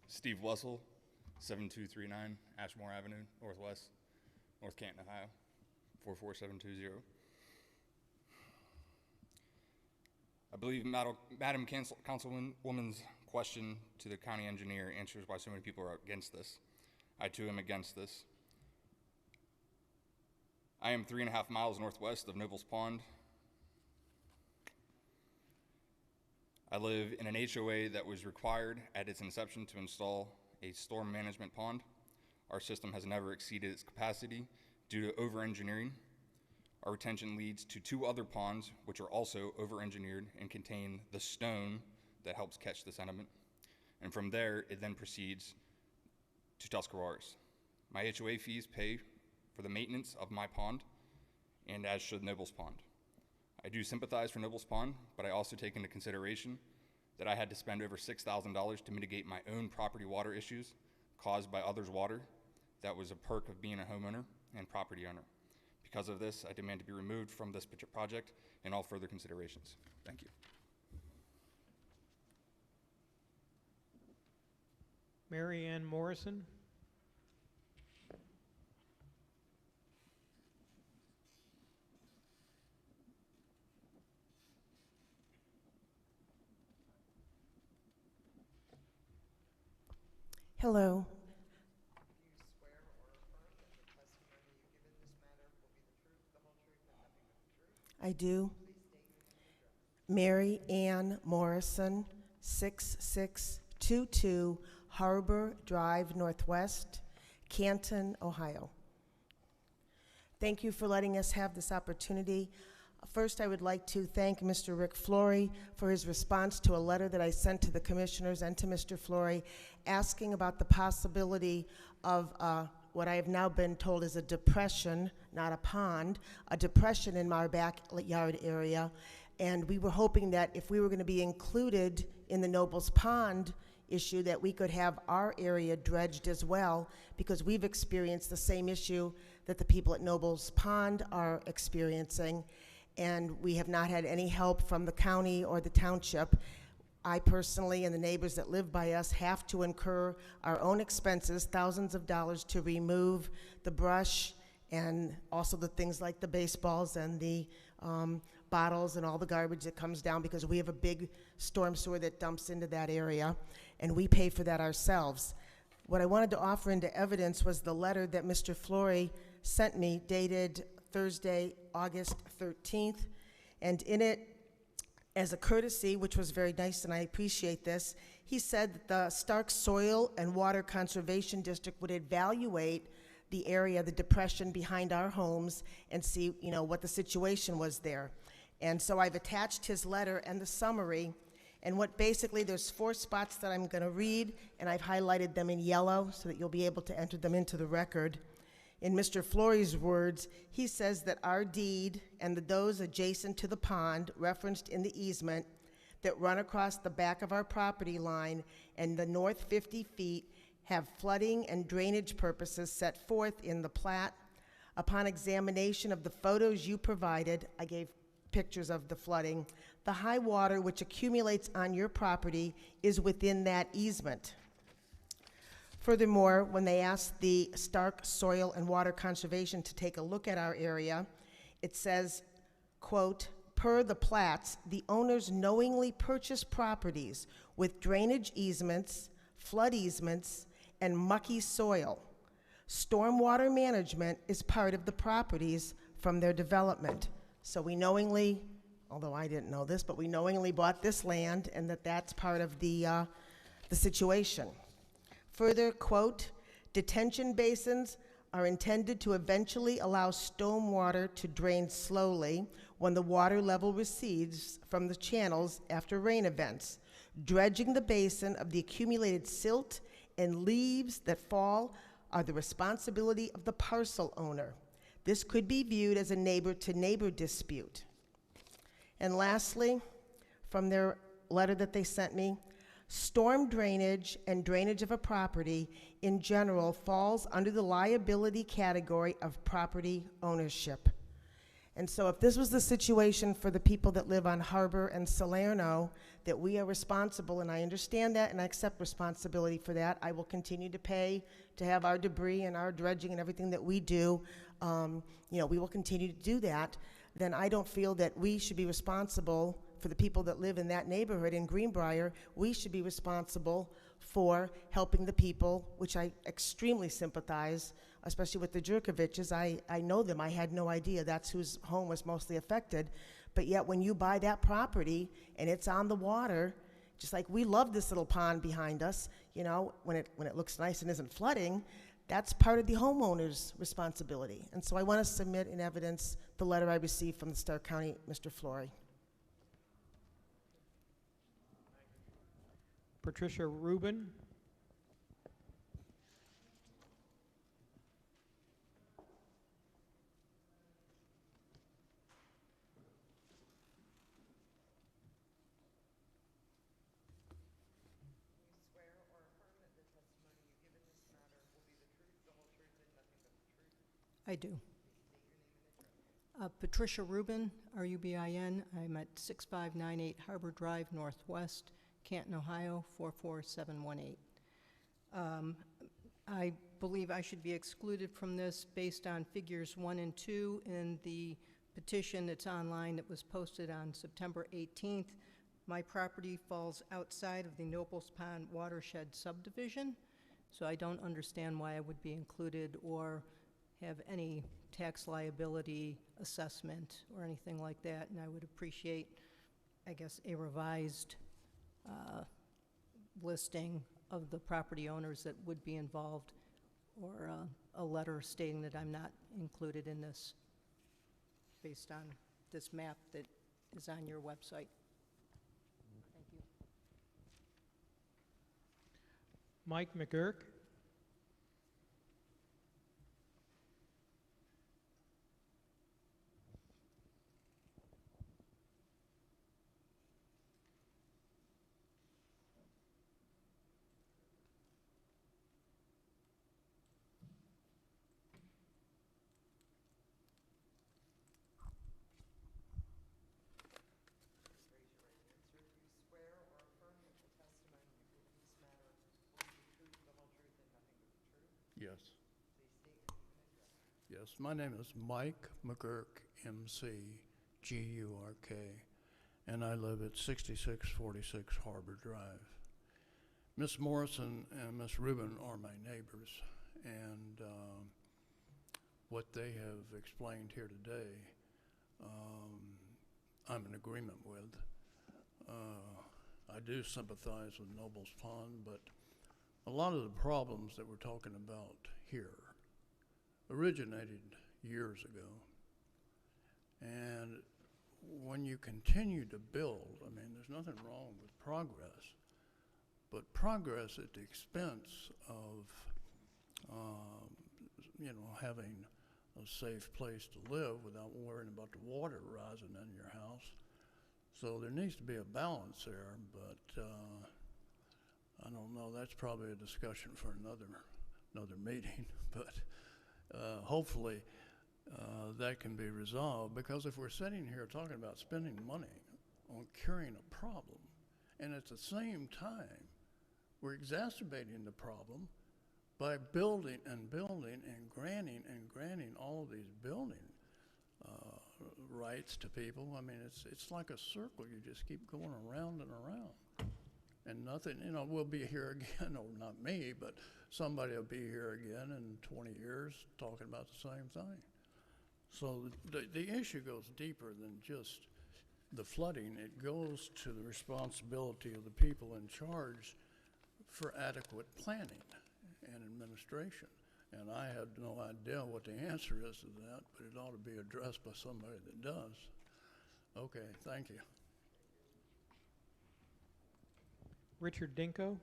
Steve Wessel, 7239 Ashmore Avenue, Northwest, North Canton, Ohio, 44720. I believe Madam Councilwoman's question to the county engineer answers why so many people are against this. I too am against this. I am 3.5 miles northwest of Nobles Pond. I live in an HOA that was required at its inception to install a storm management pond. Our system has never exceeded its capacity due to over-engineering. Our retention leads to 2 other ponds, which are also over-engineered and contain the stone that helps catch the sediment. And from there, it then proceeds to Tuscaroras. My HOA fees pay for the maintenance of my pond, and as should Noble's Pond. I do sympathize for Noble's Pond, but I also take into consideration that I had to spend over $6,000 to mitigate my own property water issues caused by others' water. That was a perk of being a homeowner and property owner. Because of this, I demand to be removed from this project and all further considerations. Thank you. Mary Ann Morrison. Hello. I do. Mary Ann Morrison, 6622 Harbor Drive Northwest, Canton, Ohio. Thank you for letting us have this opportunity. First, I would like to thank Mr. Rick Flory for his response to a letter that I sent to the commissioners and to Mr. Flory asking about the possibility of what I have now been told is a depression, not a pond, a depression in our backyard area. And we were hoping that if we were going to be included in the Nobles Pond issue, that we could have our area dredged as well, because we've experienced the same issue that the people at Nobles Pond are experiencing. And we have not had any help from the county or the township. I personally and the neighbors that live by us have to incur our own expenses, thousands of dollars, to remove the brush and also the things like the baseballs and the bottles and all the garbage that comes down, because we have a big storm sewer that dumps into that area, and we pay for that ourselves. What I wanted to offer into evidence was the letter that Mr. Flory sent me, dated Thursday, August 13th, and in it, as a courtesy, which was very nice and I appreciate this, he said that the Stark Soil and Water Conservation District would evaluate the area, the depression behind our homes, and see, you know, what the situation was there. And so I've attached his letter and the summary, and what basically, there's 4 spots that I'm going to read, and I've highlighted them in yellow so that you'll be able to enter them into the record. In Mr. Flory's words, he says that our deed and those adjacent to the pond referenced in the easement that run across the back of our property line and the north 50 feet have flooding and drainage purposes set forth in the plat. Upon examination of the photos you provided, I gave pictures of the flooding, the high water which accumulates on your property is within that easement. Furthermore, when they asked the Stark Soil and Water Conservation to take a look at our area, it says, quote, per the plats, the owners knowingly purchased properties with drainage easements, flood easements, and mucky soil. Stormwater management is part of the properties from their development. So we knowingly, although I didn't know this, but we knowingly bought this land, and that's part of the situation. Further, quote, detention basins are intended to eventually allow stormwater to drain slowly when the water level recedes from the channels after rain events. Dredging the basin of the accumulated silt and leaves that fall are the responsibility of the parcel owner. This could be viewed as a neighbor-to-neighbor dispute. And lastly, from their letter that they sent me, storm drainage and drainage of a property in general falls under the liability category of property ownership. And so if this was the situation for the people that live on Harbor and Salerno, that we are responsible, and I understand that and I accept responsibility for that, I will continue to pay to have our debris and our dredging and everything that we do, we will continue to do that, then I don't feel that we should be responsible for the people that live in that neighborhood in Greenbrier. We should be responsible for helping the people, which I extremely sympathize, especially with the Jerkoviches. I know them. I had no idea that's whose home was mostly affected. But yet when you buy that property and it's on the water, just like we love this little pond behind us, when it looks nice and isn't flooding, that's part of the homeowner's responsibility. And so I want to submit in evidence the letter I received from the Stark County, Mr. Flory. Patricia Rubin. I do. Patricia Rubin, R-U-B-I-N. I'm at 6598 Harbor Drive, Northwest, Canton, Ohio, 44718. I believe I should be excluded from this based on figures 1 and 2 in the petition that's online that was posted on September 18th. My property falls outside of the Nobles Pond watershed subdivision, so I don't understand why I would be included or have any tax liability assessment or anything like that, and I would appreciate, I guess, a revised listing of the property owners that would be involved, or a letter stating that I'm not included in this based on this map that is on your website. Thank you. Mike McGurk. Yes. Yes, my name is Mike McGurk, M-C-G-U-R-K, and I live at 6646 Harbor Drive. Miss Morrison and Miss Rubin are my neighbors, and what they have explained here today, I'm in agreement with. I do sympathize with Nobles Pond, but a lot of the problems that we're talking about here originated years ago. And when you continue to build, I mean, there's nothing wrong with progress, but progress at the expense of, you know, having a safe place to live without worrying about the water rising in your house. So there needs to be a balance there, but I don't know, that's probably a discussion for another meeting, but hopefully that can be resolved, because if we're sitting here talking about spending money on curing a problem, and at the same time we're exacerbating the problem by building and building and granting all of these building rights to people. I mean, it's like a circle. You just keep going around and around. And nothing, you know, we'll be here again, or not me, but somebody will be here again in 20 years talking about the same thing. So the issue goes deeper than just the flooding. It goes to the responsibility of the people in charge for adequate planning and administration. And I have no idea what the answer is to that, but it ought to be addressed by somebody that does. Okay, thank you. Richard Dinko.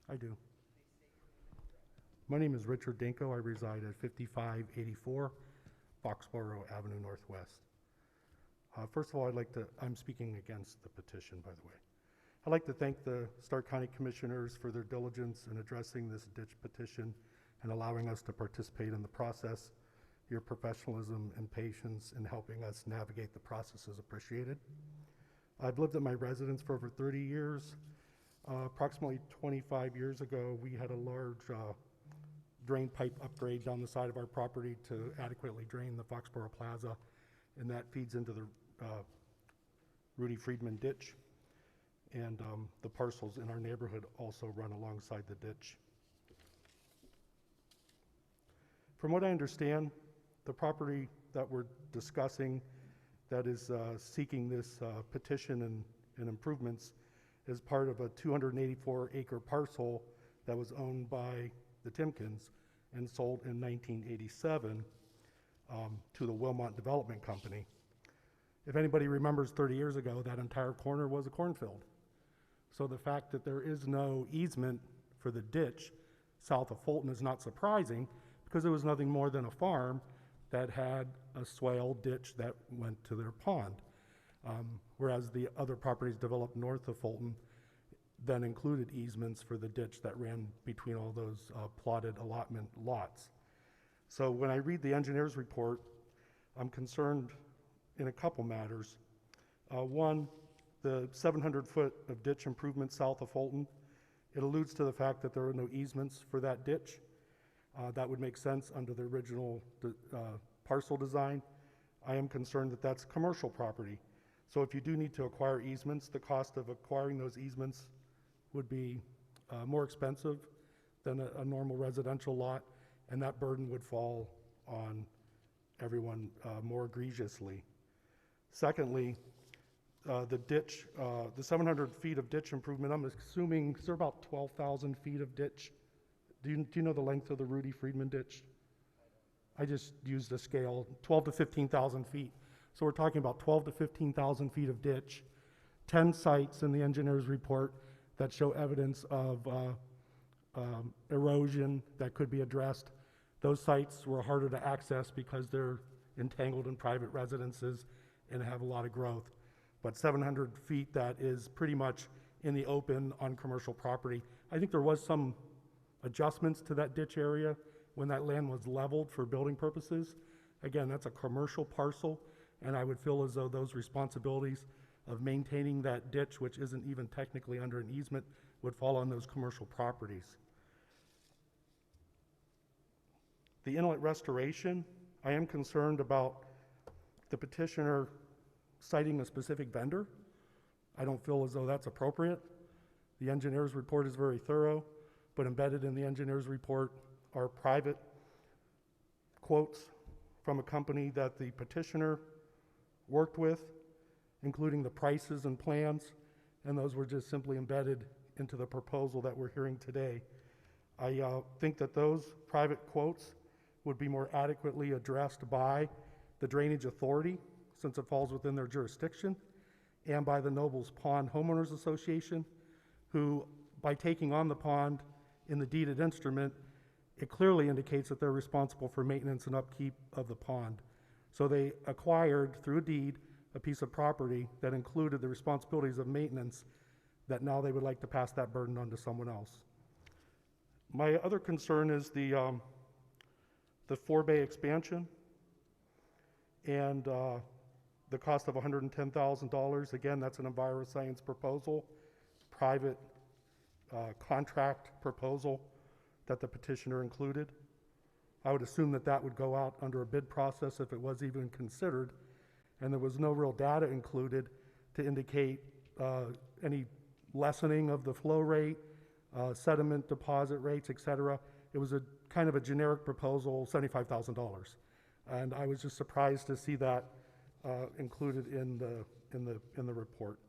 I do. My name is Richard Dinko. I reside at 5584 Foxborough Avenue Northwest. First of all, I'm speaking against the petition, by the way. I'd like to thank the Stark County Commissioners for their diligence in addressing this ditch petition and allowing us to participate in the process. Your professionalism and patience in helping us navigate the process is appreciated. I've lived at my residence for over 30 years. Approximately 25 years ago, we had a large drain pipe upgrade down the side of our property to adequately drain the Foxborough Plaza, and that feeds into the Rudy Friedman ditch. And the parcels in our neighborhood also run alongside the ditch. From what I understand, the property that we're discussing that is seeking this petition and improvements is part of a 284-acre parcel that was owned by the Timkins and sold in 1987 to the Wilmot Development Company. If anybody remembers 30 years ago, that entire corner was a cornfield. So the fact that there is no easement for the ditch south of Fulton is not surprising, because it was nothing more than a farm that had a swale ditch that went to their pond. Whereas the other properties developed north of Fulton then included easements for the ditch that ran between all those plotted allotment lots. So when I read the engineer's report, I'm concerned in a couple matters. One, the 700-foot of ditch improvement south of Fulton, it alludes to the fact that there are no easements for that ditch. That would make sense under the original parcel design. I am concerned that that's commercial property. So if you do need to acquire easements, the cost of acquiring those easements would be more expensive than a normal residential lot, and that burden would fall on everyone more egregiously. Secondly, the ditch, the 700 feet of ditch improvement, I'm assuming, is there about 12,000 feet of ditch? Do you know the length of the Rudy Friedman ditch? I just used a scale, 12 to 15,000 feet. So we're talking about 12 to 15,000 feet of ditch, 10 sites in the engineer's report that show evidence of erosion that could be addressed. Those sites were harder to access because they're entangled in private residences and have a lot of growth. But 700 feet that is pretty much in the open on commercial property. I think there was some adjustments to that ditch area when that land was leveled for building purposes. Again, that's a commercial parcel, and I would feel as though those responsibilities of maintaining that ditch, which isn't even technically under an easement, would fall on those commercial properties. The inlet restoration, I am concerned about the petitioner citing a specific vendor. I don't feel as though that's appropriate. The engineer's report is very thorough, but embedded in the engineer's report are private quotes from a company that the petitioner worked with, including the prices and plans, and those were just simply embedded into the proposal that we're hearing today. I think that those private quotes would be more adequately addressed by the Drainage Authority, since it falls within their jurisdiction, and by the Nobles Pond Homeowners Association, who, by taking on the pond in the deeded instrument, it clearly indicates that they're responsible for maintenance and upkeep of the pond. So they acquired, through a deed, a piece of property that included the responsibilities of maintenance, that now they would like to pass that burden on to someone else. My other concern is the 4-bay expansion and the cost of $110,000. Again, that's an EnviroScience proposal, private contract proposal that the petitioner included. I would assume that that would go out under a bid process if it was even considered, and there was no real data included to indicate any lessening of the flow rate, sediment deposit rates, et cetera. It was a kind of a generic proposal, $75,000. And I was just surprised to see that included in the report.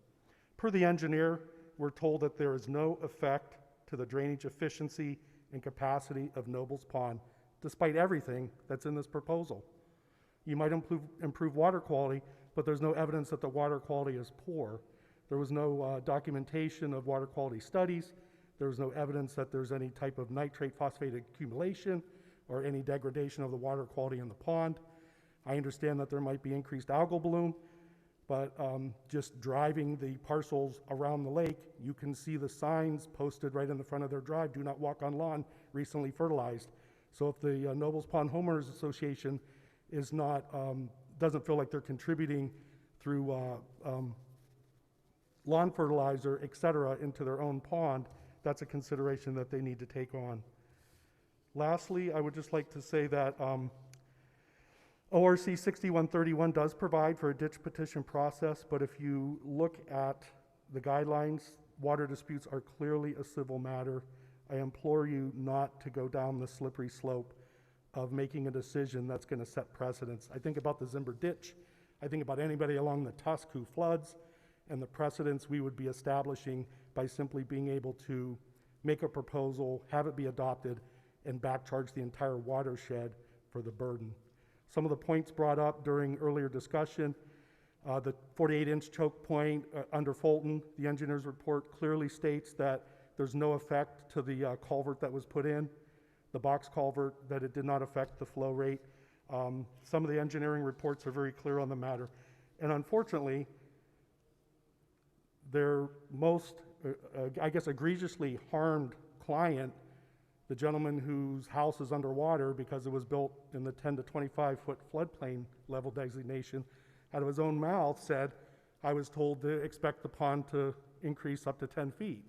Per the engineer, we're told that there is no effect to the drainage efficiency and capacity of Nobles Pond, despite everything that's in this proposal. You might improve water quality, but there's no evidence that the water quality is poor. There was no documentation of water quality studies. There was no evidence that there's any type of nitrate phosphate accumulation or any degradation of the water quality in the pond. I understand that there might be increased algal bloom, but just driving the parcels around the lake, you can see the signs posted right in the front of their drive, do not walk on lawn recently fertilized. So if the Nobles Pond Homeowners Association is not, doesn't feel like they're contributing through lawn fertilizer, et cetera, into their own pond, that's a consideration that they need to take on. Lastly, I would just like to say that ORC 6131 does provide for a ditch petition process, but if you look at the guidelines, water disputes are clearly a civil matter. I implore you not to go down the slippery slope of making a decision that's going to set precedents. I think about the Zimber Ditch. I think about anybody along the Tusk who floods, and the precedents we would be establishing by simply being able to make a proposal, have it be adopted, and back charge the entire watershed for the burden. Some of the points brought up during earlier discussion, the 48-inch choke point under Fulton, the engineer's report clearly states that there's no effect to the culvert that was put in, the box culvert, that it did not affect the flow rate. Some of the engineering reports are very clear on the matter. And unfortunately, their most, I guess, egregiously harmed client, the gentleman whose house is underwater because it was built in the 10 to 25 foot floodplain level designation, out of his own mouth said, I was told to expect the pond to increase up to 10 feet.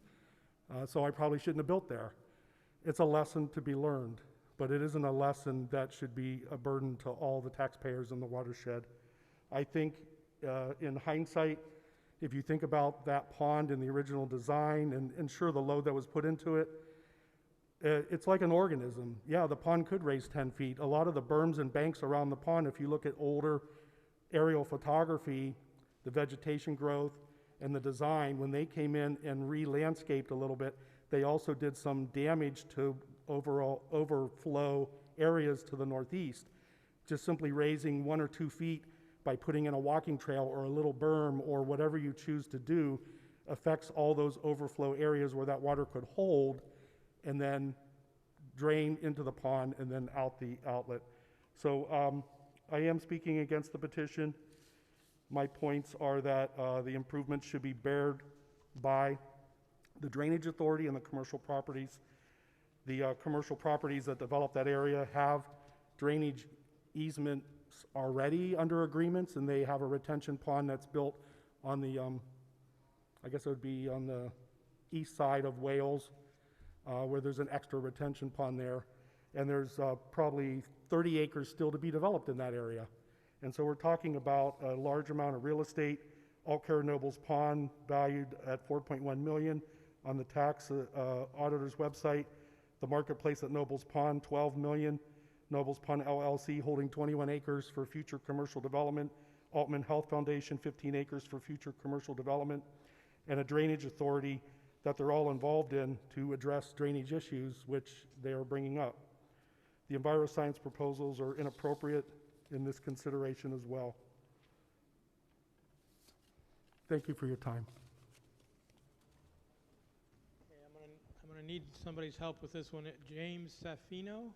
So I probably shouldn't have built there. It's a lesson to be learned, but it isn't a lesson that should be a burden to all the taxpayers in the watershed. I think in hindsight, if you think about that pond in the original design and sure the load that was put into it, it's like an organism. Yeah, the pond could raise 10 feet. A lot of the berms and banks around the pond, if you look at older aerial photography, the vegetation growth and the design, when they came in and re-landscaped a little bit, they also did some damage to overall overflow areas to the northeast. Just simply raising 1 or 2 feet by putting in a walking trail or a little berm or whatever you choose to do affects all those overflow areas where that water could hold and then drain into the pond and then out the outlet. So I am speaking against the petition. My points are that the improvements should be bared by the drainage authority and the commercial properties. The commercial properties that develop that area have drainage easements already under agreements, and they have a retention pond that's built on the, I guess it would be on the east side of Wales, where there's an extra retention pond there. And there's probably 30 acres still to be developed in that area. And so we're talking about a large amount of real estate. Altcare Nobles Pond valued at $4.1 million on the tax auditor's website. The marketplace at Nobles Pond, $12 million. Nobles Pond LLC holding 21 acres for future commercial development. Altman Health Foundation, 15 acres for future commercial development. And a drainage authority that they're all involved in to address drainage issues, which they are bringing up. The EnviroScience proposals are inappropriate in this consideration as well. Thank you for your time. Okay, I'm gonna need somebody's help with this one. James Safino?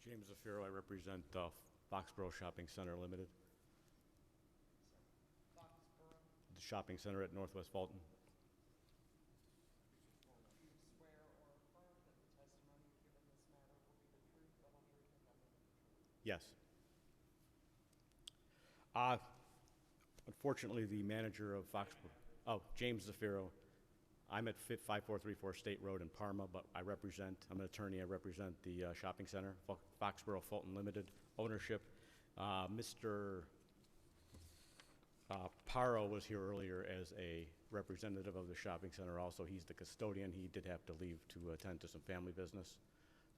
James Zafiro, I represent Foxborough Shopping Center Limited. The shopping center at Northwest Fulton. Yes. Unfortunately, the manager of Foxborough, James Zafiro, I'm at 5434 State Road in Parma, but I'm an attorney, I represent the shopping center, Foxborough Fulton Limited ownership. Mr. Paro was here earlier as a representative of the shopping center also. He's the custodian. He did have to leave to attend to some family business.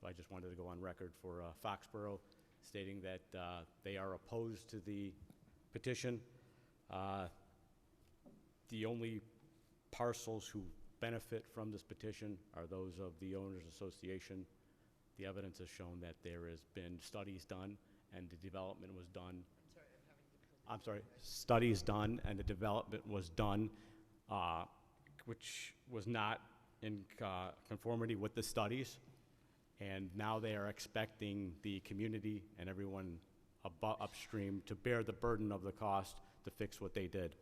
So I just wanted to go on record for Foxborough stating that they are opposed to the petition. The only parcels who benefit from this petition are those of the Owners Association. The evidence has shown that there has been studies done and the development was done. Studies done and the development was done, which was not in conformity with the studies. And now they are expecting the community and everyone upstream to bear the burden of the cost to fix what they did.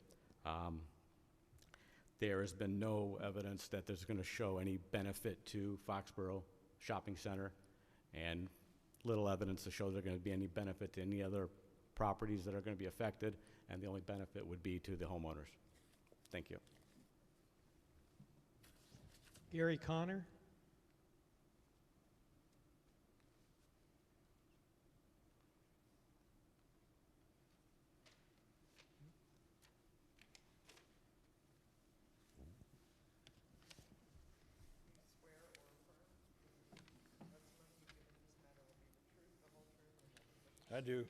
There has been no evidence that there's going to show any benefit to Foxborough Shopping Center, and little evidence to show there's going to be any benefit to any other properties that are going to be affected, and the only benefit would be to the homeowners. Thank you. Gary Connor? I do.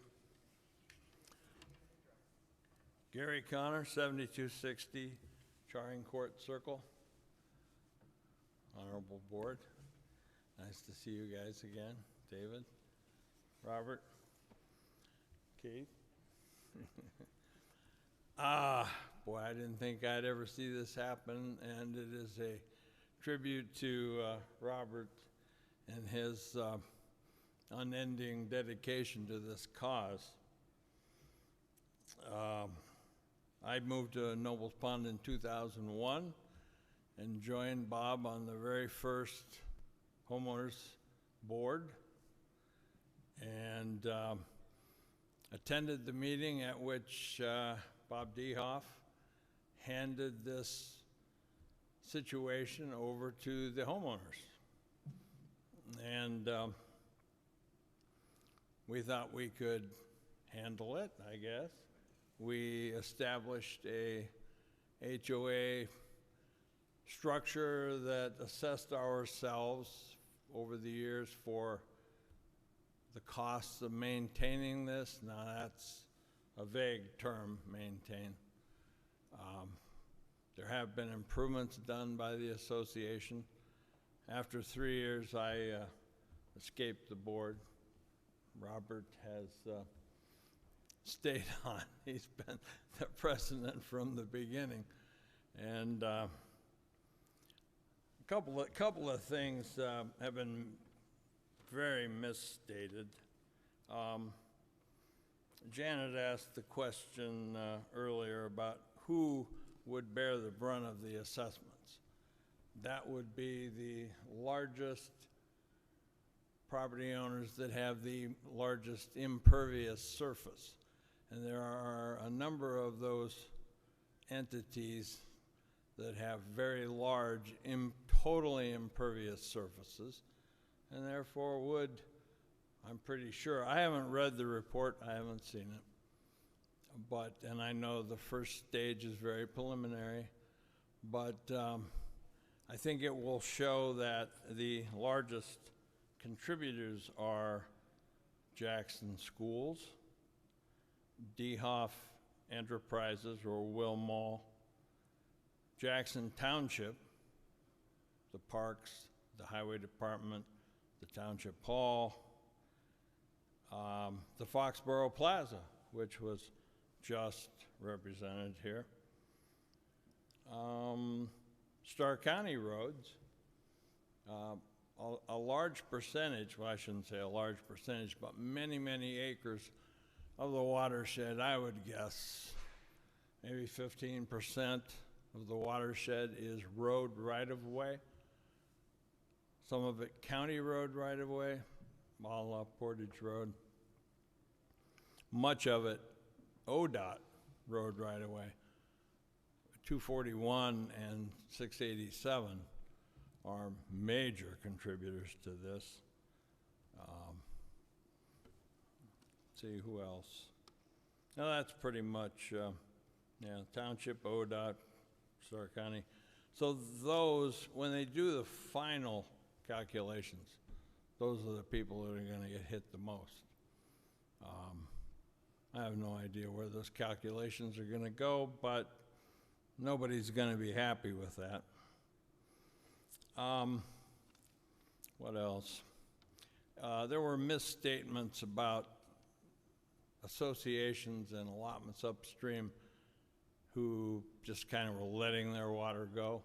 Gary Connor, 7260 Charing Court Circle. Honorable Board, nice to see you guys again. David, Robert, Keith. Boy, I didn't think I'd ever see this happen, and it is a tribute to Robert and his unending dedication to this cause. I moved to Nobles Pond in 2001 and joined Bob on the very first homeowners board, and attended the meeting at which Bob Dehoff handed this situation over to the homeowners. And we thought we could handle it, I guess. We established a HOA structure that assessed ourselves over the years for the costs of maintaining this. Now that's a vague term, maintain. There have been improvements done by the association. After 3 years, I escaped the board. Robert has stayed on. He's been the president from the beginning. And a couple of things have been very misstated. Janet asked the question earlier about who would bear the brunt of the assessments. That would be the largest property owners that have the largest impervious surface. And there are a number of those entities that have very large, totally impervious surfaces, and therefore would, I'm pretty sure, I haven't read the report, I haven't seen it, but, and I know the first stage is very preliminary, but I think it will show that the largest contributors are Jackson Schools, Dehoff Enterprises, or Will Mall, Jackson Township, the parks, the highway department, the township hall, the Foxborough Plaza, which was just represented here, Starr County roads, a large percentage, well, I shouldn't say a large percentage, but many, many acres of the watershed, I would guess maybe 15% of the watershed is road right-of-way. Some of it county road right-of-way, a Portage Road. Much of it ODOT road right-of-way. 241 and 687 are major contributors to this. See who else. Now that's pretty much, Township, ODOT, Starr County. So those, when they do the final calculations, those are the people that are going to get hit the most. I have no idea where those calculations are going to go, but nobody's going to be happy with that. What else? There were misstatements about associations and allotments upstream who just kind of were letting their water go.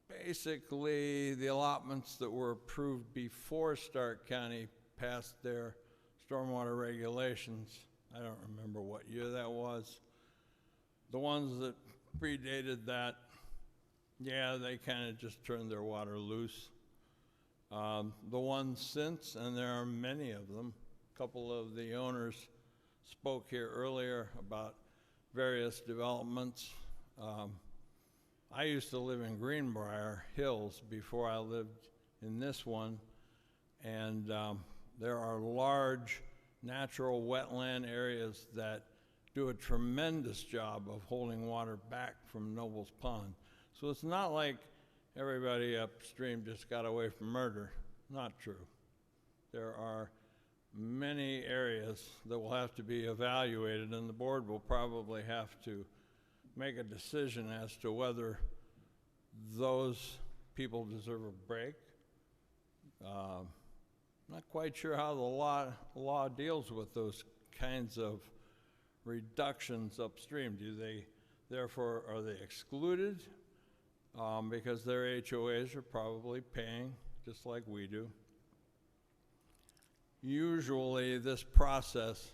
Basically, the allotments that were approved before Stark County passed their stormwater regulations, I don't remember what year that was. The ones that predated that, yeah, they kind of just turned their water loose. The ones since, and there are many of them, a couple of the owners spoke here earlier about various developments. I used to live in Greenbrier Hills before I lived in this one, and there are large natural wetland areas that do a tremendous job of holding water back from Nobles Pond. So it's not like everybody upstream just got away from murder. Not true. There are many areas that will have to be evaluated, and the board will probably have to make a decision as to whether those people deserve a break. Not quite sure how the law deals with those kinds of reductions upstream. Do they, therefore, are they excluded because their HOAs are probably paying just like we do? Usually this process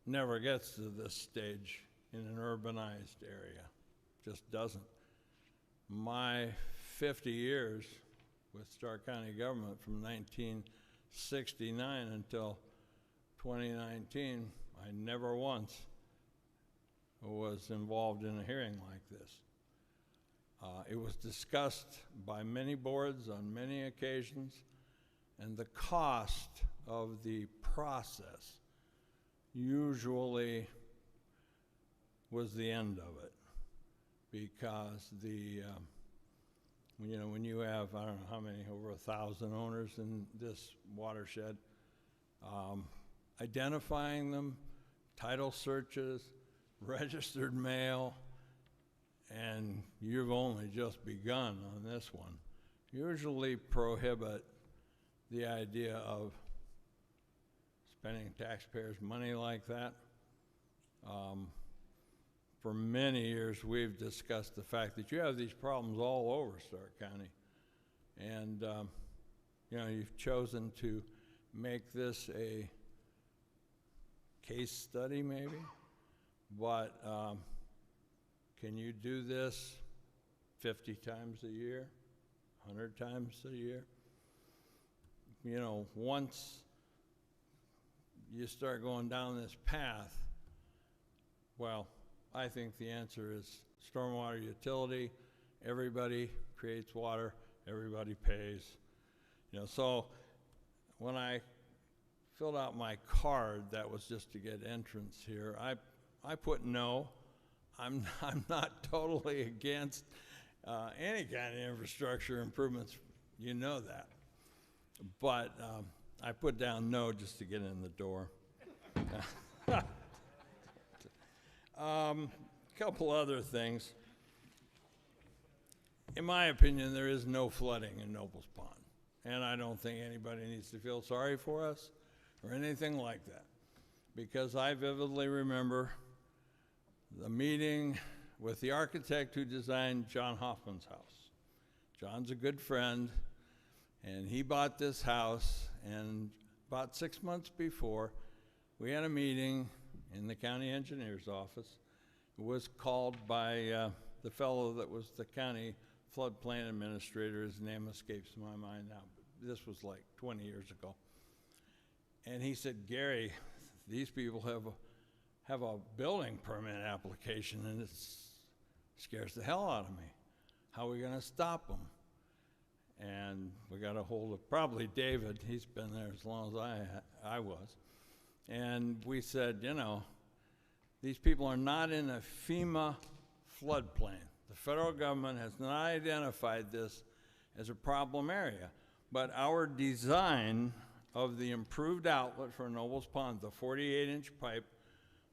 never gets to this stage in an urbanized area. Just doesn't. My 50 years with Stark County government from 1969 until 2019, I never once was involved in a hearing like this. It was discussed by many boards on many occasions, and the cost of the process usually was the end of it, because the you know, when you have, I don't know how many, over 1,000 owners in this watershed, identifying them, title searches, registered mail, and you've only just begun on this one, usually prohibit the idea of spending taxpayers' money like that. For many years, we've discussed the fact that you have these problems all over Stark County. And, you know, you've chosen to make this a case study maybe, but can you do this 50 times a year, 100 times a year? You know, once you start going down this path, well, I think the answer is stormwater utility. Everybody creates water, everybody pays. You know, so when I filled out my card, that was just to get entrance here, I put no. I'm not totally against any kind of infrastructure improvements, you know that. But I put down no just to get in the door. Couple other things. In my opinion, there is no flooding in Nobles Pond, and I don't think anybody needs to feel sorry for us or anything like that, because I vividly remember the meeting with the architect who designed John Hoffman's house. John's a good friend, and he bought this house, and about 6 months before, we had a meeting in the county engineer's office. It was called by the fellow that was the county floodplain administrator. His name escapes my mind now. This was like 20 years ago. And he said, Gary, these people have a building permit application, and it scares the hell out of me. How are we going to stop them? And we got a hold of probably David. He's been there as long as I was. And we said, you know, these people are not in a FEMA floodplain. The federal government has not identified this as a problem area. But our design of the improved outlet for Nobles Pond, the 48-inch pipe,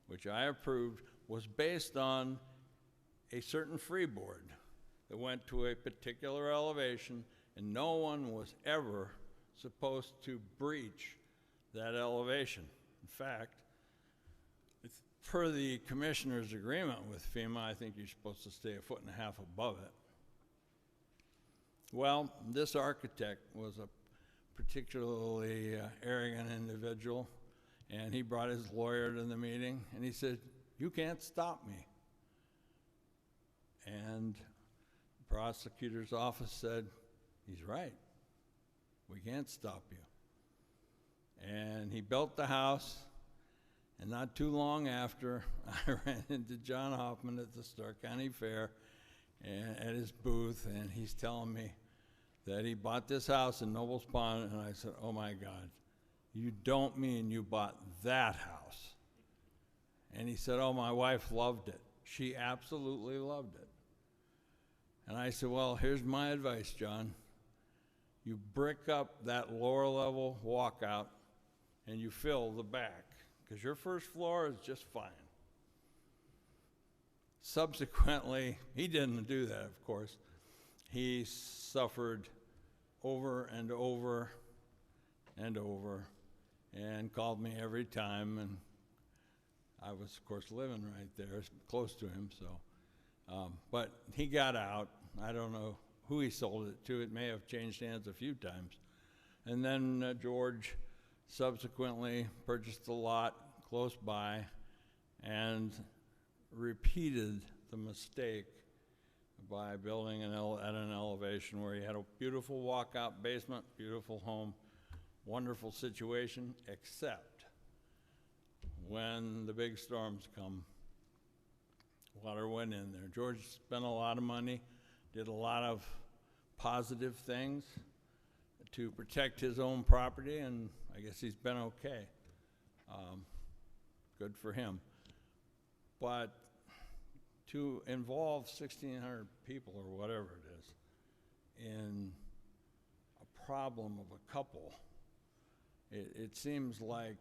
which I approved, was based on a certain freeboard that went to a particular elevation, and no one was ever supposed to breach that elevation. In fact, per the commissioner's agreement with FEMA, I think you're supposed to stay 1.5 feet above it. Well, this architect was a particularly arrogant individual, and he brought his lawyer to the meeting, and he said, you can't stop me. And the prosecutor's office said, he's right. We can't stop you. And he built the house, and not too long after, I ran into John Hoffman at the Stark County Fair and at his booth, and he's telling me that he bought this house in Nobles Pond, and I said, oh my God, you don't mean you bought that house? And he said, oh, my wife loved it. She absolutely loved it. And I said, well, here's my advice, John. You brick up that lower level walkout and you fill the back, because your first floor is just fine. Subsequently, he didn't do that, of course. He suffered over and over and over, and called me every time, and I was, of course, living right there, close to him, so. But he got out. I don't know who he sold it to. It may have changed hands a few times. And then George subsequently purchased a lot close by and repeated the mistake by building at an elevation where he had a beautiful walkout basement, beautiful home, wonderful situation, except when the big storms come, water went in there. George spent a lot of money, did a lot of positive things to protect his own property, and I guess he's been okay. Good for him. But to involve 1,600 people or whatever it is in a problem of a couple, it seems like,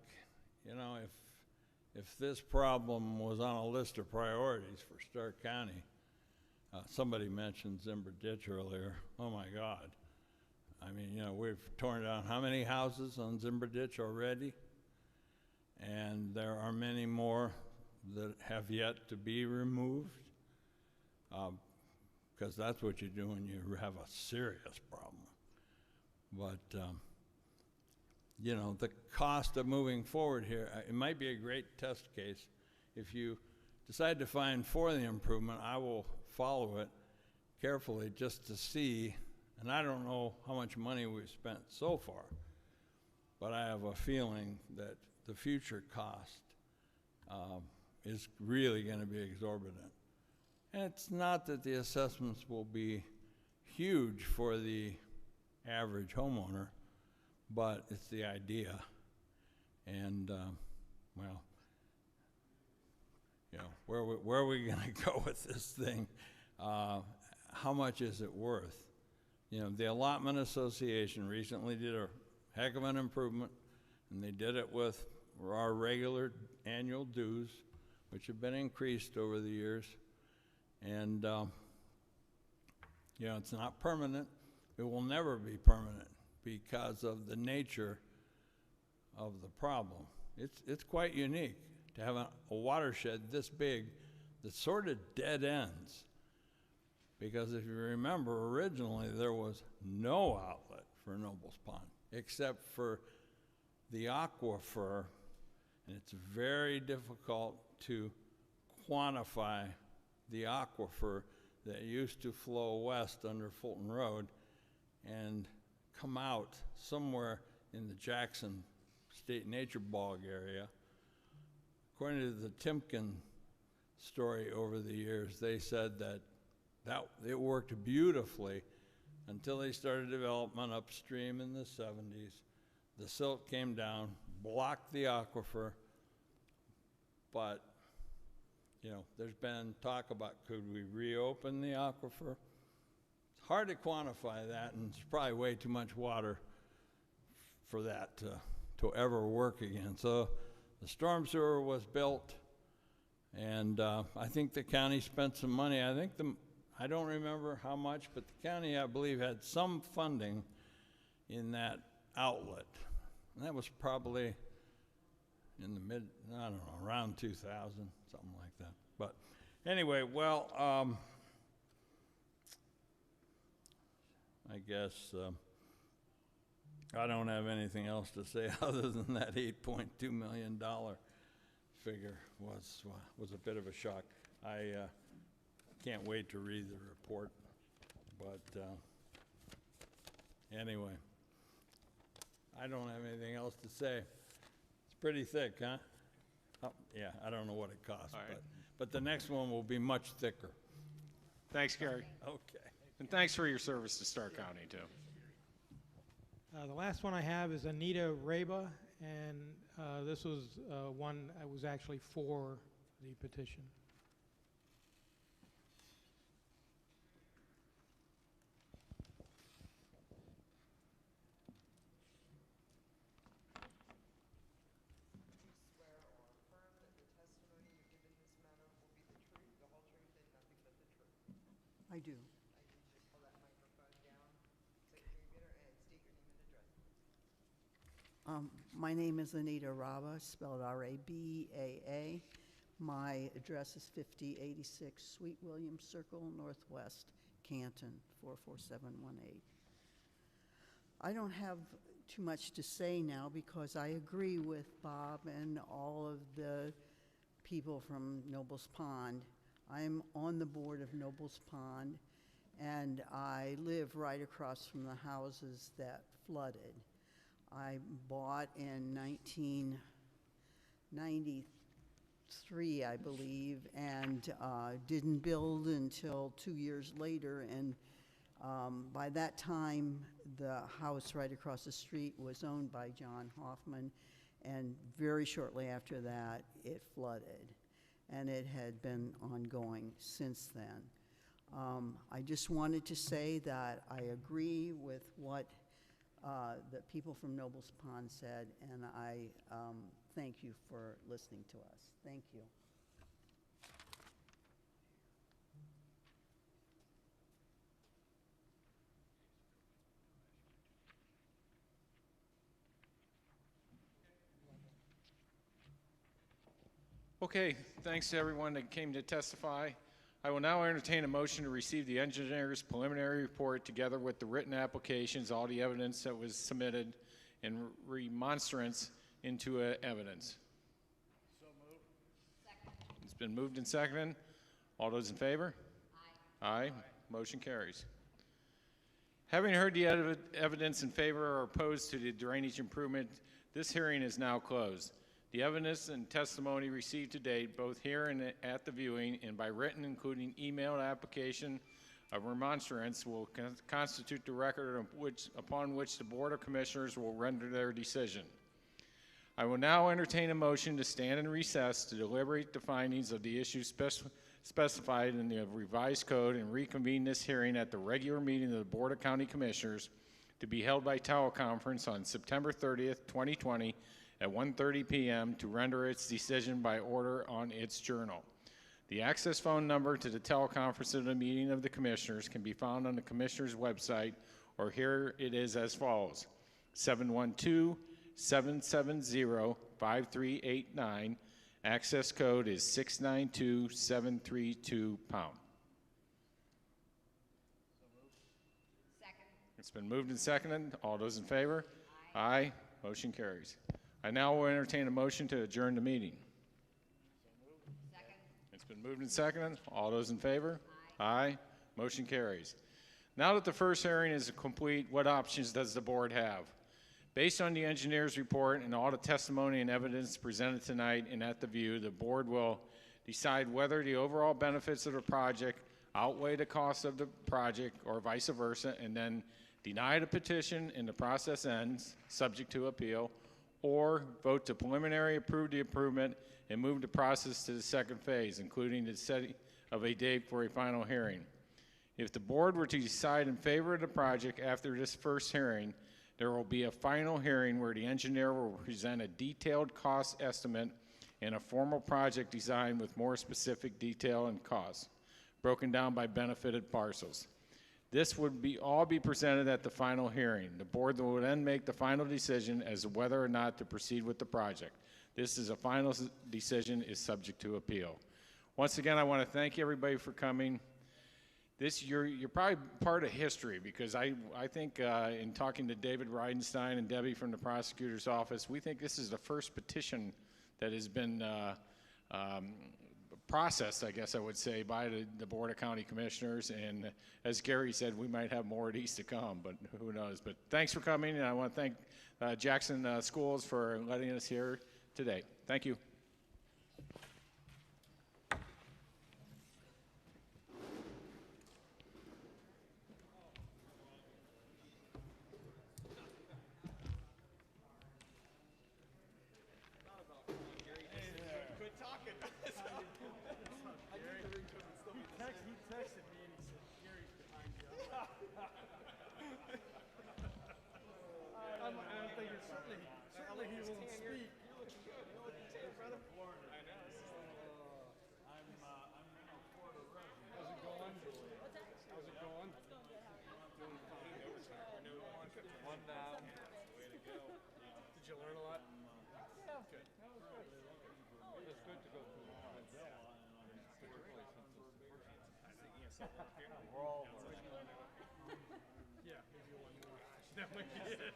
you know, if this problem was on a list of priorities for Stark County, somebody mentioned Zimber Ditch earlier. Oh my God. I mean, you know, we've torn down how many houses on Zimber Ditch already? And there are many more that have yet to be removed, because that's what you do when you have a serious problem. But, you know, the cost of moving forward here, it might be a great test case. If you decide to find for the improvement, I will follow it carefully just to see, and I don't know how much money we've spent so far, but I have a feeling that the future cost is really going to be exorbitant. And it's not that the assessments will be huge for the average homeowner, but it's the idea. And, well, you know, where are we going to go with this thing? How much is it worth? You know, the Allotment Association recently did a heck of an improvement, and they did it with our regular annual dues, which have been increased over the years. And, you know, it's not permanent. It will never be permanent because of the nature of the problem. It's quite unique to have a watershed this big that sort of dead ends. Because if you remember, originally there was no outlet for Nobles Pond except for the aquifer, and it's very difficult to quantify the aquifer that used to flow west under Fulton Road and come out somewhere in the Jackson State Nature Bog area. According to the Timken story over the years, they said that it worked beautifully until they started development upstream in the 70s. The silt came down, blocked the aquifer, but you know, there's been talk about could we reopen the aquifer? It's hard to quantify that, and it's probably way too much water for that to ever work again. So the storm sewer was built, and I think the county spent some money. I don't remember how much, but the county, I believe, had some funding in that outlet. And that was probably in the mid, I don't know, around 2000, something like that. But anyway, well, I guess I don't have anything else to say other than that $8.2 million figure was a bit of a shock. I can't wait to read the report, but anyway, I don't have anything else to say. It's pretty thick, huh? Oh, yeah, I don't know what it costs, but the next one will be much thicker. Thanks, Gary. Okay. And thanks for your service to Stark County, too. The last one I have is Anita Reba, and this was one that was actually for the petition. do. My name is Anita Raba, spelled R-A-B-A-A. My address is 5086 Sweet William Circle, Northwest, Canton, 44718. I don't have too much to say now because I agree with Bob and all of the people from Nobles Pond. I'm on the board of Nobles Pond, and I live right across from the houses that flooded. I bought in 1993, I believe, and didn't build until 2 years later. And by that time, the house right across the street was owned by John Hoffman, and very shortly after that, it flooded. And it had been ongoing since then. I just wanted to say that I agree with what the people from Nobles Pond said, and I thank you for listening to us. Thank you. Okay, thanks to everyone that came to testify. I will now entertain a motion to receive the engineer's preliminary report together with the written applications, all the evidence that was submitted, and remonstrance into evidence. So moved. Second. It's been moved and seconded. All those in favor? Aye. Aye. Motion carries. Having heard the evidence in favor or opposed to the drainage improvement, this hearing is now closed. The evidence and testimony received to date, both here and at the viewing, and by written, including emailed application of remonstrance, will constitute the record upon which the Board of Commissioners will render their decision. I will now entertain a motion to stand in recess to deliberate the findings of the issues specified in the revised code and reconvene this hearing at the regular meeting of the Board of County Commissioners to be held by teleconference on September 30th, 2020, at 1:30 p.m. to render its decision by order on its journal. The access phone number to the teleconference of the meeting of the Commissioners can be found on the Commissioners' website, or here it is as follows: 712-770-5389. Access code is 692732#. Second. It's been moved and seconded. All those in favor? Aye. Motion carries. I now will entertain a motion to adjourn the meeting. Second. It's been moved and seconded. All those in favor? Aye. Motion carries. Now that the first hearing is complete, what options does the board have? Based on the engineer's report and all the testimony and evidence presented tonight and at the view, the board will decide whether the overall benefits of the project outweigh the cost of the project or vice versa, and then deny the petition and the process ends, subject to appeal, or vote to preliminary approve the improvement and move the process to the second phase, including the setting of a date for a final hearing. If the board were to decide in favor of the project after this first hearing, there will be a final hearing where the engineer will present a detailed cost estimate and a formal project design with more specific detail and costs, broken down by benefited parcels. This would all be presented at the final hearing. The board will then make the final decision as to whether or not to proceed with the project. This is a final decision, is subject to appeal. Once again, I want to thank everybody for coming. You're probably part of history, because I think in talking to David Reidenstein and Debbie from the prosecutor's office, we think this is the first petition that has been processed, I guess I would say, by the Board of County Commissioners. And as Gary said, we might have more of these to come, but who knows. But thanks for coming, and I want to thank Jackson Schools for letting us here today. Thank you. We're all Yeah, maybe one more. That might be it.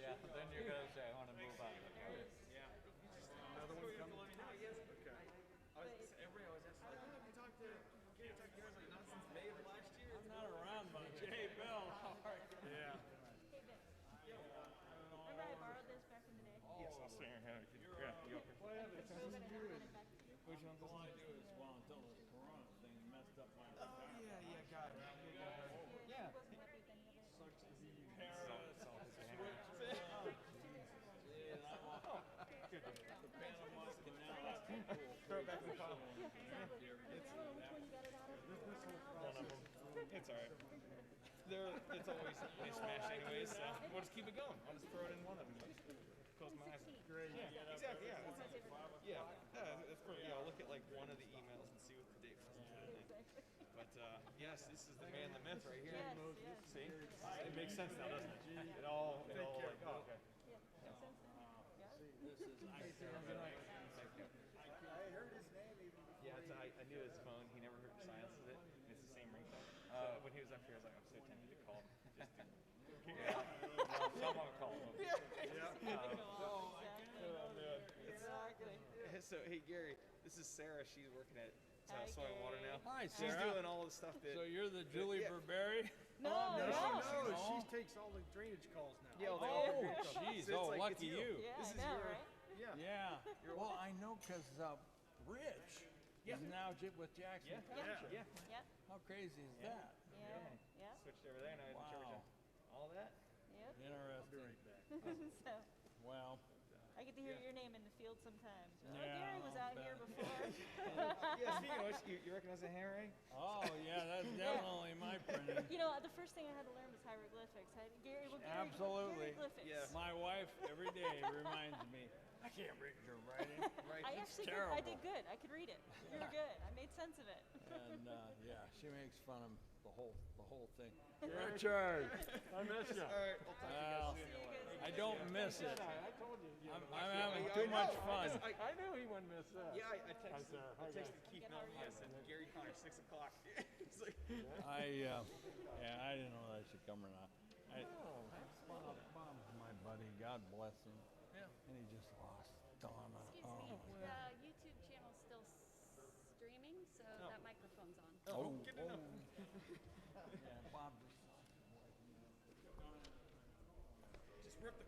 yeah, then you're gonna say, I wanna move on. Yeah. Another one coming? Okay. Everybody always asks, like, have you talked to Gary? Talked to Gary not since May of last year? I'm not around much. Hey, Bill, how are you? Yeah. Hey, Vince. Remember I borrowed this back in the day? Yes, I'll stay here. What happened? Still gonna have it back to you. Which one? All I do is, well, until this corona thing messed up my. Oh, yeah, got it. Yeah. Sucks to be you. Paris, Switzerland. Yeah, I'm off. The Panama Canal. Throw it back in the file. One of them. It's all right. It's always mismatched anyways, so we'll just keep it going. I'll just throw it in one of them. Close my eyes. Great. Yeah, exactly. Yeah. That's perfect. Yeah, I'll look at like one of the emails and see what the date was. But yes, this is the man, the myth right here. Yes. See, it makes sense now, doesn't it? It all like, oh, okay. This is I heard his name even. Yeah, I knew his phone. He never silences it. It's the same ringtone. So when he was up here, I was like, I'm so tempted to call him. Someone call him. So hey Gary, this is Sarah. She's working at Soil and Water now. Hi, She's Sarah. doing all the stuff that. So you're the Julie Burberry? No, She takes all the drainage calls now. Yeah, Jeez, so it's like, lucky it's you. Yeah, This I is know, your, right? Yeah. Yeah. Well, I know because Rich is now with Jackson. Yeah. How crazy is that? Yeah. Switched over there, now I'm in charge of all that. Yep. Interesting. So, Well, I get to hear your name in the field sometimes. Oh, Yeah, Gary was out here before. Yeah, speaking of which, you recognize the hand ray? oh yeah, that's definitely my printing. You know, the first thing I had to learn was hieroglyphics. Gary, Absolutely. hieroglyphics. Yeah. My wife every day reminds me, I can't read your writing. Right. I It's actually terrible. I did good. I could read it. You were good. I made sense of it. And yeah, she makes fun of the whole thing. Richard, I miss you. All right, we'll talk to you guys soon. I don't miss it. I told you. I'm having too much fun. I knew he wouldn't miss that. Yeah, I texted Keith Milton. I said, Gary Connor, 6 o'clock. It's like, I didn't know that should come or not. Bob's my buddy. God bless him. Yeah. And he just lost Donna. Excuse Oh, me, my God. the YouTube channel's still streaming, so Oh. that microphone's on. oh, good enough. Yeah, Bob just. Just rip the